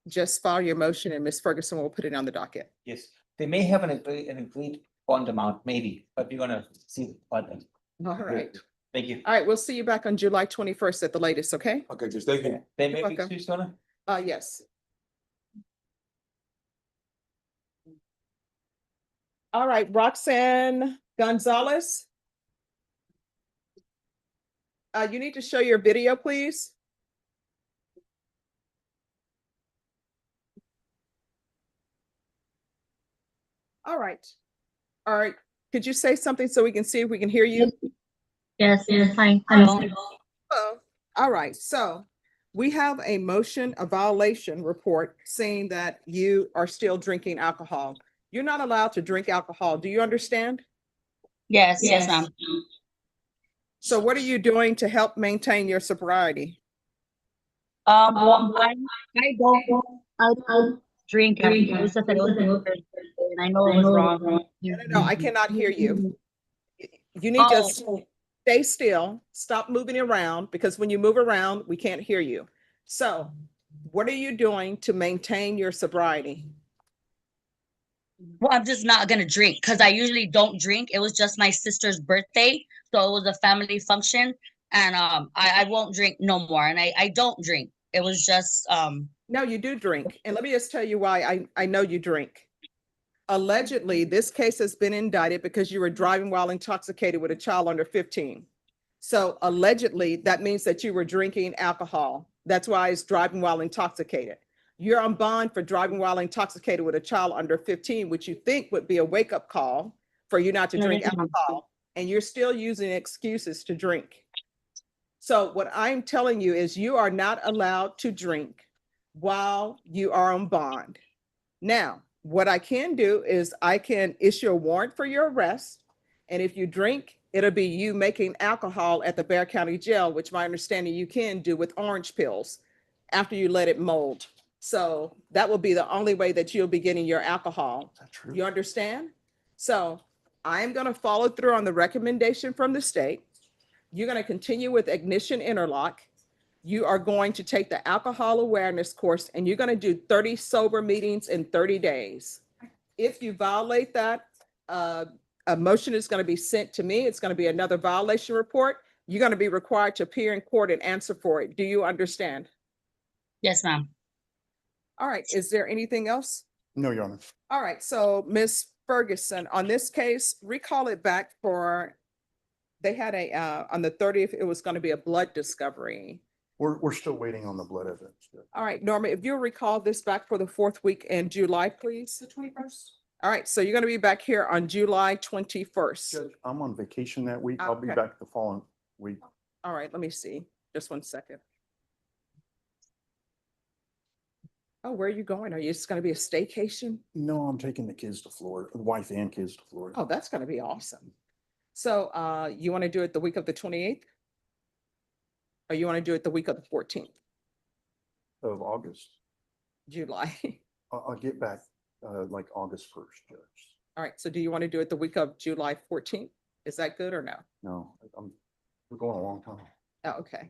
just file your motion and Ms. Ferguson will put it on the docket. Yes, they may have an agreed bond amount, maybe, but we're gonna see about that. All right. Thank you. All right, we'll see you back on July 21st at the latest, okay? Okay, just thank you. They You're may be welcome. excused, Your Honor? Yes. All right, Roxanne Gonzalez. You need to show your video, please. All right. All right. Could you say something so we can see if we can hear you? Yes, fine. Hello. Hello. All right, so we have a motion, a violation report saying that you are still drinking alcohol. You're not allowed to drink alcohol. Do you understand? Yes, ma'am. So what are you doing to help maintain your sobriety? Well, I don't drink. It was just that it was my first birthday, and I know it was wrong. No, I cannot hear you. You need to stay still, stop moving around, because when you move around, we can't hear you. So what are you doing to maintain your sobriety? Well, I'm just not gonna drink because I usually don't drink. It was just my sister's birthday, so it was a family function, and I won't drink no more. And I don't drink. It was just No, you do drink. And let me just tell you why I know you drink. Allegedly, this case has been indicted because you were driving while intoxicated with a child under 15. So allegedly, that means that you were drinking alcohol. That's why it's driving while intoxicated. You're on bond for driving while intoxicated with a child under 15, which you think would be a wake-up call for you not to drink alcohol, and you're still using excuses to drink. So what I'm telling you is you are not allowed to drink while you are on bond. Now, what I can do is I can issue a warrant for your arrest. And if you drink, it'll be you making alcohol at the Bexar County Jail, which my understanding you can do with orange pills after you let it mold. So that will be the only way that you'll be getting your alcohol. You understand? So I am going to follow through on the recommendation from the state. You're going to continue with Ignition Interlock. You are going to take the alcohol awareness course, and you're going to do 30 sober meetings in 30 days. If you violate that, a motion is going to be sent to me. It's going to be another violation report. You're going to be required to appear in court and answer for it. Do you understand? Yes, ma'am. All right. Is there anything else? No, Your Honor. All right. So Ms. Ferguson, on this case, recall it back for, they had on the 30th, it was going to be a blood discovery. We're still waiting on the blood evidence. All right, Norma, if you'll recall this back for the fourth week in July, please. The 21st. All right, so you're going to be back here on July 21st. Judge, I'm on vacation that week. I'll be Okay. back the following week. All right, let me see. Just 1 second. Oh, where are you going? Are you just going to be a staycation? No, I'm taking the kids to Florida, the wife and kids to Florida. Oh, that's going to be awesome. So you want to do it the week of the 28th? Or you want to do it the week of the 14th? Of August. July. I'll get back, like August 1st, Judge. All right, so do you want to do it the week of July 14th? Is that good or no? No, we're going a long time. Oh, okay.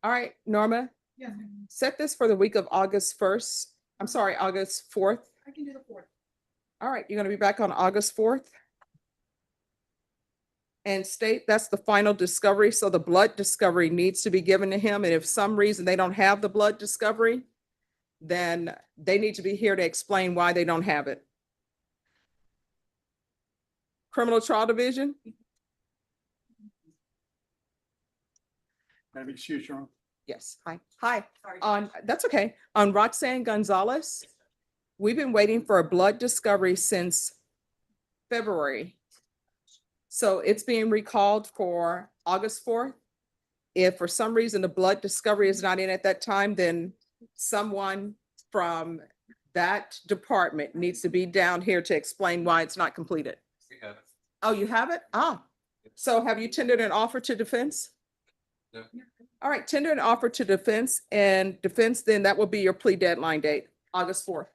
All right, Norma, Yes, set this for the week of August 1st. I'm sorry, August 4th. I can do the 4th. All right, you're gonna be back on August 4th. And state that's the final discovery, so the blood discovery needs to be given to him, and if some reason they don't have the blood discovery, then they need to be here to explain why they don't have it. Criminal Trial Division? Have excuse, Your Honor. Yes, hi. That's okay. On Roxanne Gonzalez, we've been waiting for a blood discovery since February. So it's being recalled for August 4th. If for some reason the blood discovery is not in at that time, then someone from that department needs to be down here to explain why it's not completed. We have it. Oh, you have it? Ah, so have you tendered an offer to defense? No. All right, tender an offer to defense, and defense, then that will be your plea deadline date, August 4th.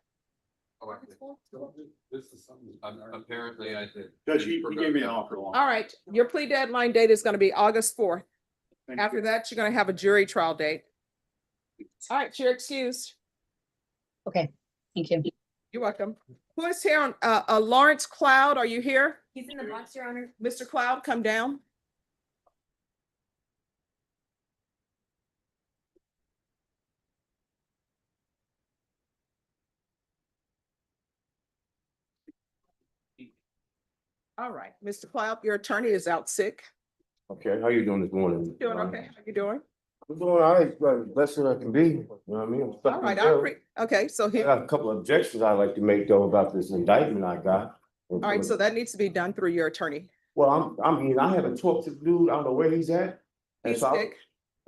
Apparently I did. Judge, he gave me an offer. All right, your plea deadline date is gonna be August 4th. After that, you're gonna have a jury trial date. All right, you're excused. Okay, thank you. You're welcome. Who is here on, Lawrence Cloud, are you here? He's in the box, Your Honor. Mr. Cloud, come down. All right, Mr. Cloud, your attorney is out sick. Okay, how you doing this morning? Doing okay? How you doing? I'm doing all right, best that I can be, you know what I mean? I'm stuck All in right, jail. okay, so I here, got a couple of objections I'd like to make though about this indictment I got. all right, so that needs to be done through your attorney. Well, I haven't talked to the dude, I don't know where he's at. And He's so sick.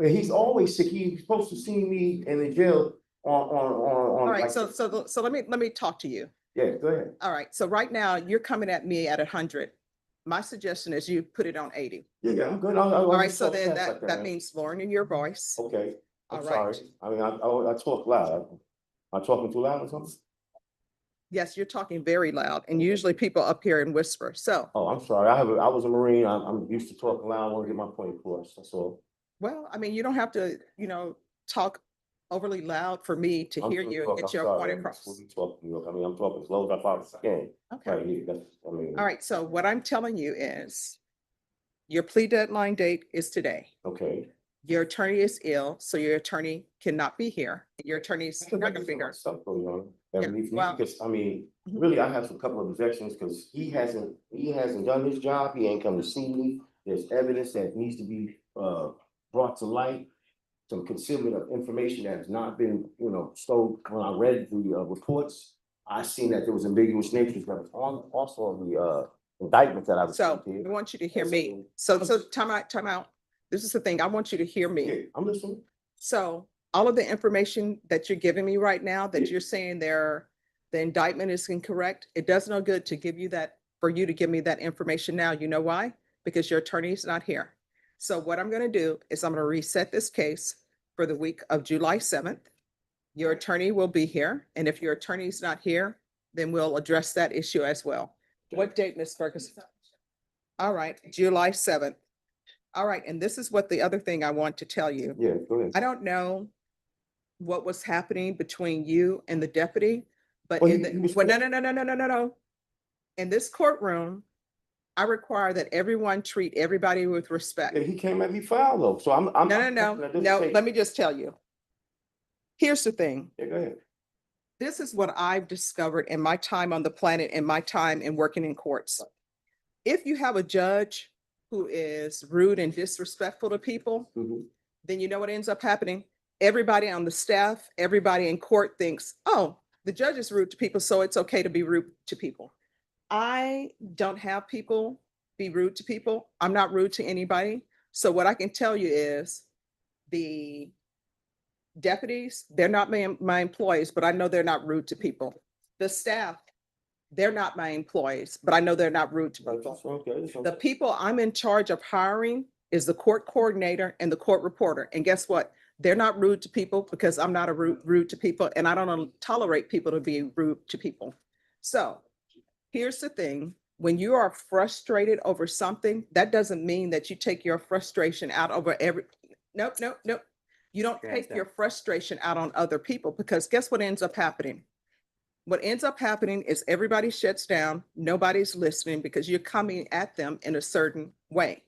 He's always sick, he's supposed to see me in the jail on. All right, like- so let me talk to you. Yeah, go ahead. All right, so right now you're coming at me at 100. My suggestion is you put it on 80. Yeah, I'm good. All right, so then that means lowering your voice. Okay, I'm All sorry. right. I mean, I talk loud. I'm talking too loud or something? Yes, you're talking very loud, and usually people up here and whisper. So, Oh, I'm sorry. I was a Marine. I'm used to talking loud. I want to get my point across. That's all. well, I mean, you don't have to, talk overly loud for me to I'm hear gonna you talk, and get I'm your sorry. point I'm across. just talking, I mean, I'm talking as low as I possibly can. Okay. Right here. I mean. All right, so what I'm telling you is your plea deadline date is today. Okay. Your attorney is ill, so your attorney cannot be here. Your attorney's not gonna be here. Stuff going on. Yeah, well- Because, I mean, Mhm. really, I have some couple of objections because he hasn't done his job. He ain't come to see me. There's evidence that needs to be brought to light. Some concealment of information that has not been, stowed. When I read the reports, I seen that there was ambiguous natures that was also on the indictment that I was. So I want you to hear me. So time out. This is the thing. I want you to hear me. Yeah, I'm listening. So all of the information that you're giving me right now, that you're saying the indictment is incorrect, it does no good to give you that, for you to give me that information now. You know why? Because your attorney is not here. So what I'm gonna do is I'm gonna reset this case for the week of July 7th. Your attorney will be here, and if your attorney is not here, then we'll address that issue as well. What date, Ms. Ferguson? All right, July 7th. All right, and this is what the other thing I want to tell you. Yeah, go ahead. I don't know what was happening between you and the deputy, but Well, in he was well, no. In this courtroom, I require that everyone treat everybody with respect. Yeah, he came at me foul though, so I'm. No, let me just tell you. Here's the thing. Yeah, go ahead. This is what I've discovered in my time on the planet and my time in working in courts. If you have a judge who is rude and disrespectful to people, then you know what ends up happening? Everybody on the staff, everybody in court thinks, oh, the judge is rude to people, so it's okay to be rude to people. I don't have people be rude to people. I'm not rude to anybody. So what I can tell you is the deputies, they're not my employees, but I know they're not rude to people. The staff, they're not my employees, but I know they're not rude to people. The people I'm in charge of hiring is the court coordinator and the court reporter. And guess what? They're not rude to people because I'm not rude to people, and I don't tolerate people to be rude to people. So here's the thing. When you are frustrated over something, that doesn't mean that you take your frustration out over nope, nope, nope. You don't take your frustration out on other people, because guess what ends up happening? What ends up happening is everybody shuts down. Nobody's listening because you're coming at them in a certain way.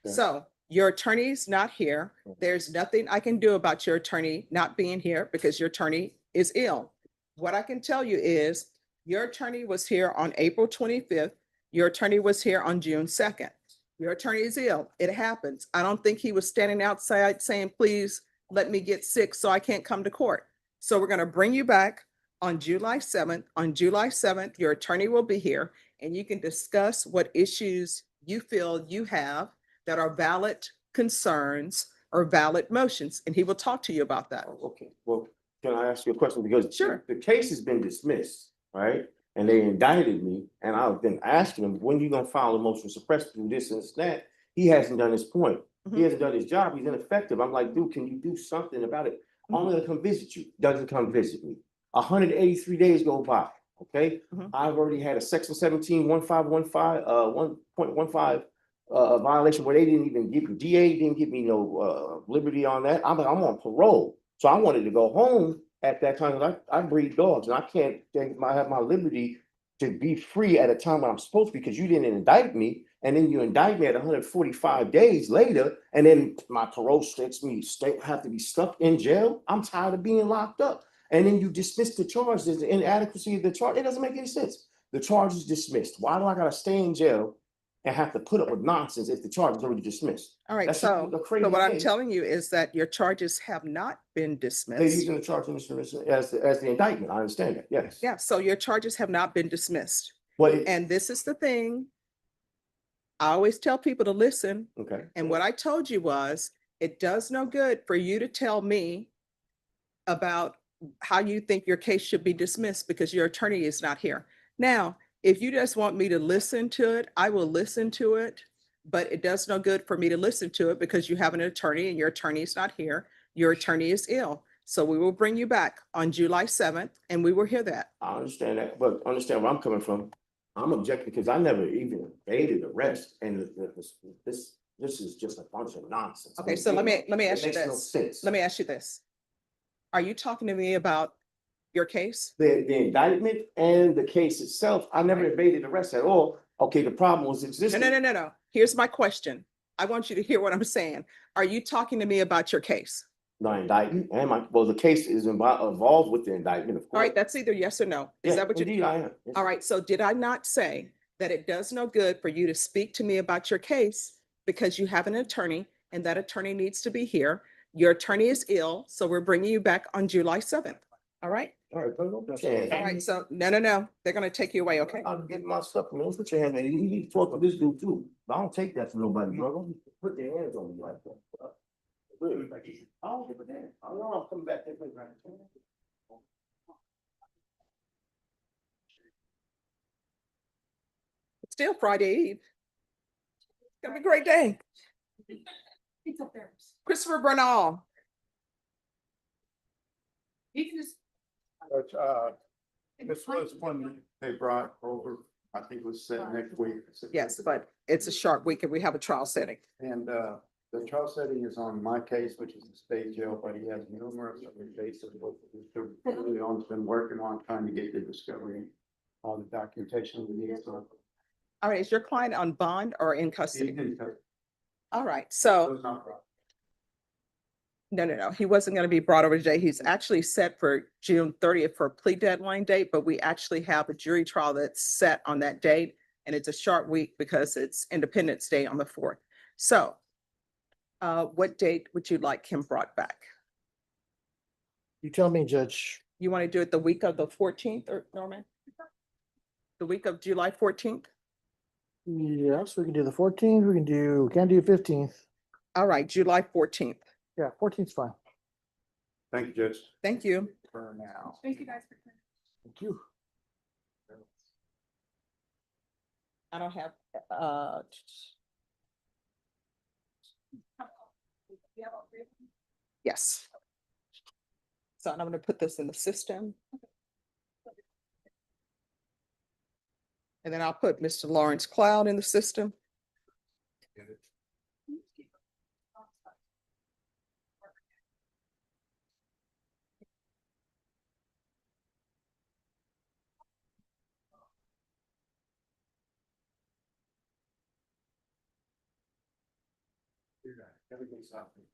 Okay. So your attorney's not here. There's nothing I can do about your attorney not being here because your attorney is ill. What I can tell you is your attorney was here on April 25th. Your attorney was here on June 2nd. Your attorney is ill. It happens. I don't think he was standing outside saying, please let me get sick so I can't come to court. So we're going to bring you back on July 7th. On July 7th, your attorney will be here and you can discuss what issues you feel you have that are valid concerns or valid motions, and he will talk to you about that. Okay, well, can I ask you a question? Because Sure. the case has been dismissed, right? And they indicted me, and I've been asking him, when you gonna file a motion to suppress, do this and that? He hasn't done his point. He hasn't done his job. He's ineffective. I'm like, dude, can you do something about it? I'm gonna come visit you. Doesn't come visit me. 183 days go by, okay? I've already had a section 17, 1.15 violation where they didn't even give me, DA didn't give me no liberty on that. I'm on parole. So I wanted to go home at that time. I breed dogs and I can't have my liberty to be free at a time when I'm supposed to, because you didn't indict me. And then you indict me at 145 days later, and then my parole sticks me, have to be stuck in jail. I'm tired of being locked up. And then you dismiss the charge, there's the inadequacy of the charge. It doesn't make any sense. The charge is dismissed. Why do I gotta stay in jail and have to put up with nonsense if the charge is already dismissed? All right, That's so a crazy what I'm thing. telling you is that your charges have not been They're dismissed. using the charge as the indictment. I understand that, yes. Yeah, so your charges have not been dismissed. But And this is the thing. I always tell people to listen. okay. And what I told you was, it does no good for you to tell me about how you think your case should be dismissed because your attorney is not here. Now, if you just want me to listen to it, I will listen to it, but it does no good for me to listen to it because you have an attorney and your attorney is not here. Your attorney is ill. So we will bring you back on July 7th and we will hear that. I understand that, but understand where I'm coming from. I'm objecting because I never even evaded arrest, and this is just a bunch of nonsense. Okay, so let me ask you It makes no this. sense. Let me ask you this. Are you talking to me about your case? The indictment and the case itself, I never evaded arrest at all. Okay, the problem was existing. No. Here's my question. I want you to hear what I'm saying. Are you talking to me about your case? The indictment and the case is involved with the indictment, of course. All right, that's either yes or no. Is Yeah, that what you? indeed I am. Yes. All right, so did I not say that it does no good for you to speak to me about your case because you have an attorney and that attorney needs to be here? Your attorney is ill, so we're bringing you back on July 7th. All right? All right, put All right, so no. They're gonna take you away, okay? I'm getting my stuff, man. Put your hand, man. You need to talk to this dude too. I don't take that from nobody, bro. Don't put your hands on me like that. Really? I don't give a damn. I know I'm coming back there. It's still Friday Eve. It's gonna be a great day. It's up there. Christopher Bernal. You can just. This was one they brought over, I think it was set next week. Yes, but it's a short week and we have a trial setting. And the trial setting is on my case, which is the state jail, but he has numerous other cases. He's been working on trying to get the discovery, all the documentation we need. So All right, is your client on bond or in he's custody? in custody. All right, So so it's not right. no. He wasn't going to be brought over today. He's actually set for June 30th for a plea deadline date, but we actually have a jury trial that's set on that date. And it's a short week because it's Independence Day on the 4th. So what date would you like him brought back? You tell me, Judge. You want to do it the week of the 14th, or Norman? The week of July 14th? Yes, we can do the 14th. We can't do 15th. All right, July 14th. Yeah, 14th is fine. Thank you, Judge. Thank you. For now. Thank you guys for coming. Thank you. I don't have, yes. So I'm gonna put this in the system. And then I'll put Mr. Lawrence Cloud in the system. Everything's happening.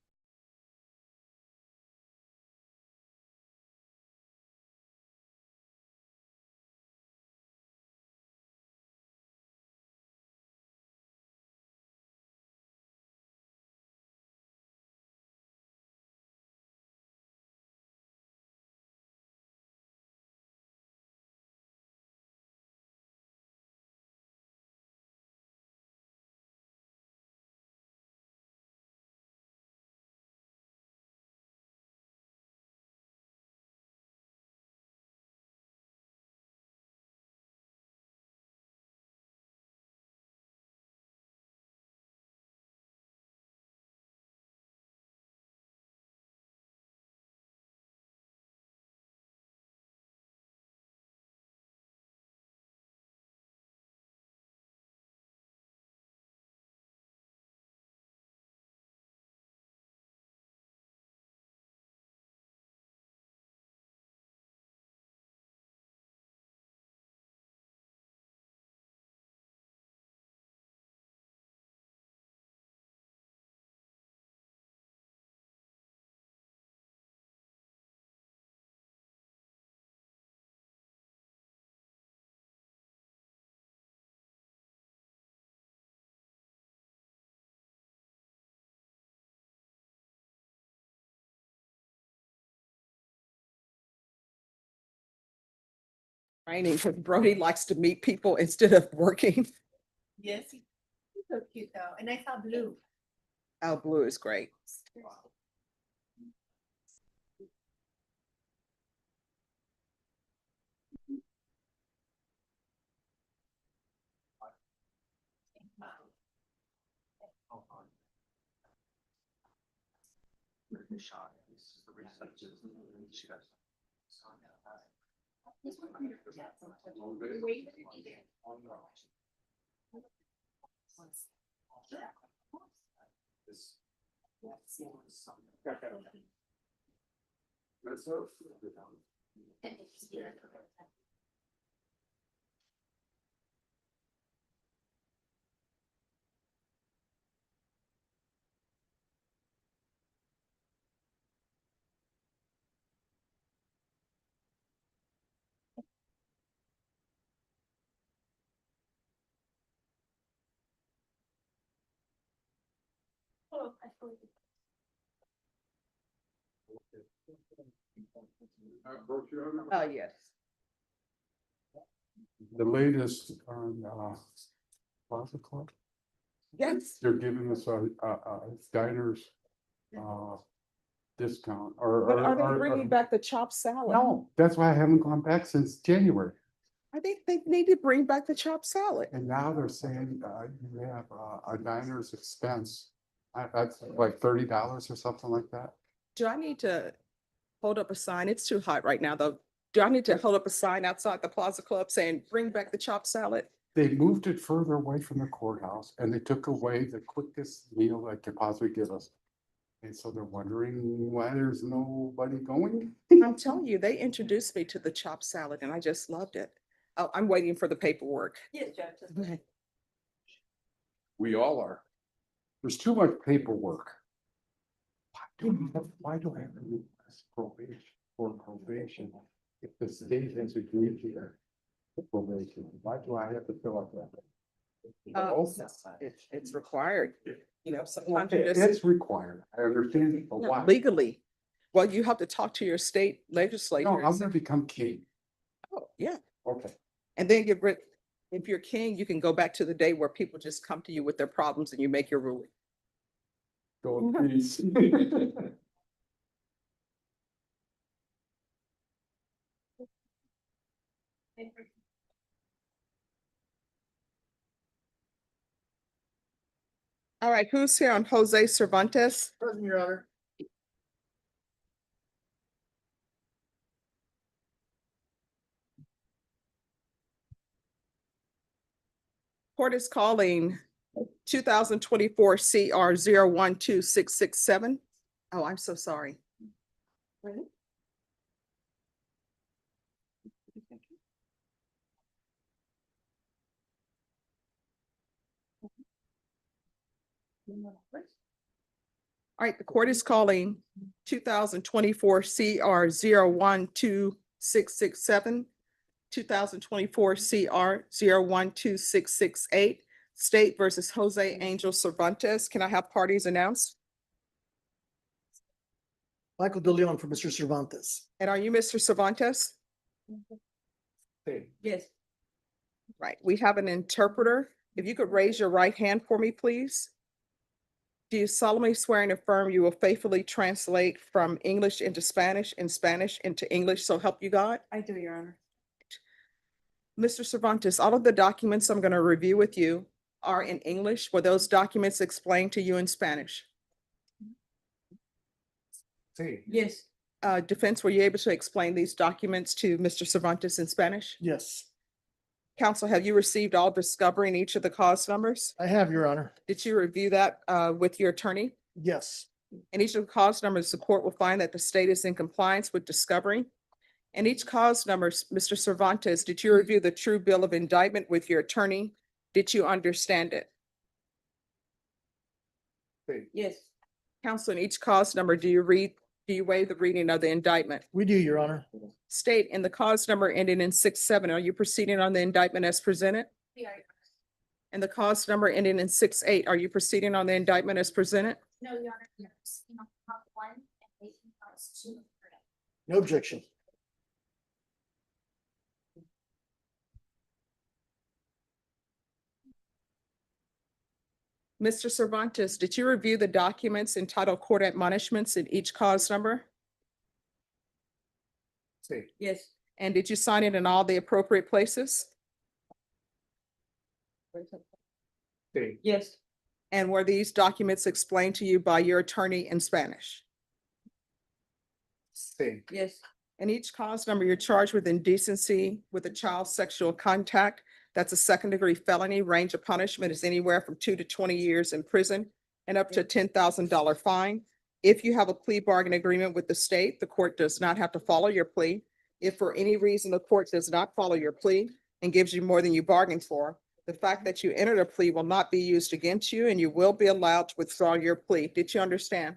Training, because Brody likes to meet people instead of working. Yes, he's so cute though, and I saw blue. Oh, blue is great. Oh, yes. The latest on, Plaza Club, Yes. they're giving us a diners, discount or. But are they bringing back the chopped salad? No, that's why I haven't gone back since January. I think they need to bring back the chopped salad. And now they're saying, you have a diner's expense. That's like $30 or something like that. Do I need to hold up a sign? It's too hot right now, though. Do I need to hold up a sign outside the Plaza Club saying, bring back the chopped salad? They moved it further away from the courthouse and they took away the quickest meal they could possibly give us. And so they're wondering why there's nobody going. I'm telling you, they introduced me to the chopped salad and I just loved it. Oh, I'm waiting for the paperwork. Yes, Judge. Okay. We all are. There's too much paperwork. Why do I have to request probation if the state has agreed to their probation? Why do I have to fill out that? It's required. You know, sometimes you Okay, just it's required. I understand, but why? legally. Well, you have to talk to your state legislature. No, I'm gonna become king. Oh, yeah. Okay. And then if you're king, you can go back to the day where people just come to you with their problems and you make your ruling. Go in peace. All right, who's here on Jose Cervantes? Present, Your Honor. Court is calling 2024 CR 012667. Oh, I'm so sorry. All right, the court is calling 2024 CR 012667, 2024 CR 012668, State versus Jose Angel Cervantes. Can I have parties announced? Michael De Leon for Mr. Cervantes. And are you Mr. Cervantes? Yes. Right, we have an interpreter. If you could raise your right hand for me, please. Do you solemnly swear and affirm you will faithfully translate from English into Spanish and Spanish into English, so help you God? I do, Your Honor. Mr. Cervantes, all of the documents I'm going to review with you are in English. Were those documents explained to you in Spanish? Yes. Defense, were you able to explain these documents to Mr. Cervantes in Spanish? Yes, Counsel, have you received all discovery in each of the cause numbers? I have, Your Honor. Did you review that with your attorney? Yes, In each of the cause numbers, the court will find that the state is in compliance with discovery. In each cause numbers, Mr. Cervantes, did you review the true bill of indictment with your attorney? Did you understand it? Yes. Counsel, in each cause number, do you waive the reading of the indictment? we do, Your Honor. State, in the cause number ending in 6-7, are you proceeding on the indictment as presented? Yeah. And the cause number ending in 6-8, are you proceeding on the indictment as presented? No, Your Honor, yes. Count 1 and 8 counts 2. No objection. Mr. Cervantes, did you review the documents entitled court admonishments in each cause number? Yes. And did you sign it in all the appropriate places? Yes. And were these documents explained to you by your attorney in Spanish? Yes. In each cause number, you're charged with indecency with a child's sexual contact. That's a second-degree felony. Range of punishment is anywhere from 2 to 20 years in prison and up to a $10,000 fine. If you have a plea bargain agreement with the state, the court does not have to follow your plea. If for any reason the court does not follow your plea and gives you more than you bargained for, the fact that you entered a plea will not be used against you and you will be allowed to withdraw your plea. Did you understand?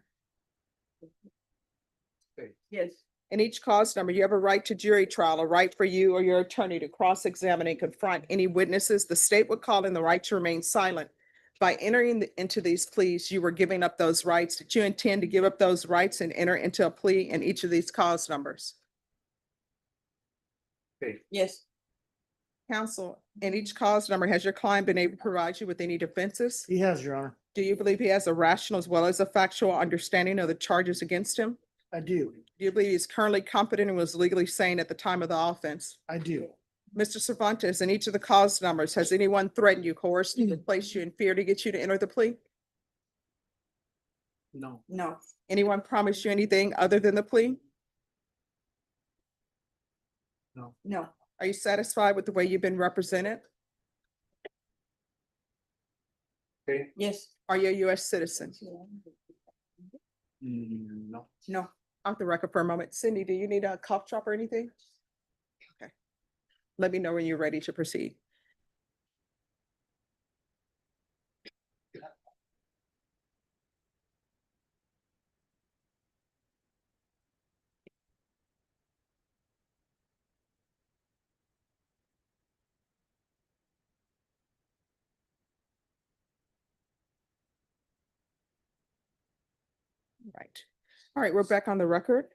Yes. In each cause number, you have a right to jury trial, a right for you or your attorney to cross-examine and confront any witnesses. The state would call in the right to remain silent. By entering into these pleas, you were giving up those rights. Did you intend to give up those rights and enter into a plea in each of these cause numbers? Yes. Counsel, in each cause number, has your client been able to provide you with any defenses? He has, Your Honor. Do you believe he has a rational as well as a factual understanding of the charges against him? I do. Do you believe he's currently competent and was legally sane at the time of the offense? I do. Mr. Cervantes, in each of the cause numbers, has anyone threatened you, coerced you, placed you in fear to get you to enter the plea? No. No. Anyone promised you anything other than the plea? No. Are you satisfied with the way you've been represented? Yes. Are you a U.S. citizen? No. No. Off the record for a moment. Cindy, do you need a cough drop or anything? Okay. Let me know when you're ready to proceed. Right. All right, we're back on the record.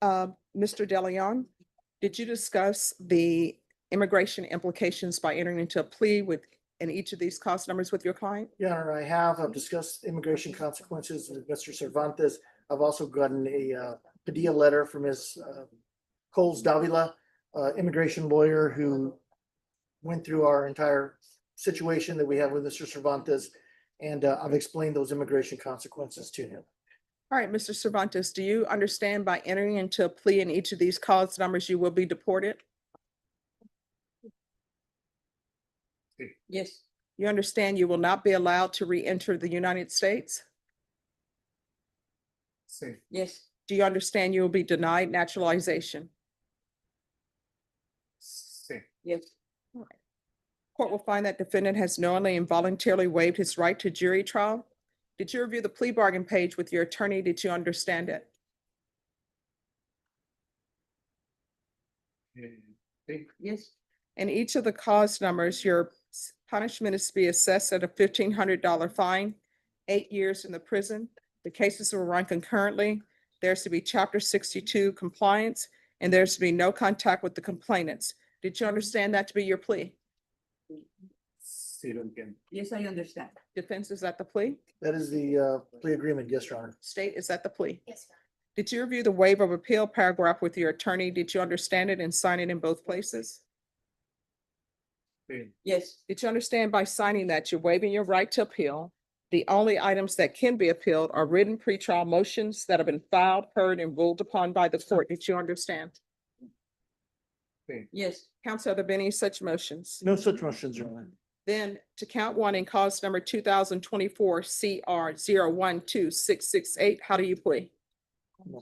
Mr. DeLeon, did you discuss the immigration implications by entering into a plea in each of these cause numbers with your client? Your Honor, I have. I've discussed immigration consequences with Mr. Cervantes. I've also gotten a Padilla letter from Ms. Coles Davila, immigration lawyer who went through our entire situation that we have with Mr. Cervantes. And I've explained those immigration consequences to him. All right, Mr. Cervantes, do you understand by entering into a plea in each of these cause numbers, you will be deported? Yes. You understand you will not be allowed to re-enter the United States? Yes. Do you understand you will be denied naturalization? Yes. Court will find that defendant has knowingly and voluntarily waived his right to jury trial. Did you review the plea bargain page with your attorney? Did you understand it? Yes. And each of the cause numbers, your punishment is to be assessed at a $1,500 fine, 8 years in the prison. The cases will run concurrently. There's to be Chapter 62 compliance, and there's to be no contact with the complainants. Did you understand that to be your plea? Yes, I understand. Defense, is that the plea? That is the plea agreement, yes, Your Honor. State, is that the plea? Yes, ma'am. Did you review the waiver of appeal paragraph with your attorney? Did you understand it and sign it in both places? Yes. Did you understand by signing that you're waiving your right to appeal? The only items that can be appealed are written pretrial motions that have been filed, heard, and ruled upon by the court. Did you understand? Yes. Counsel, have there been any such motions? No such motions, Your Honor. Then to count one in cause number 2024 CR 012668, how do you plea? No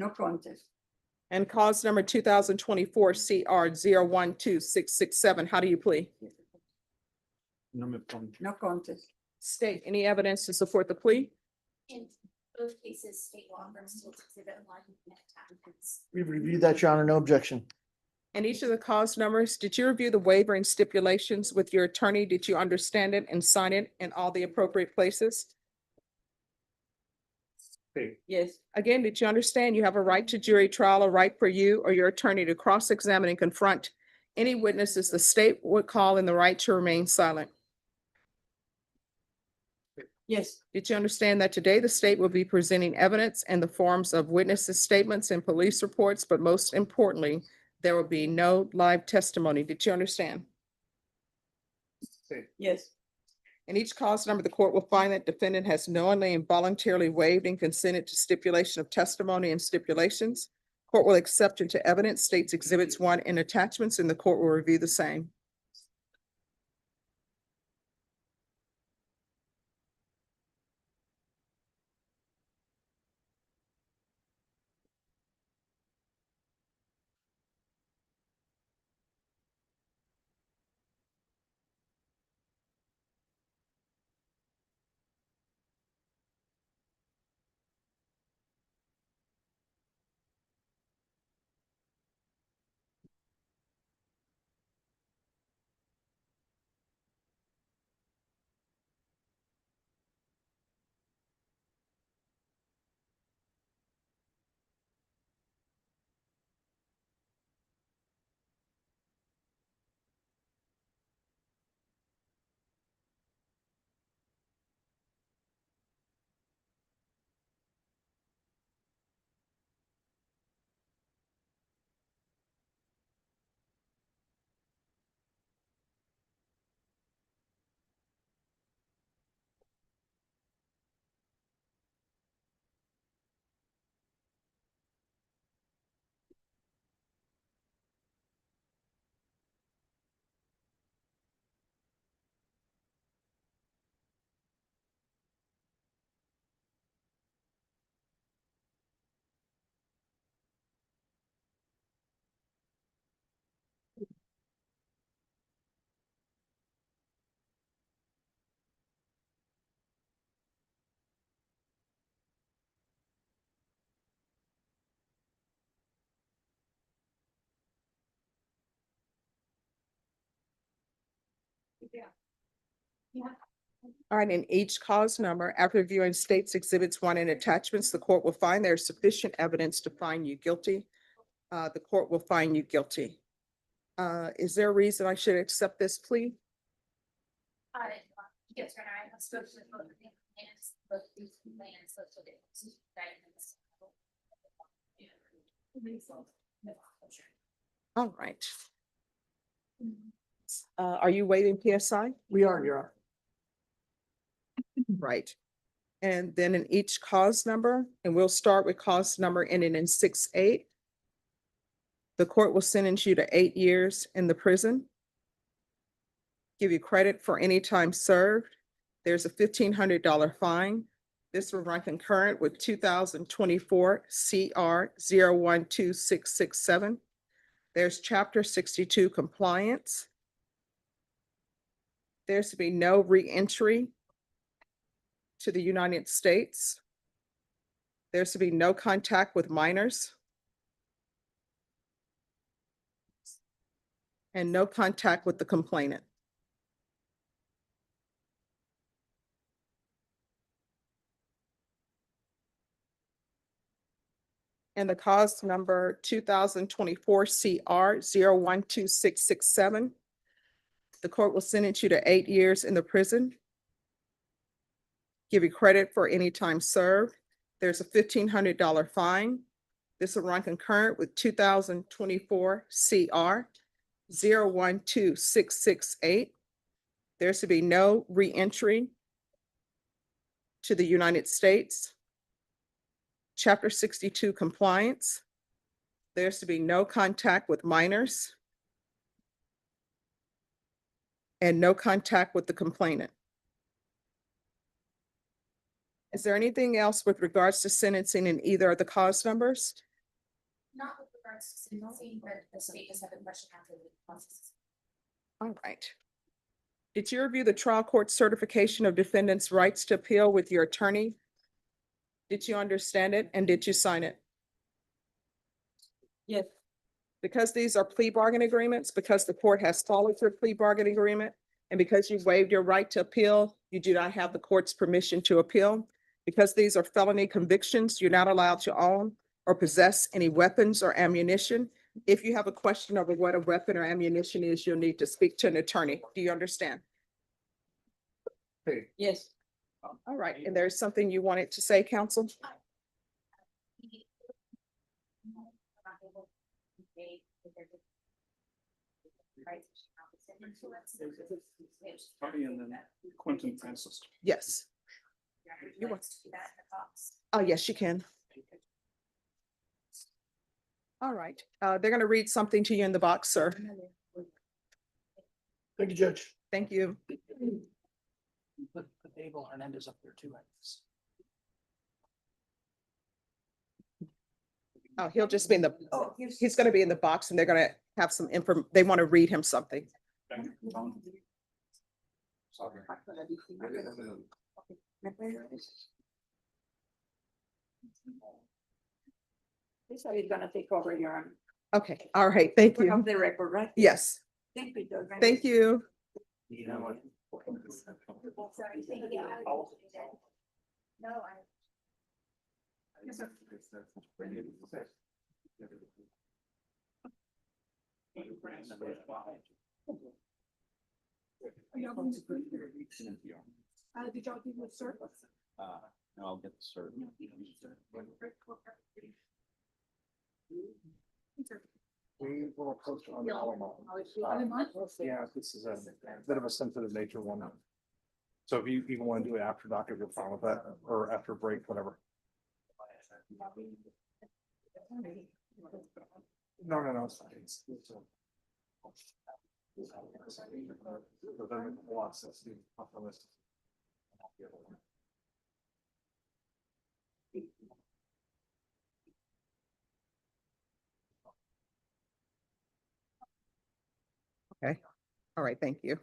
contest. And cause number 2024 CR 012667, how do you plea? No contest. State, any evidence to support the plea? In both cases, state law firms still exhibit one and attachments. We've reviewed that, Your Honor, no objection. And each of the cause numbers, did you review the waiver and stipulations with your attorney? Did you understand it and sign it in all the appropriate places? Yes. Again, did you understand you have a right to jury trial, a right for you or your attorney to cross-examine and confront any witnesses the state would call, and the right to remain silent? Yes. Did you understand that today the state will be presenting evidence in the forms of witnesses' statements and police reports, but most importantly, there will be no live testimony? Did you understand? Yes. In each cause number, the court will find that defendant has knowingly and voluntarily waived and consented to stipulation of testimony and stipulations. Court will accept into evidence states exhibits 1 and attachments, and the court will review the same. All right, in each cause number, after reviewing states exhibits 1 and attachments, the court will find there is sufficient evidence to find you guilty. The court will find you guilty. Is there a reason I should accept this plea? Yes, Your Honor, I have spoken with both of the complainants, both these complainants, so they guidance. All right. Are you waiving PSI? We are, Your Honor. Right. And then in each cause number, and we'll start with cause number ending in 6-8. The court will sentence you to 8 years in the prison. give you credit for any time served. There's a $1,500 fine. This will run concurrent with 2024 CR 012667. There's Chapter 62 compliance. There's to be no reentry to the United States. There's to be no contact with minors. And no contact with the complainant. And the cause number 2024 CR 012667. The court will sentence you to 8 years in the prison. Give you credit for any time served. There's a $1,500 fine. This will run concurrent with 2024 CR 012668. There's to be no reentry to the United States. Chapter 62 compliance. There's to be no contact with minors. And no contact with the complainant. Is there anything else with regards to sentencing in either of the cause numbers? Not with regards to sentencing, but the state just had a question after the process. All right. Did you review the trial court certification of defendants' rights to appeal with your attorney? Did you understand it and did you sign it? Yes. Because these are plea bargain agreements, because the court has followed your plea bargain agreement, and because you waived your right to appeal, you do not have the court's permission to appeal. Because these are felony convictions, you're not allowed to own or possess any weapons or ammunition. If you have a question over what a weapon or ammunition is, you'll need to speak to an attorney. Do you understand? Yes. All right, and there's something you wanted to say, counsel? Quentin Francis. Yes. Oh, yes, you can. All right, they're gonna read something to you in the box, sir. Thank you, Judge. Thank you. Put Abel Hernandez up there too, I guess. Oh, he'll just be in the, he's gonna be in the box and they're gonna have some they want to read him something. He said he's gonna take over your arm. Okay, all right, thank We have you. the record, right? Yes, Thank you, Judge. thank you. You know what? No, I. Yes, sir. Did y'all do the service? No, I'll get the cert. We will post on the Alamo. Yeah, this is a bit of a sensitive nature one. So if you even want to do it after Docket, you're fine with that, or after break, whatever. No, it's fine. Okay, all right, thank you.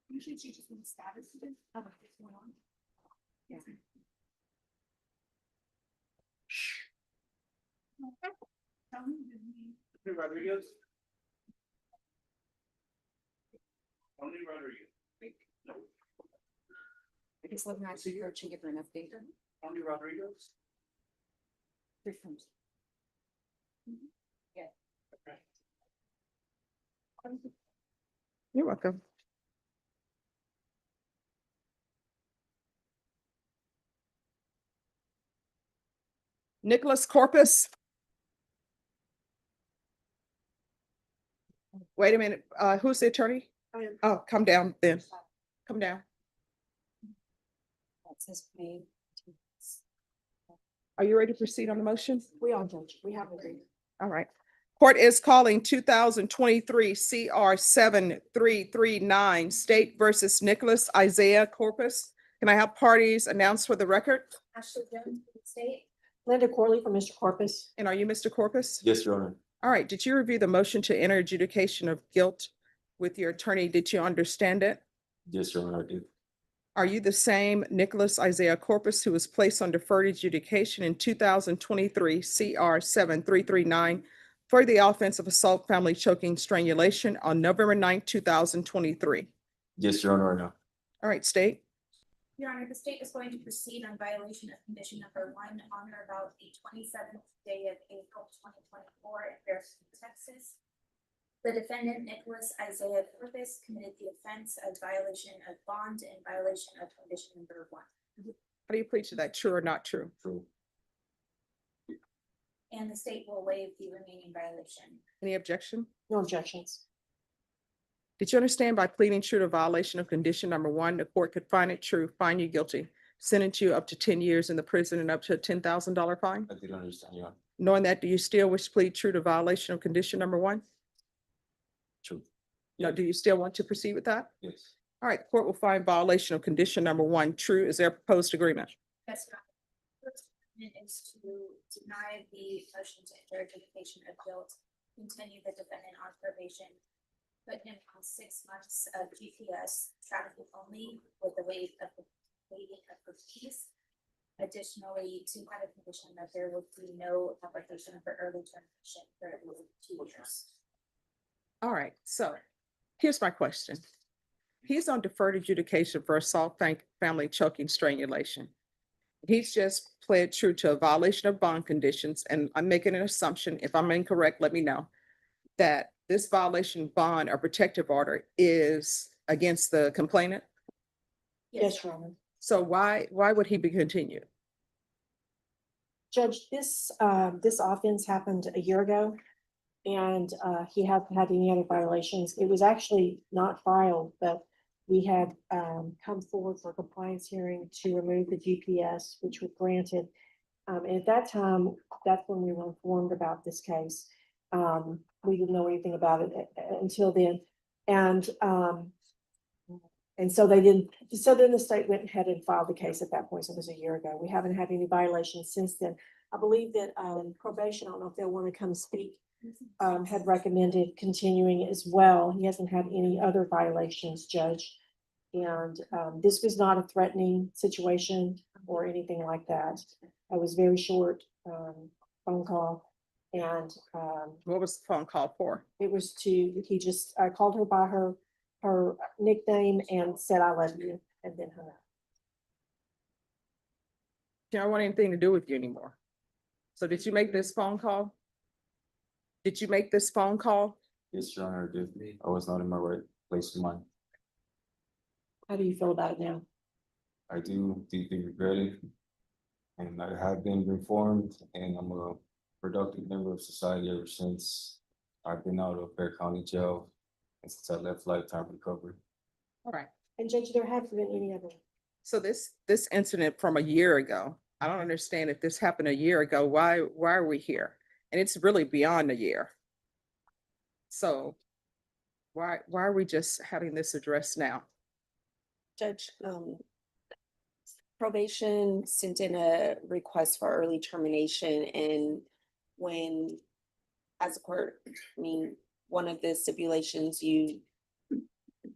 Usually she just wants status. Yeah. Rodriguez. Only Rodriguez. I guess let me actually approach and give her an update. Only Rodriguez. Different. Yeah. You're welcome. Nicholas Corpus. Wait a minute, who's the attorney? Oh, come down then. Come down. That's his name. Are you ready to proceed on the motion? We are, Judge. We have agreed. All right. Court is calling 2023 CR 7339 State versus Nicholas Isaiah Corpus. Can I have parties announced for the record? Ashley Jones, State. Linda Corley for Mr. Corpus. And are you Mr. Corpus? Yes, Your Honor. All right. Did you review the motion to enter adjudication of guilt with your attorney? Did you understand it? Yes, Your Honor, I did. Are you the same Nicholas Isaiah Corpus who was placed on deferred adjudication in 2023 CR 7339 for the offense of assault, family choking, strangulation on November 9th, 2023? Yes, Your Honor, I know. All right, state. Your Honor, the state is going to proceed on violation of condition number 1 on or about the 27th day of April 2024 in Fairfield, Texas. The defendant, Nicholas Isaiah Corpus, committed the offense of violation of bond and violation of condition number 1. How do you plead to that? True or not true? True. And the state will waive the remaining violation. Any objection? No objections. Did you understand by pleading true to violation of condition number 1, the court could find it true, find you guilty, sentence you up to 10 years in the prison and up to a $10,000 fine? I did understand, Your Honor. Knowing that, do you still wish to plead true to violation of condition number 1? True. No, do you still want to proceed with that? Yes. All right, the court will find violation of condition number 1 true. Is there a proposed agreement? Yes, Your Honor. First amendment is to deny the motion to enter adjudication of guilt, continue the defendant on probation, put him on 6 months of GPS traffic only with the waiving of the fees. Additionally, to have a condition that there would be no application for early termination for at least 2 years. All right, so here's my question. He's on deferred adjudication for assault, family choking, strangulation. He's just pled true to a violation of bond conditions, and I'm making an assumption. If I'm incorrect, let me know. That this violation bond or protective order is against the complainant. Yes, Your Honor. So why would he be continued? Judge, this offense happened a year ago. And he hasn't had any other violations. It was actually not filed, but we had come forward for a compliance hearing to remove the GPS, which was granted. And at that time, that's when we were informed about this case. We didn't know anything about it until then. And so they didn't, so then the state went ahead and filed the case at that point. So it was a year ago. We haven't had any violations since then. I believe that probation, I don't know if they'll want to come speak, had recommended continuing as well. He hasn't had any other violations, Judge. And this was not a threatening situation or anything like that. It was very short phone call. And what was the phone call for? It was he just called her by her nickname and said, "I love you," and then hung up. I don't want anything to do with you anymore. So did you make this phone call? Did you make this phone call? Yes, Your Honor, I did. I was not in my right place of mind. How do you feel about it now? I do deeply regret it. And I have been reformed, and I'm a productive member of society ever since I've been out of Bear County Jail and since I left Lifetime Recovery. All right. And Judge, there haven't been any other. So this incident from a year ago, I don't understand if this happened a year ago, why are we here? And it's really beyond a year. So why are we just having this addressed now? Judge, probation sent in a request for early termination, and when, as a court, one of the stipulations, you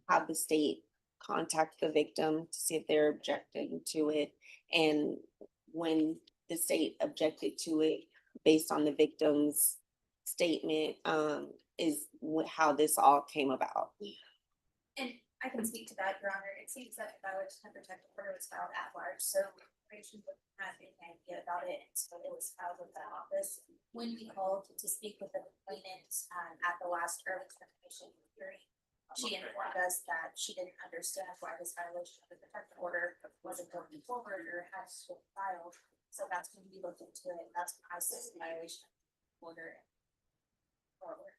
have the state contact the victim to see if they're objecting to it, and when the state objected to it based on the victim's statement, is how this all came about. And I can speak to that, Your Honor. It seems that the violation of protective order was filed at large, so probation wouldn't have any idea about it until it was filed with that office. When we called to speak with the complainant at the last early termination hearing, she informed us that she didn't understand why this violation of the protective order wasn't going forward or had to be filed. So that's when we looked into it. That's when I said the violation of the order forward.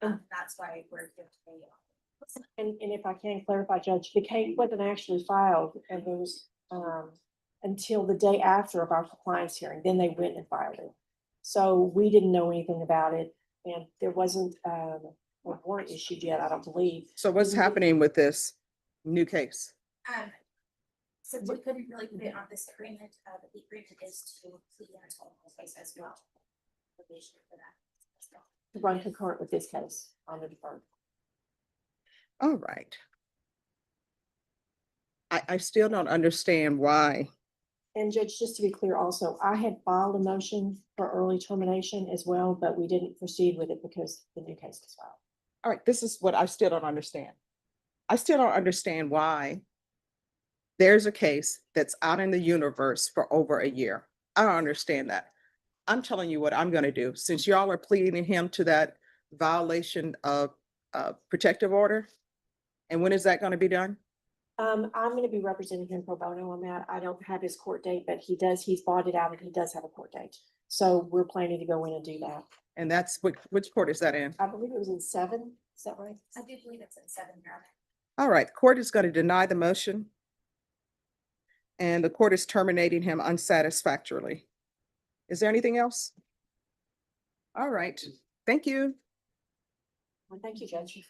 That's why we're here today. And if I can clarify, Judge, the case wasn't actually filed and there was, until the day after of our compliance hearing, then they went and filed it. So we didn't know anything about it and there wasn't, a warrant issued yet, I don't believe. So what's happening with this new case? So we couldn't really put it on this agreement, but the agreement is to plea and total case as well. Probation for that as well. To run concurrent with this case on the deferred. All right. I still don't understand why. And Judge, just to be clear also, I had filed a motion for early termination as well, but we didn't proceed with it because the new case was filed. All right, this is what I still don't understand. I still don't understand why there's a case that's out in the universe for over a year. I don't understand that. I'm telling you what I'm gonna do, since y'all are pleading him to that violation of protective order. And when is that gonna be done? I'm gonna be representing him pro bono on that. I don't have his court date, but he's bought it out and he does have a court date. So we're planning to go in and do that. And that's which court is that in? I believe it was in 7, is that right? I do believe it's in 7 here. All right, court is going to deny the motion. And the court is terminating him unsatisfactorily. Is there anything else? All right, thank you. Well, thank you, Judge.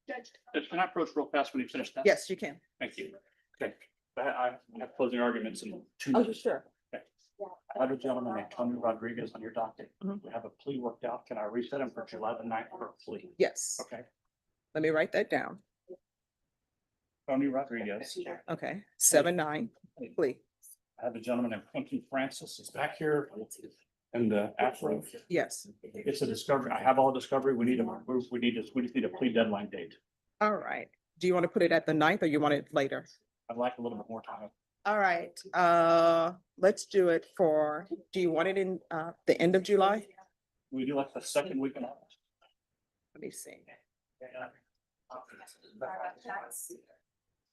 Judge, can I approach real fast when you finish that? Yes, you can. Thank you. Okay, I have closing arguments in 2 Oh, minutes. sure. I have a gentleman named Tony Rodriguez on your docket. Mhm. We have a plea worked out. Can I reset him for July the 9th for a plea? Yes. Okay, Let me write that down. Tony Rodriguez. Okay, 7-9, please. I have a gentleman named Quentin Francis is back here in the afro. Yes. It's a discovery. I have all discovery. We just need a plea deadline date. All right. Do you want to put it at the 9th or you want it later? I'd like a little bit more time. All right, let's do it for, do you want it in the end of July? We do like the second week in August. Let me see.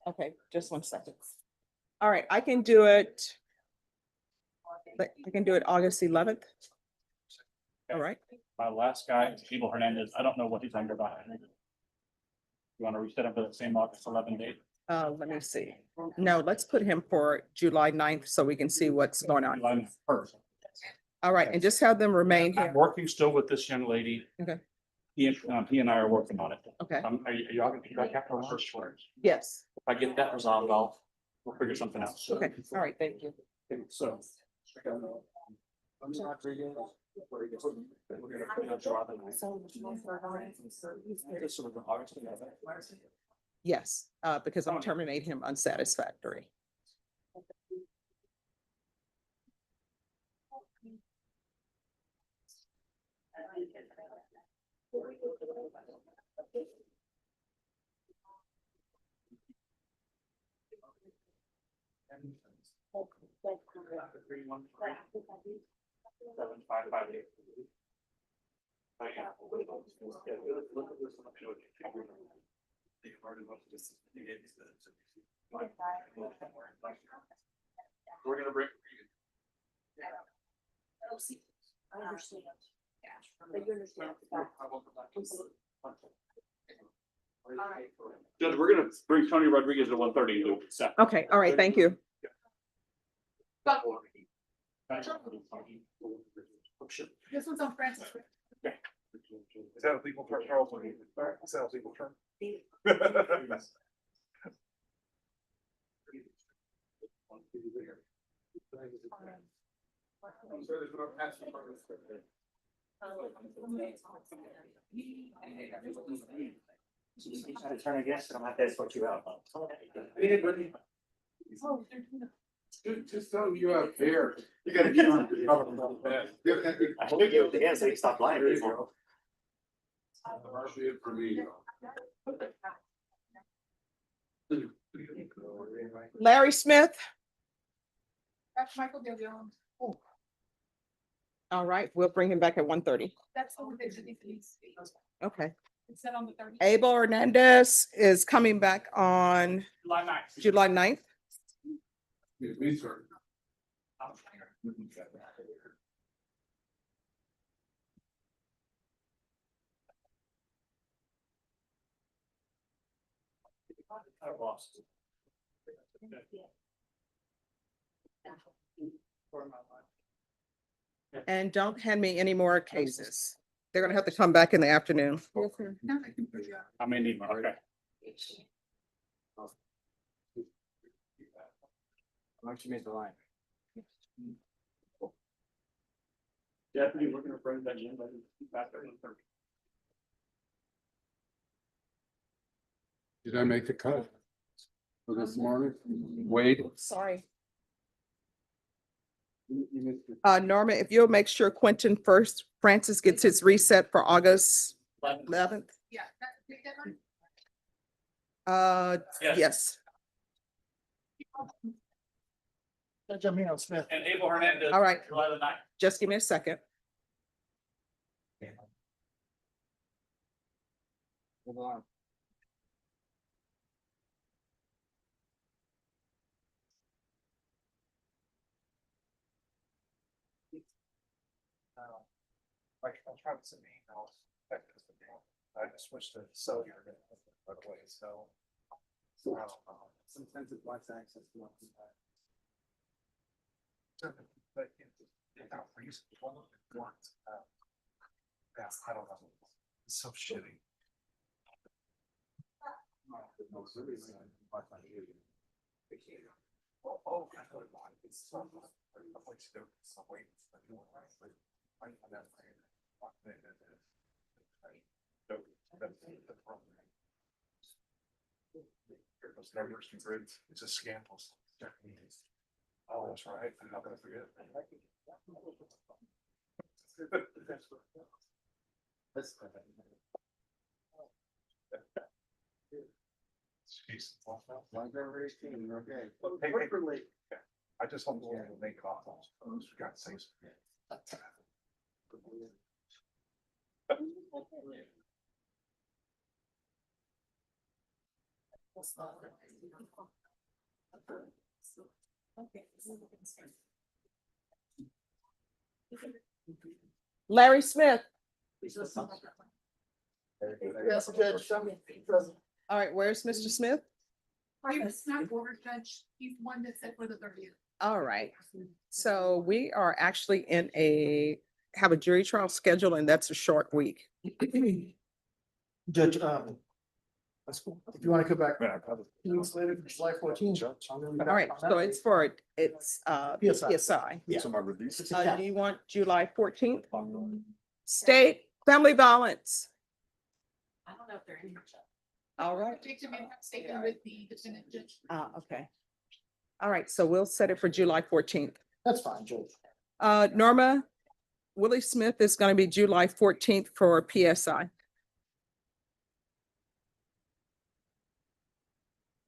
Okay, just 1 second. All right, I can do it. I can do it August 11th. All right, My last guy, Abel Hernandez, I don't know what he's under by. You want to reset him for the same August 11 date? let me see. No, let's put him for July 9th so we can see what's going on. July 1st. All right, and just have them remain I'm here. working still with this young lady. Okay. He and I are working on it. Okay. Are you all gonna back after first? Yes. If I get that resolved, we'll figure something out. Okay, all right, thank you. Okay, so. Yes, because I'm terminating him unsatisfactory. We're gonna bring. I understand. But you understand. Judge, we're gonna bring Tony Rodriguez at 1:30. Okay, all right, thank you. This one's on Francis. Is that a legal term, Charles? Is that a legal term? Turn against it, I'm not there to sort you out. Just tell them you have fear. You gotta get on. I hope you have the answer, you stop lying to people. For me. Larry Smith. That's Michael Gilliam. All right, we'll bring him back at 1:30. That's the one that should be. Okay. It's set on the 30th. Abel Hernandez is coming back on July 9th. July 9th. Me, sir. I lost. And don't hand me any more cases. They're gonna have to come back in the afternoon. I may need more, okay. Why don't you make the line? Deputy, we're gonna bring that in, but back there in 30. Did I make the cut for this morning? Wade? Sorry. Norma, if you'll make sure Quentin Francis gets his reset for August 11th. Yeah, that's a big deadline. Yes. Judge Amino Smith. And Abel Hernandez. All right. July the 9th. Just give me a second. Like, I'm trying to send emails. I just switched to cellular, by the way, so. Sometimes it blocks access to one. But without reason, one of the ones, yeah, I don't know. It's so shitty. Oh, I thought it's so. I'm like, so wait. Those numbers and grids, it's a scandal. Oh, that's right. I'm not gonna forget. I just want to make off. For God's sakes. Larry Smith. Yes, Judge. All right, where's Mr. Smith? It's not over, Judge. He's one that said for the 30th. All right. So we are actually have a jury trial scheduled, and that's a short week. Judge, that's cool. If you want to come back 2 weeks later, for July 14th. All right, so it's PSI. Yeah. Do you want July 14th? State family violence. I don't know if they're in here. All right. Take them in, statement with the defendant judge. Okay. All right, so we'll set it for July 14th. That's fine, Judge. Norma, Willie Smith is going to be July 14th for PSI.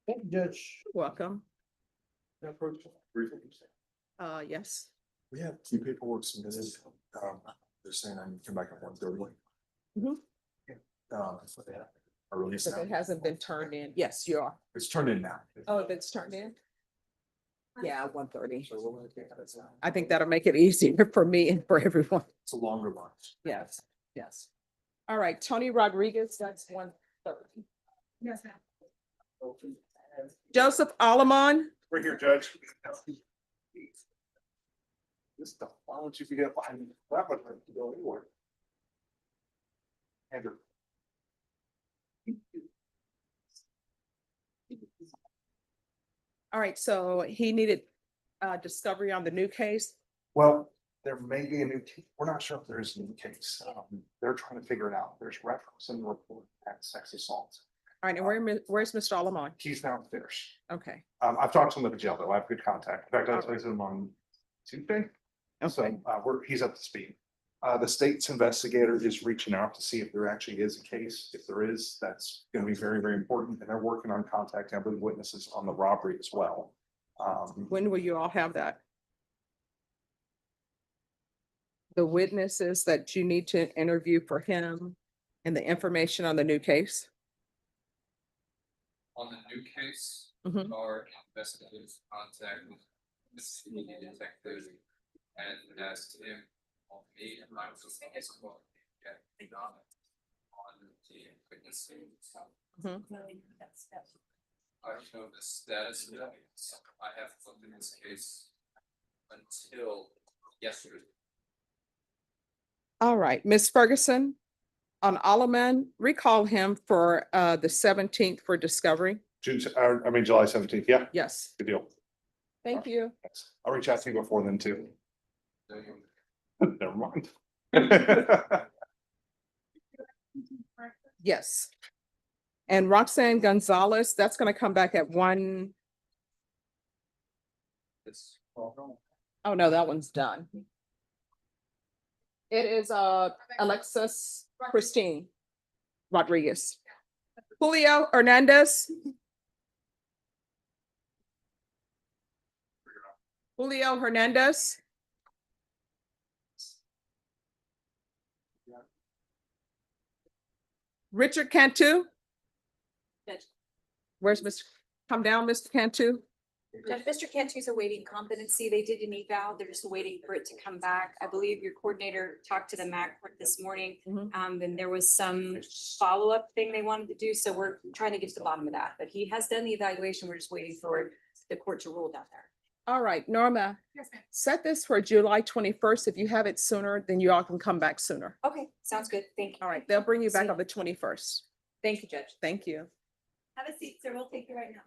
Thank you, Judge. Welcome. Yes. We have two paperwork submitted. They're saying I need to come back at 1:30. Mhm. I released If it hasn't been turned in, yes, you are. It's turned in now. Oh, if it's turned in? Yeah, 1:30. I think that'll make it easier for me and for everyone. It's a longer lunch. Yes, yes. All right, Tony Rodriguez, that's 1:30. Yes, ma'am. Joseph Alamon, We're here, Judge. This stuff, why don't you forget behind me? That would have to go anywhere. Andrew. all right, so he needed discovery on the new case. Well, there may be a new, we're not sure if there is a new case. They're trying to figure it out. There's reference in the report at sex assault. All right, and where's Mr. Alamon? He's downstairs. Okay, I've talked to him at the jail though. I have good contact. In fact, I was with him on Tuesday. So he's up to speed. The state's investigator is reaching out to see if there actually is a case. If there is, that's going to be very, very important. And they're working on contacting, I believe, witnesses on the robbery as well. when will you all have that? The witnesses that you need to interview for him and the information on the new case? On the new case, Mhm. our investigators contacted the city detective and asked him on me and I was responsible to get on the witnessing. Mhm. I don't know the status of that. I have looked in this case until yesterday. All right, Ms. Ferguson, on Alaman, recall him for the 17th for discovery. July 17th, yeah, Yes, good deal. thank you. Thanks. I'll reach out to you before then too. Never mind. Yes. And Roxanne Gonzalez, that's gonna come back at 1. Oh, no, that one's done. It is Alexis Christine Rodriguez. Julio Hernandez. Julio Hernandez. Richard Cantu. Where's Mr. Come down, Mr. Cantu? Judge, Mr. Cantu's awaiting competency. They did an eval. They're just waiting for it to come back. I believe your coordinator talked to the MAC court this morning. And there was some follow-up thing they wanted to do. So we're trying to get to the bottom of that, but he has done the evaluation. We're just waiting for the court to rule down there. All right, Norma, set this for July 21st. If you have it sooner, then you all can come back sooner. Okay, sounds good. Thank you. All right, they'll bring you back on the 21st. Thank you, Judge. Thank you. Have a seat, sir. We'll take you right now.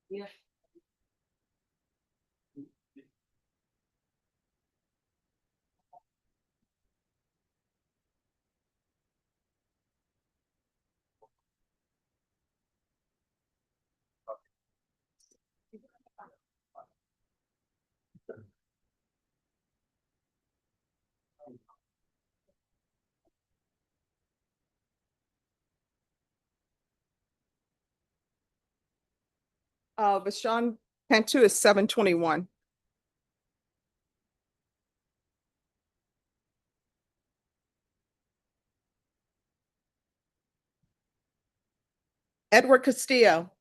Yeah. Bashan Cantu is 721. Edward Castillo.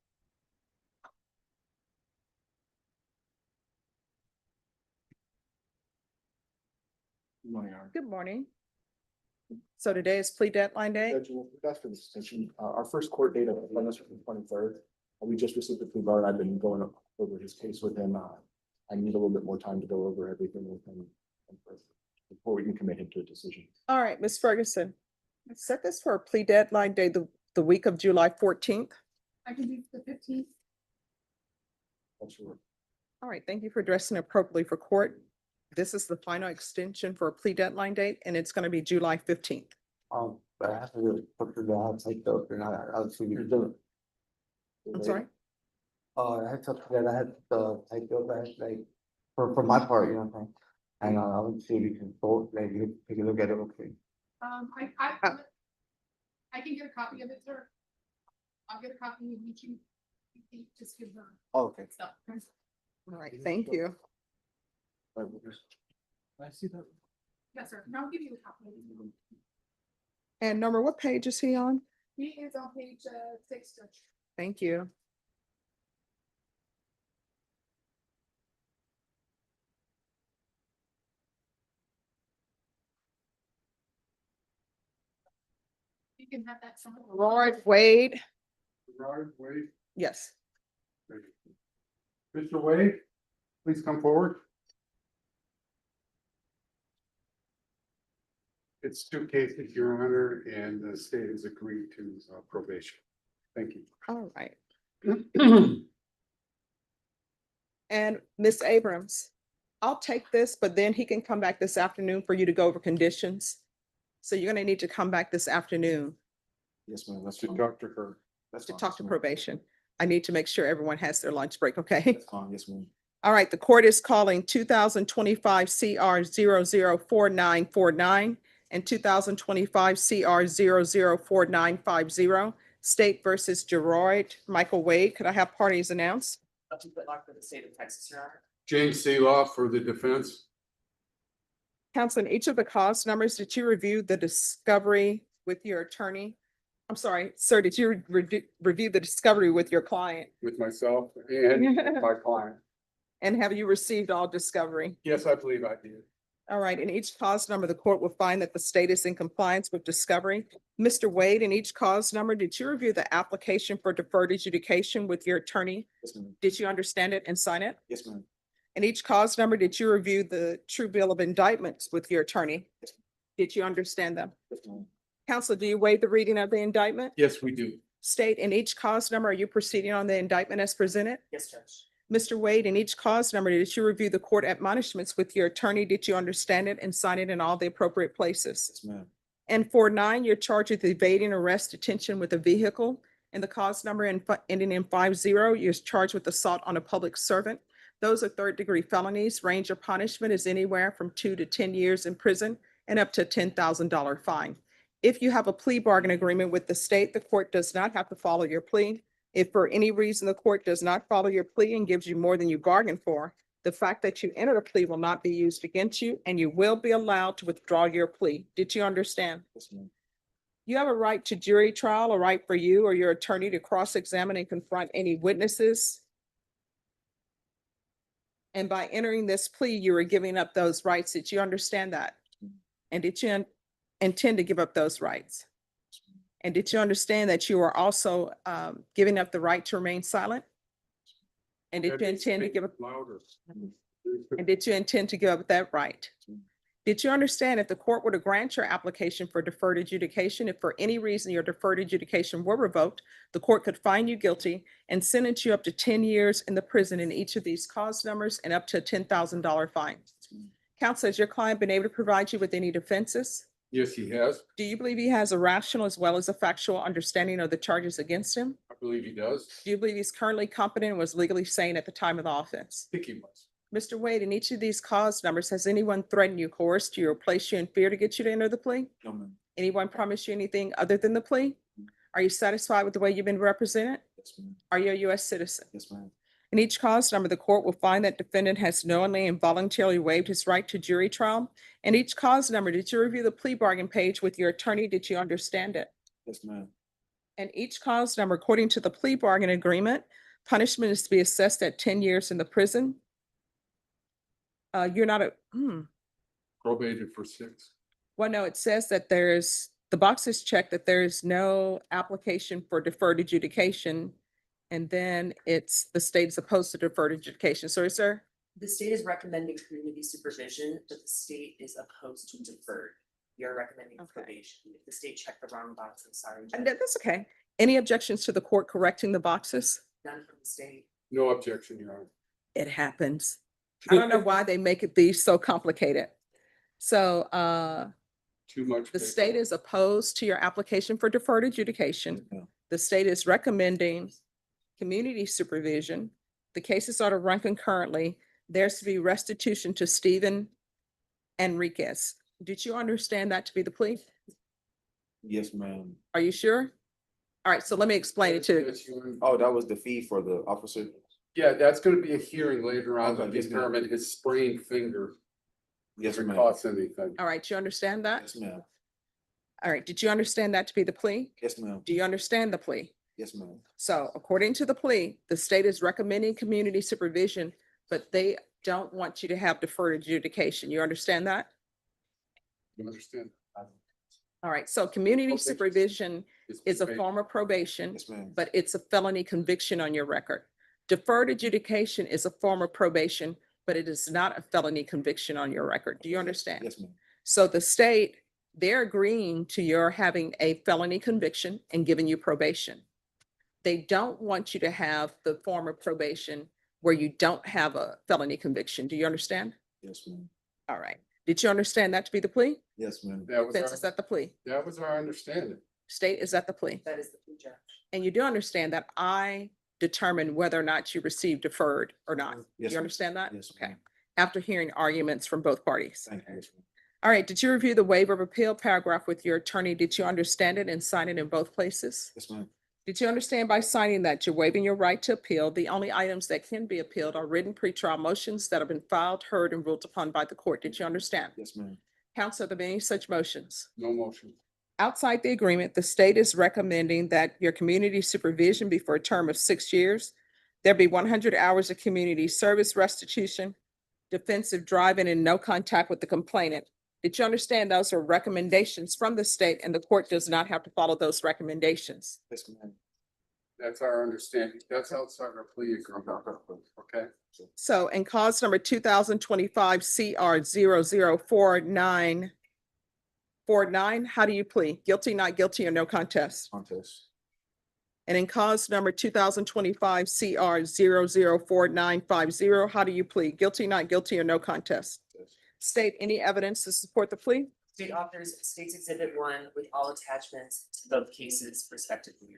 Good morning, Aaron. Good morning. So today is plea deadline day. Judge, that's for the extension. Our first court date of the 23rd. We just received the plea bar. I've been going over his case with him. I need a little bit more time to go over everything with him before we can commit him to a decision. All right, Ms. Ferguson, set this for a plea deadline day, the week of July 14th. I can do the 15th. That's your. All right, thank you for dressing appropriately for court. This is the final extension for a plea deadline date, and it's going to be July 15th. But I have to really put the house like that, and I'll see you doing. I'm sorry? I had to, that I had to take over, like, for my part, you know what I'm saying? And I would see if you can vote, like, you take a look at it, okay? I can get a copy of it, sir. I'll get a copy of each. You just give them. Okay. Stuff. All right, thank you. I see that. Yes, sir. And I'll give you a copy. And Norma, what page is he on? He is on page 6, Judge. Thank you. You can have that. Gerard Wade. Gerard Wade. Yes. Mr. Wade, please come forward. It's 2 cases, Your Honor, and the state has agreed to probation. Thank you. All right. And Ms. Abrams, I'll take this, but then he can come back this afternoon for you to go over conditions. So you're gonna need to come back this afternoon Yes, ma'am. Let's To do talk to her. to talk to probation. I need to make sure everyone has their lunch break, okay? Yes, ma'am. All right, the court is calling 2025 CR 004949 and 2025 CR 004950, State versus Gerard Michael Wade. Could I have parties announced? Dr. Whitlock for the state of Texas, Your Honor. James Seeloff for the defense. Counsel, in each of the cause numbers, did you review the discovery with your attorney? I'm sorry, sir, did you review the discovery with your client? With myself and my client. And have you received all discovery? Yes, I believe I did. All right, in each cause number, the court will find that the state is in compliance with discovery. Mr. Wade, in each cause number, did you review the application for deferred adjudication with your attorney? Yes, ma'am. Did you understand it and sign it? Yes, ma'am. In each cause number, did you review the true bill of indictments with your attorney? Did you understand them? Yes, ma'am. Counsel, do you waive the reading of the indictment? Yes, we do. State, in each cause number, are you proceeding on the indictment as presented? Yes, Judge. Mr. Wade, in each cause number, did you review the court admonishments with your attorney? Did you understand it and sign it in all the appropriate places? Yes, ma'am. And for 9, you're charged with evading arrest, detention with a vehicle. And the cause number ending in 50, you're charged with assault on a public servant. Those are third-degree felonies. Range of punishment is anywhere from 2 to 10 years in prison and up to a $10,000 fine. If you have a plea bargain agreement with the state, the court does not have to follow your plea. If for any reason the court does not follow your plea and gives you more than you bargained for, the fact that you entered a plea will not be used against you, and you will be allowed to withdraw your plea. Did you understand? Yes, ma'am. You have a right to jury trial, a right for you or your attorney to cross-examine and confront any witnesses. And by entering this plea, you are giving up those rights. Did you understand that? And did you intend to give up those rights? And did you understand that you are also giving up the right to remain silent? And did you intend to give up? And did you intend to give up that right? Did you understand if the court were to grant your application for deferred adjudication, if for any reason your deferred adjudication were revoked, the court could find you guilty and sentence you up to 10 years in the prison in each of these cause numbers and up to a $10,000 fine? Counsel, has your client been able to provide you with any defenses? Yes, he has. Do you believe he has a rational as well as a factual understanding of the charges against him? I believe he does. Do you believe he's currently competent and was legally sane at the time of the offense? I think he was. Mr. Wade, in each of these cause numbers, has anyone threatened you, coerced you, or placed you in fear to get you to enter the plea? No, ma'am. Anyone promised you anything other than the plea? Are you satisfied with the way you've been represented? Yes, ma'am. Are you a U.S. citizen? Yes, ma'am. In each cause number, the court will find that defendant has knowingly and voluntarily waived his right to jury trial. In each cause number, did you review the plea bargain page with your attorney? Did you understand it? Yes, ma'am. And each cause number, according to the plea bargain agreement, punishment is to be assessed at 10 years in the prison. You're not Probated for 6. well, no, it says that the box is checked that there is no application for deferred adjudication. And then the state is opposed to deferred adjudication. So is there? The state is recommending community supervision, but the state is opposed to deferred. You're recommending Okay. probation. If the state checked the wrong box, I'm sorry. And Judge. that's okay. Any objections to the court correcting the boxes? None from the state. No objection, Your Honor. It happens. I don't know why they make it be so complicated. So Too much. the paper. state is opposed to your application for deferred adjudication. Yeah. The state is recommending community supervision. The cases are to run concurrently. There's to be restitution to Stephen Enriquez. Did you understand that to be the plea? Yes, ma'am. Are you sure? All right, so let me explain it to you. Yes, Your Honor. Oh, that was the fee for the officer? Yeah, that's gonna be a hearing later on to Okay, yes, ma'am. determine his sprained finger. Yes, If it ma'am. costs anything. All right, you understand that? Yes, ma'am. All right, did you understand that to be the plea? Yes, ma'am. Do you understand the plea? Yes, ma'am. So according to the plea, the state is recommending community supervision, but they don't want you to have deferred adjudication. You understand that? You understand? All right, so community Probation. supervision is a probation. form of probation, Yes, ma'am. but it's a felony conviction on your record. Deferred adjudication is a form of probation, but it is not a felony conviction on your record. Do you understand? Yes, ma'am. So the state, they're agreeing to your having a felony conviction and giving you probation. They don't want you to have the form of probation where you don't have a felony conviction. Do you understand? Yes, ma'am. All right. Did you understand that to be the plea? Yes, ma'am. That was Defense, is our, that the plea? that was our understanding. State, is that the plea? That is the plea, Judge. And you do understand that I determine whether or not you receive deferred or not. Yes, You ma'am. understand that? Yes, Okay. ma'am. After hearing arguments from both parties. Thank you. Yes, ma'am. All right. Did you review the waiver of appeal paragraph with your attorney? Did you understand it and sign it in both places? Yes, ma'am. Did you understand by signing that you're waiving your right to appeal? The only items that can be appealed are written pretrial motions that have been filed, heard, and ruled upon by the court. Did you understand? Yes, ma'am. Counsel, are there any such motions? No motion. Outside the agreement, the state is recommending that your community supervision be for a term of 6 years. There be 100 hours of community service restitution, defensive driving, and no contact with the complainant. Did you understand those are recommendations from the state and the court does not have to follow those recommendations? Yes, ma'am. That's our understanding. That's outside our plea agreement. Okay? So in cause number 2025 CR 004949, how do you plead? Guilty, not guilty, or no contest? Contest. And in cause number 2025 CR 004950, how do you plead? Guilty, not guilty, or no contest? State any evidence to support the plea? State authors, State's Exhibit 1 with all attachments to both cases respectively.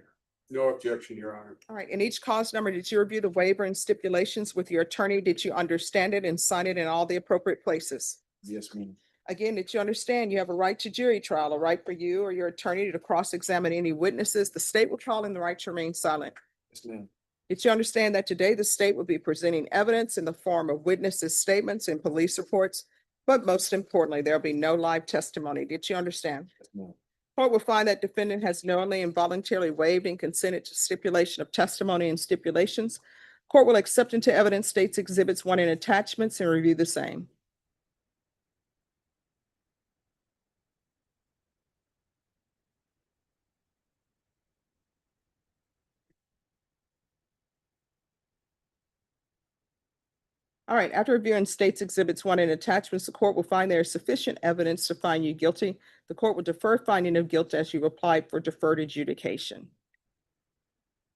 No objection, Your Honor. All right, in each cause number, did you review the waiver and stipulations with your attorney? Did you understand it and sign it in all the appropriate places? Yes, ma'am. Again, did you understand you have a right to jury trial, a right for you or your attorney to cross-examine any witnesses? The state will call in the right to remain silent. Yes, ma'am. Did you understand that today the state will be presenting evidence in the form of witnesses' statements and police reports? But most importantly, there'll be no live testimony. Did you understand? Yes, ma'am. Court will find that defendant has knowingly and voluntarily waived and consented to stipulation of testimony and stipulations. Court will accept into evidence State's Exhibits 1 and attachments and review the same. All right, after reviewing State's Exhibits 1 and attachments, the court will find there is sufficient evidence to find you guilty. The court will defer finding of guilt as you applied for deferred adjudication.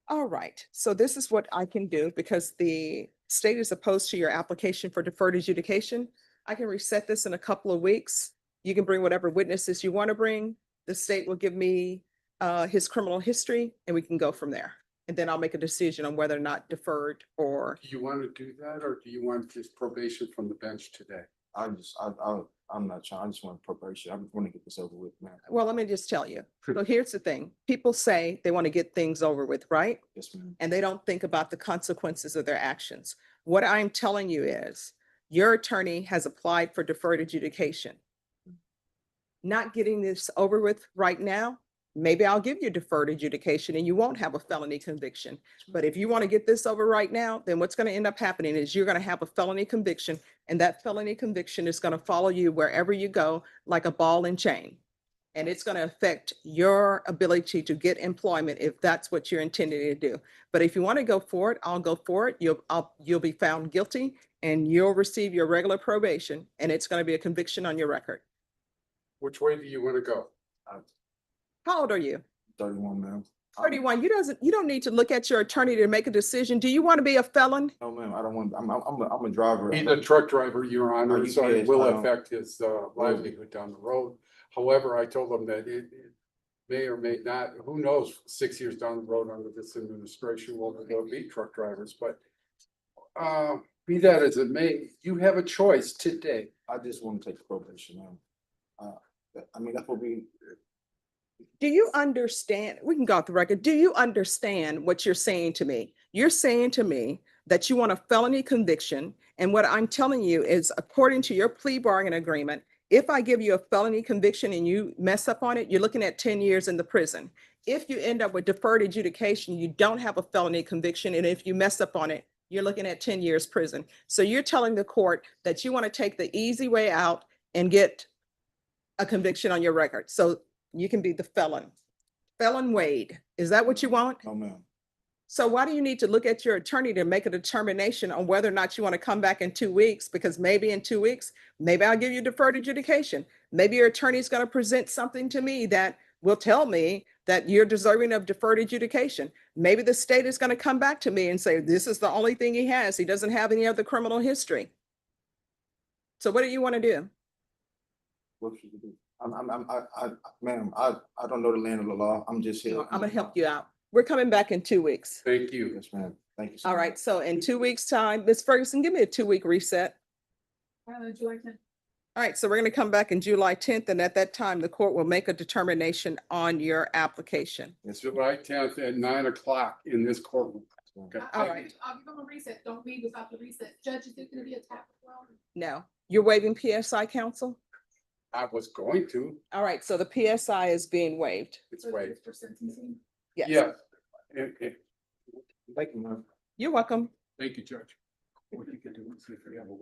All right, so this is what I can do because the state is opposed to your application for deferred adjudication. I can reset this in a couple of weeks. You can bring whatever witnesses you want to bring. The state will give me his criminal history and we can go from there. And then I'll make a decision on whether or not deferred or. Do you want to do that or do you want just probation from the bench today? I'm not trying, I just want probation. I want to get this over with, man. Well, let me just tell you. So here's the thing. People say they want to get things over with, right? Yes, ma'am. And they don't think about the consequences of their actions. What I'm telling you is your attorney has applied for deferred adjudication. Not getting this over with right now, maybe I'll give you deferred adjudication and you won't have a felony conviction. But if you want to get this over right now, then what's going to end up happening is you're going to have a felony conviction and that felony conviction is going to follow you wherever you go like a ball and chain. And it's going to affect your ability to get employment if that's what you're intending to do. But if you want to go for it, I'll go for it. You'll be found guilty and you'll receive your regular probation and it's going to be a conviction on your record. Which way do you want to go? How old are you? 31, ma'am. 31. You don't need to look at your attorney to make a decision. Do you want to be a felon? No, ma'am, I don't want, I'm a driver. He's a truck driver, Your Honor, Are you so it serious? will affect his livelihood down the road. However, I told him that it may or may not, who knows, 6 years down the road under this administration, will be truck drivers, but be that as it may, you have a choice today. I just want to take the probation, ma'am. I mean, that will be. Do you understand? We can go off the record. Do you understand what you're saying to me? You're saying to me that you want a felony conviction. And what I'm telling you is, according to your plea bargain agreement, if I give you a felony conviction and you mess up on it, you're looking at 10 years in the prison. If you end up with deferred adjudication, you don't have a felony conviction. And if you mess up on it, you're looking at 10 years prison. So you're telling the court that you want to take the easy way out and get a conviction on your record. So you can be the felon. Felon Wade. Is that what you want? No, ma'am. So why do you need to look at your attorney to make a determination on whether or not you want to come back in 2 weeks? Because maybe in 2 weeks, maybe I'll give you deferred adjudication. Maybe your attorney is going to present something to me that will tell me that you're deserving of deferred adjudication. Maybe the state is going to come back to me and say, this is the only thing he has. He doesn't have any other criminal history. So what do you want to do? What should you do? Ma'am, I don't know the land of the law. I'm just here. I'm going to help you out. We're coming back in 2 weeks. Thank you. Yes, ma'am. Thank you. All right. So in 2 weeks' time, Ms. Ferguson, give me a 2-week reset. July 10th. All right. So we're going to come back in July 10th. And at that time, the court will make a determination on your application. It's July 10th at 9 o'clock in this courtroom. Okay. All right. I'll give them a reset. Don't leave without the reset. Judge, is it going to be a tap as well? No. You're waiving PSI, counsel? I was going to. All right. So the PSI is being waived. It's waived. For sentencing? Yes. Yeah. Thank you, ma'am. You're welcome. Thank you, Judge. What you can do is if you have a